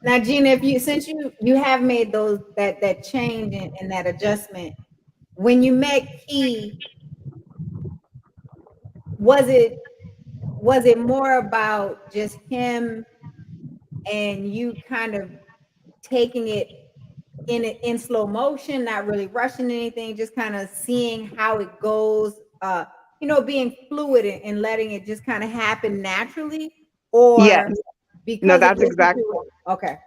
Now, Gina, since you have made that change and that adjustment, when you met Key, was it more about just him and you kind of taking it in slow motion, not really rushing anything, just kind of seeing how it goes, being fluid and letting it just kind of happen naturally? Or yes. because that's exactly okay.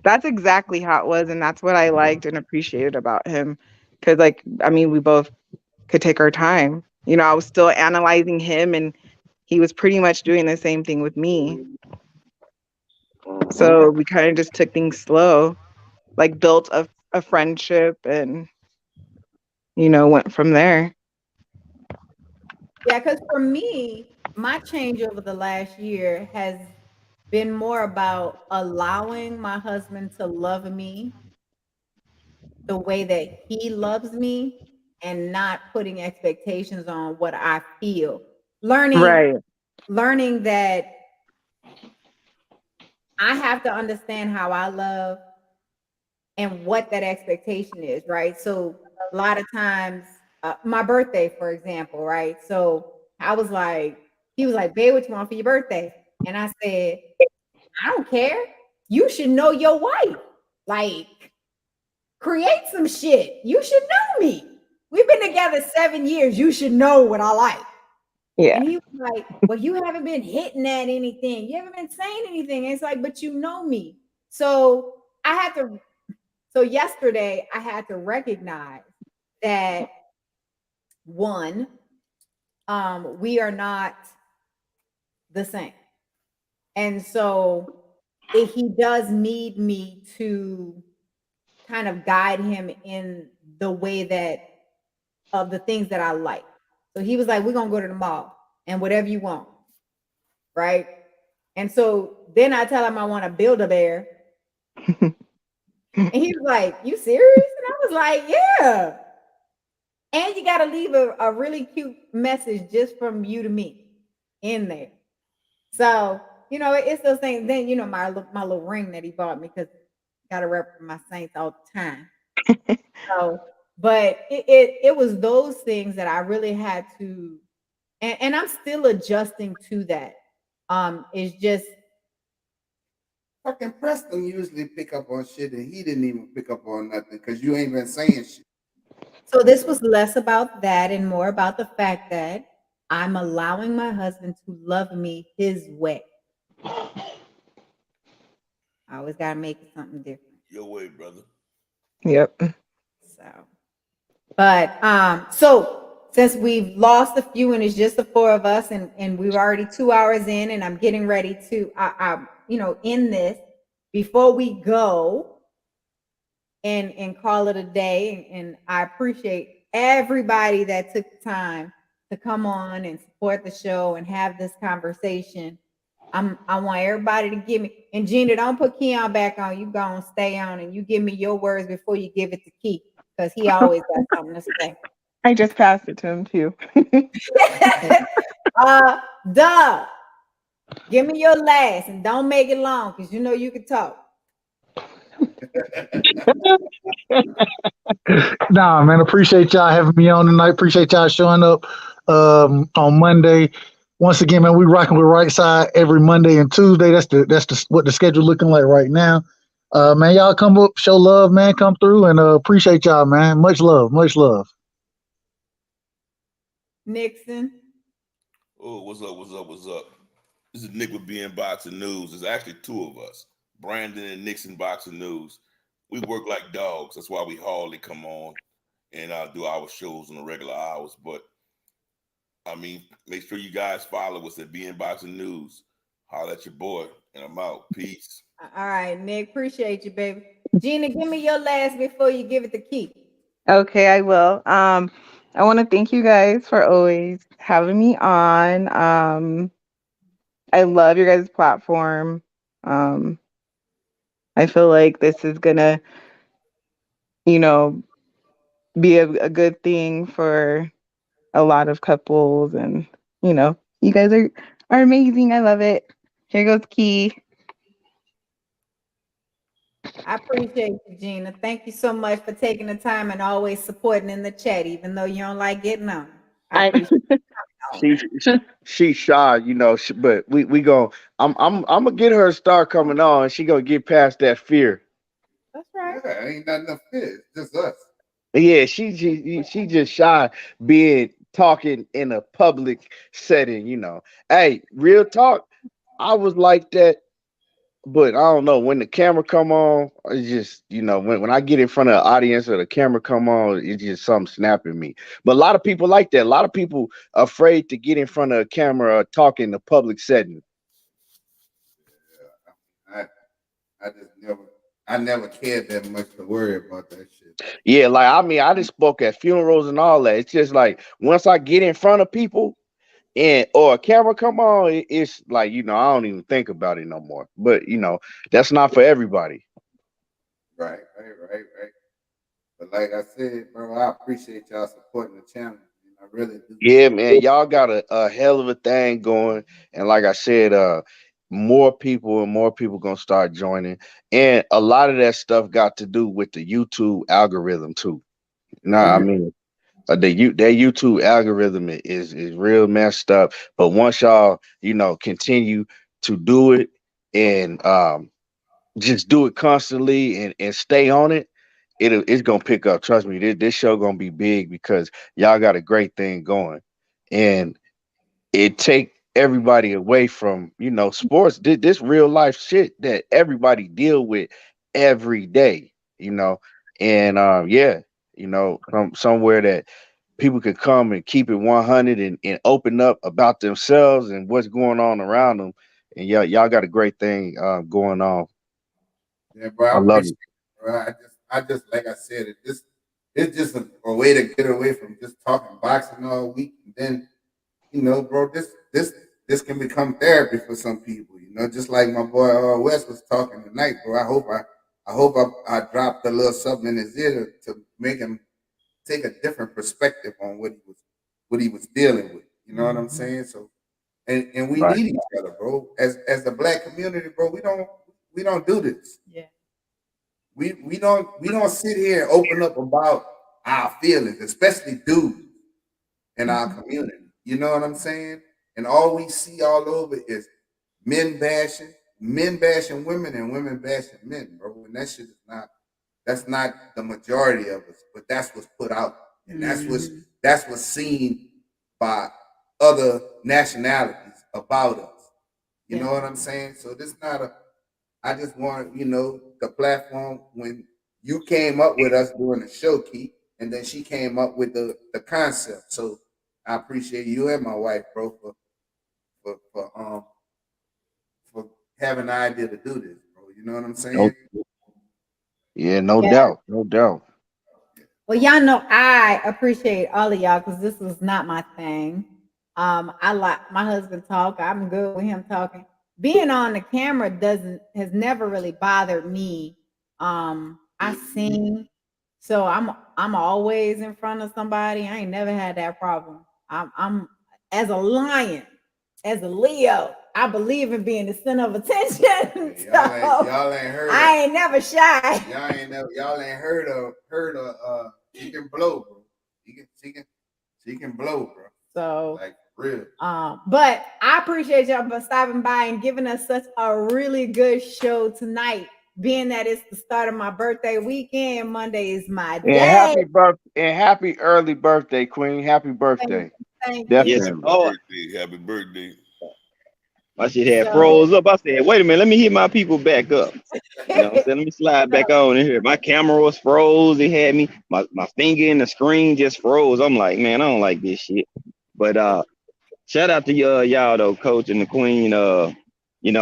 That's exactly how it was, and that's what I liked and appreciated about him. Because, we both could take our time. I was still analyzing him, and he was pretty much doing the same thing with me. So we kind of just took things slow, built a friendship, and went from there. Yeah, because for me, my change over the last year has been more about allowing my husband to love me the way that he loves me and not putting expectations on what I feel. Learning Right. that I have to understand how I love and what that expectation is, right? So a lot of times, my birthday, for example, right? So I was like, he was like, babe, what you want for your birthday? And I said, I don't care. You should know your wife. Like, create some shit. You should know me. We've been together 7 years. You should know what I like. Yeah. And he was like, well, you haven't been hitting at anything. You haven't been saying anything. And it's like, but you know me. So yesterday I had to recognize that one, we are not the same. And so if he does need me to kind of guide him in the way that of the things that I like. So he was like, we're gonna go to the mall and whatever you want. Right. And so then I tell him I want to build a bear. And he was like, you serious? And I was like, yeah. And you got to leave a really cute message just from you to me in there. So, it's those things. Then, my little ring that he bought me, because got to rep for my Saints all the time. So, but it was those things that I really had to, and I'm still adjusting to that. It's just, fucking Preston usually pick up on shit, and he didn't even pick up on nothing because you ain't been saying shit. So this was less about that and more about the fact that I'm allowing my husband to love me his way. I always gotta make it something different. Your way, brother. Yep. So since we've lost a few and it's just the four of us, and we're already 2 hours in, and I'm getting ready to end this, before we go and call it a day, and I appreciate everybody that took the time to come on and support the show and have this conversation. I want everybody to give me, and Gina, don't put Keon back on. You gonna stay on, and you give me your words before you give it to Keith, because he always got something to say. I just passed it to him too. Duh. Give me your last, and don't make it long, because you can talk. Nah, man, appreciate y'all having me on tonight. Appreciate y'all showing up on Monday. Once again, man, we rocking with Right Side every Monday and Tuesday. That's what the schedule looking like right now. Man, y'all come up, show love, man, come through, and appreciate y'all, man. Much love, much love. Nixon. Oh, what's up? What's up? What's up? This is Nick with BN Boxing News. There's actually two of us, Brandon and Nixon Boxing News. We work like dogs. That's why we hardly come on and do our shows on the regular hours. But I mean, make sure you guys follow us at BN Boxing News. Holler at your boy, and I'm out. Peace. All right, Nick. Appreciate you, baby. Gina, give me your last before you give it to Keith. Okay, I will. I want to thank you guys for always having me on. I love your guys' platform. I feel like this is gonna, be a good thing for a lot of couples, and you guys are amazing. I love it. Here goes Key. I appreciate you, Gina. Thank you so much for taking the time and always supporting in the chat, even though you don't like getting on. I appreciate She's shy, but we go. I'm gonna get her a star coming on. She gonna get past that fear. That's right. Yeah, ain't nothing to fear. It's just us. Yeah, she just shy being talking in a public setting. Hey, real talk. I was like that, but I don't know when the camera come on. It's just when I get in front of the audience or the camera come on, it's just something snapping me. But a lot of people like that. A lot of people afraid to get in front of a camera or talk in a public setting. Yeah, I never cared that much to worry about that shit. Yeah, like I just spoke at funerals and all that. It's just like once I get in front of people or a camera come on, it's like I don't even think about it no more. But that's not for everybody. Right. But like I said, bro, I appreciate y'all supporting the channel. I really do. Yeah, man, y'all got a hell of a thing going, and like I said, more people and more people gonna start joining, and a lot of that stuff got to do with the YouTube algorithm too. I mean, that YouTube algorithm is real messed up. But once y'all, continue to do it and just do it constantly and stay on it, it's gonna pick up. Trust me, this show gonna be big because y'all got a great thing going, and it take everybody away from sports. This real life shit that everybody deal with every day, and yeah, from somewhere that people could come and keep it 100 and open up about themselves and what's going on around them. And y'all got a great thing going on. Yeah, bro, I I love appreciate it. it, bro. I just like I said, it's just a way to get away from just talking boxing all week, and then bro, this can become therapy for some people. Just like my boy Wes was talking tonight, bro. I dropped a little something in his ear to make him take a different perspective on what he was dealing with. You know what I'm saying? So, and we Right. need each other, bro. As the black community, bro, we don't do this. Yeah. We don't sit here and open up about our feelings, especially dudes in our community. You know what I'm saying? And all we see all over is men bashing women, and women bashing men, bro. And that shit is that's not the majority of us, but that's what's put out, and that's what's seen by other nationalities about us. You know what I'm saying? So this not a. I just want the platform when you came up with us doing the show, Keith, and then she came up with the concept. So I appreciate you and my wife, bro, for having the idea to do this, bro. You know what I'm saying? Yeah, no Yeah. doubt, no doubt. Well, y'all know I appreciate all of y'all because this was not my thing. I like my husband talk. I'm good with him talking. Being on the camera has never really bothered me. I sing, so I'm always in front of somebody. I ain't never had that problem. I'm as a lion, as a Leo. I believe in being the center of attention. Y'all ain't heard. I ain't never shy. Y'all ain't heard of. She can blow, bro. She can blow, bro. So like real. But I appreciate y'all for stopping by and giving us such a really good show tonight. Being that it's the start of my birthday weekend, Monday is my And day. happy early birthday, Queen. Happy birthday. Thank Definitely. you. Happy birthday. My shit had froze up. I said, wait a minute, let me hit my people back up. You know what I'm saying? Let me slide back on in here. My camera was froze. It had me, my finger in the screen just froze. I'm like, man, I don't like this shit. But shout out to y'all though, Coach and the Queen. You know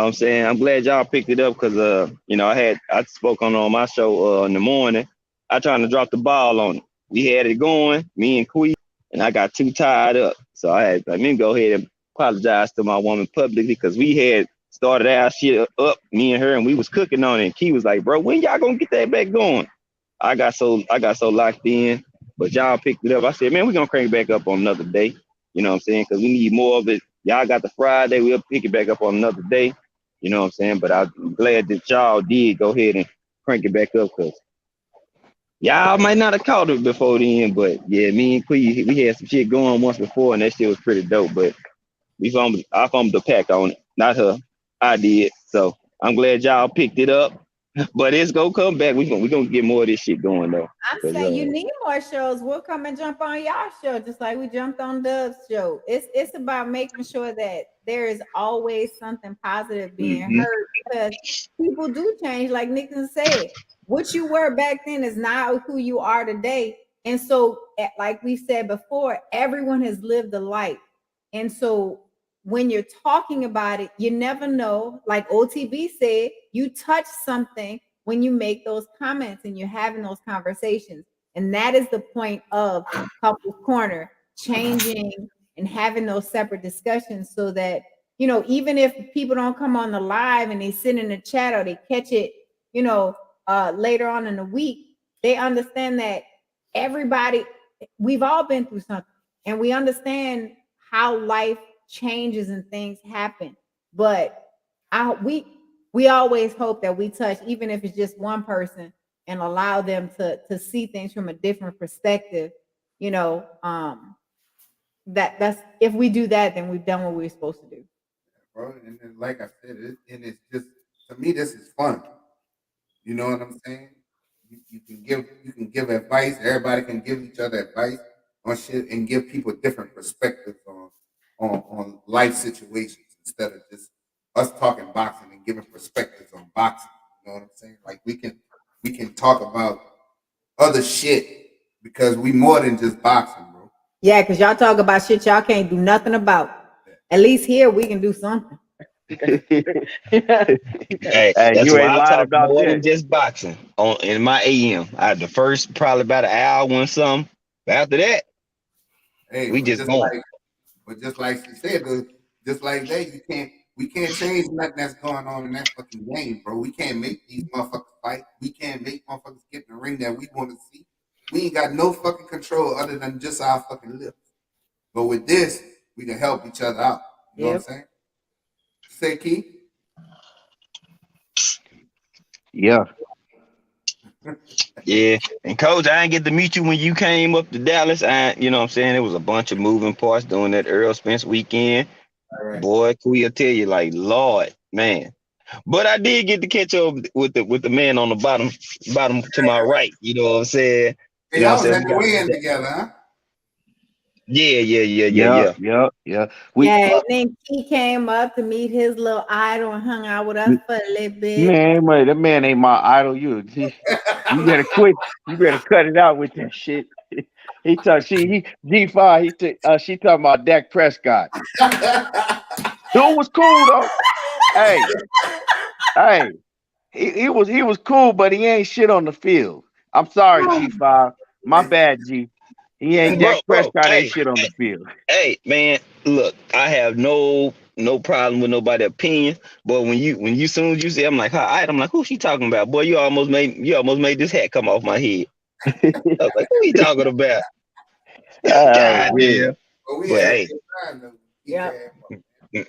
what I'm saying? I'm glad y'all picked it up because I spoke on my show in the morning. I trying to drop the ball on it. We had it going, me and Queen, and I got too tied up. So I had let me go ahead and apologize to my woman publicly because we had started our shit up, me and her, and we was cooking on it. And Key was like, bro, when y'all gonna get that back going? I got so locked in, but y'all picked it up. I said, man, we're gonna crank back up on another day. You know what I'm saying? Because we need more of it. Y'all got the Friday, we'll pick it back up on another day. You know what I'm saying? But I'm glad that y'all did go ahead and crank it back up because y'all might not have caught it before then, but yeah, me and Quee, we had some shit going once before, and that shit was pretty dope. But I fumbled the pack on it, not her. I did. So I'm glad y'all picked it up. But it's gonna come back. We gonna get more of this shit going though. I'm saying you need more shows. We'll come and jump on y'all show, just like we jumped on Dove's show. It's about making sure that there is always something positive being heard because people do change, like Nixon said. What you were back then is not who you are today. And so, like we said before, everyone has lived a life. And so when you're talking about it, you never know. Like OTB said, you touch something when you make those comments and you're having those conversations. And that is the point of Couples Corner, changing and having those separate discussions so that, even if people don't come on the live and they sit in the chat or they catch it, later on in the week, They understand that everybody, we've all been through something, and we understand how life changes and things happen. But we always hope that we touch, even if it's just one person, and allow them to see things from a different perspective. You know, that's if we do that, then we've done what we were supposed to do. Bro, and then, like I said, and it's just, to me, this is fun. You know what I'm saying? You can give advice. Everybody can give each other advice on shit and give people different perspectives on life situations instead of just us talking boxing and giving perspectives on boxing. You know what I'm saying? Like we can talk about other shit because we more than just boxing, bro. Yeah, because y'all talk about shit y'all can't do nothing about. At least here we can do something. Hey, Hey, that's you why ain't I lied talk about more that. than just boxing on in my AM. I had the first probably about an hour and something. But after that, Hey, we just going. just like she said, though, just like that, we can't change nothing that's going on in that fucking game, bro. We can't make these motherfuckers fight. We can't make motherfuckers get in the ring that we want to see. We ain't got no fucking control other than just our fucking lips. But with this, we can help each other out. You know what I'm saying? Say, Key? Yeah. Yeah. And coach, I didn't get to meet you when you came up to Dallas. You know what I'm saying? It was a bunch of moving parts during that Earl Spence weekend. Right. Boy, we'll tell you, like, Lord, man. But I did get to catch up with the man on the bottom to my right. You know what I'm saying? Hey, You know y'all what was I'm at saying? the weigh-in together, huh? Yeah. Yeah. Yeah, and then he came up to meet his little idol and hung out with us for a little bit. Man, that man ain't my idol. You better quit. You better cut it out with that shit. He G5. She talking about Dak Prescott. Dude was cool though. Hey, he was cool, but he ain't shit on the field. I'm sorry, G5. My bad, G. He ain't Bro, Dak Prescott ain't hey, shit on the field. hey, man, look, I have no problem with nobody's opinion, but when you soon as you say, I'm like, hi, I'm like, who's she talking about? Boy, you almost made this hat come off my head. I was like, who he talking about? God damn. But But hey,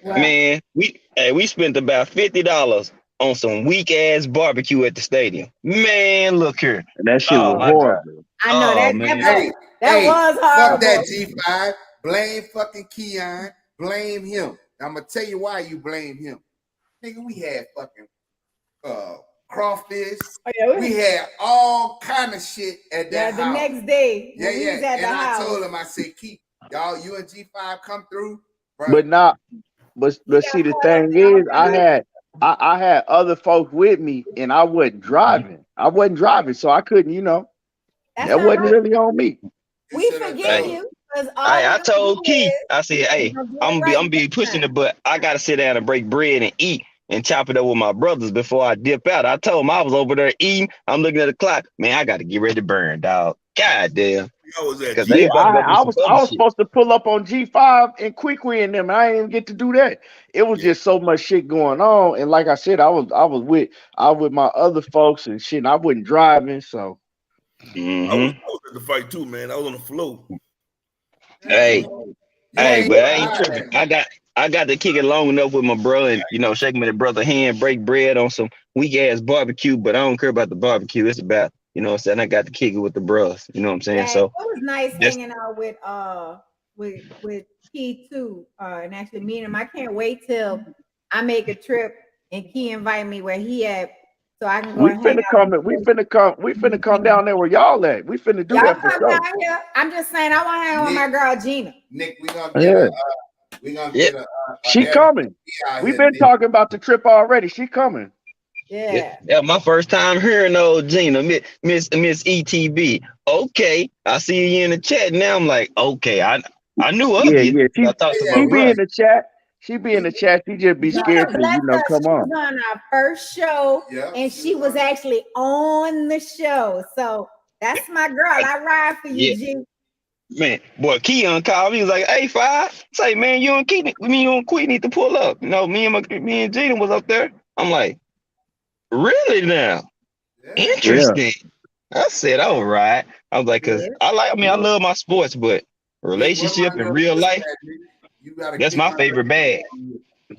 man, we spent about $50 on some weak ass barbecue at the stadium. Man, look here. And that shit Oh was my God. horrible. I know Oh that man. was horrible. Fuck that G5. Blame fucking Keon. Blame him. I'm gonna tell you why you blame him. Nigga, we had fucking crawfish. Oh, yeah, we had all kind of shit at that the house. next day. Yeah, We was at and the I house. told him, I said, keep y'all, you and G5 come through. Bro. But not. But see, the thing is, I had other folks with me, and I wasn't driving. So I couldn't. That wasn't really on me. We forgive you. I told Keith, I said, hey, I'm gonna be pushing it, but I gotta sit down and break bread and eat and chop it up with my brothers before I dip out. I told him I was over there eating. I'm looking at the clock. Man, I gotta get ready to burn, dog. God damn. Because they about to go do some I other was shit. supposed to pull up on G5 and Quick and them, and I didn't even get to do that. It was just so much shit going on, and like I said, I was with my other folks and shit. And I wasn't driving, so. I was at the fight too, man. I was on the floor. Hey, but I ain't tripping. I got to kick it long enough with my brother and shake my brother hand, break bread on some weak ass barbecue, but I don't care about the barbecue. It's about, what I'm saying, I got to kick it with the bros. You know what I'm saying? Yeah, So it was nice hanging out with Key too. And actually meeting him. I can't wait till I make a trip and Key invite me where he at, so I can go and hang out. We finna come down there where y'all at. We finna do Y'all that for come sure. down here. I'm just saying I want to hang out with my girl Gina. Nick, we gonna get She coming. We've been talking about the trip already. She coming. Yeah. My first time hearing old Gina, Miss ETB. Okay, I see you in the chat now. I'm like, okay, I knew of you. Yeah. I talked to my She be brother. in the chat. She be in the chat. She just be scared to, come She on. was on our first show, and she was actually on the show. So that's my girl. I ride for you, G. Man, boy, Keon called me. He was like, "Hey, Five, say, man, you and Queen need to pull up." Me and Gina was up there. I'm like, really now? Interesting. I said, all right. I was like, cause I love my sports, but relationship in real life, that's my favorite bag.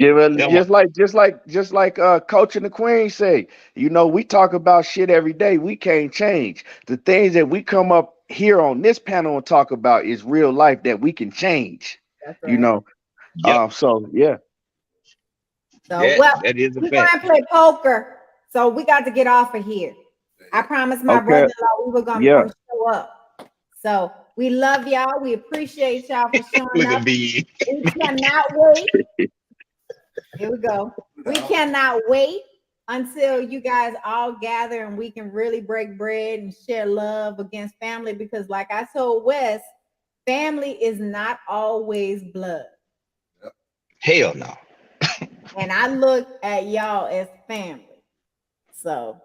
Just like Coach and the Queen say, you know, we talk about shit every day. We can't change. The things that we come up here on this panel and talk about is real life that we can change. That's right. You know. So yeah. So that is a we're fact. gonna play poker. So we got to get off of here. I promised my brother-in-law we were gonna show up. So we love y'all. We appreciate y'all for showing up. We cannot wait. Here we go. We cannot wait until you guys all gather and we can really break bread and share love against family, because like I told Wes, family is not always blood. Hell no. And I look at y'all as family. So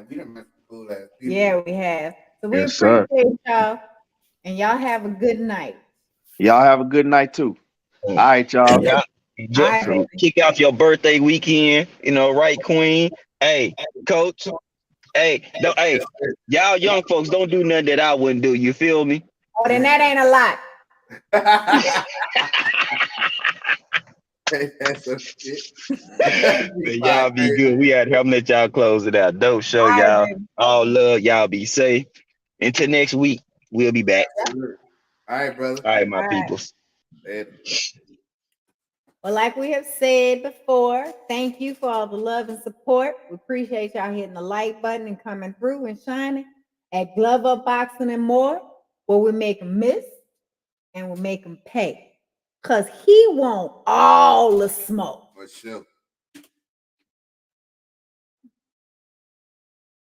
we done met some cool ass people. Yeah, we have. So we appreciate y'all, and y'all have a good night. Y'all have a good night too. All right, y'all. Just kick off your birthday weekend, you know, right, Queen? Hey, Coach. Hey, y'all young folks don't do nothing that I wouldn't do. You feel me? Oh, then that ain't a lot. Y'all be good. We had to let y'all close it out. Dope show, y'all. All love. Y'all be safe. Until next week, we'll be back. All right, brother. All right, my peoples. Well, like we have said before, thank you for all the love and support. We appreciate y'all hitting the like button and coming through and shining at Glove Up Boxing and More, where we make them miss and we make them pay. Because he want all the smoke. For sure.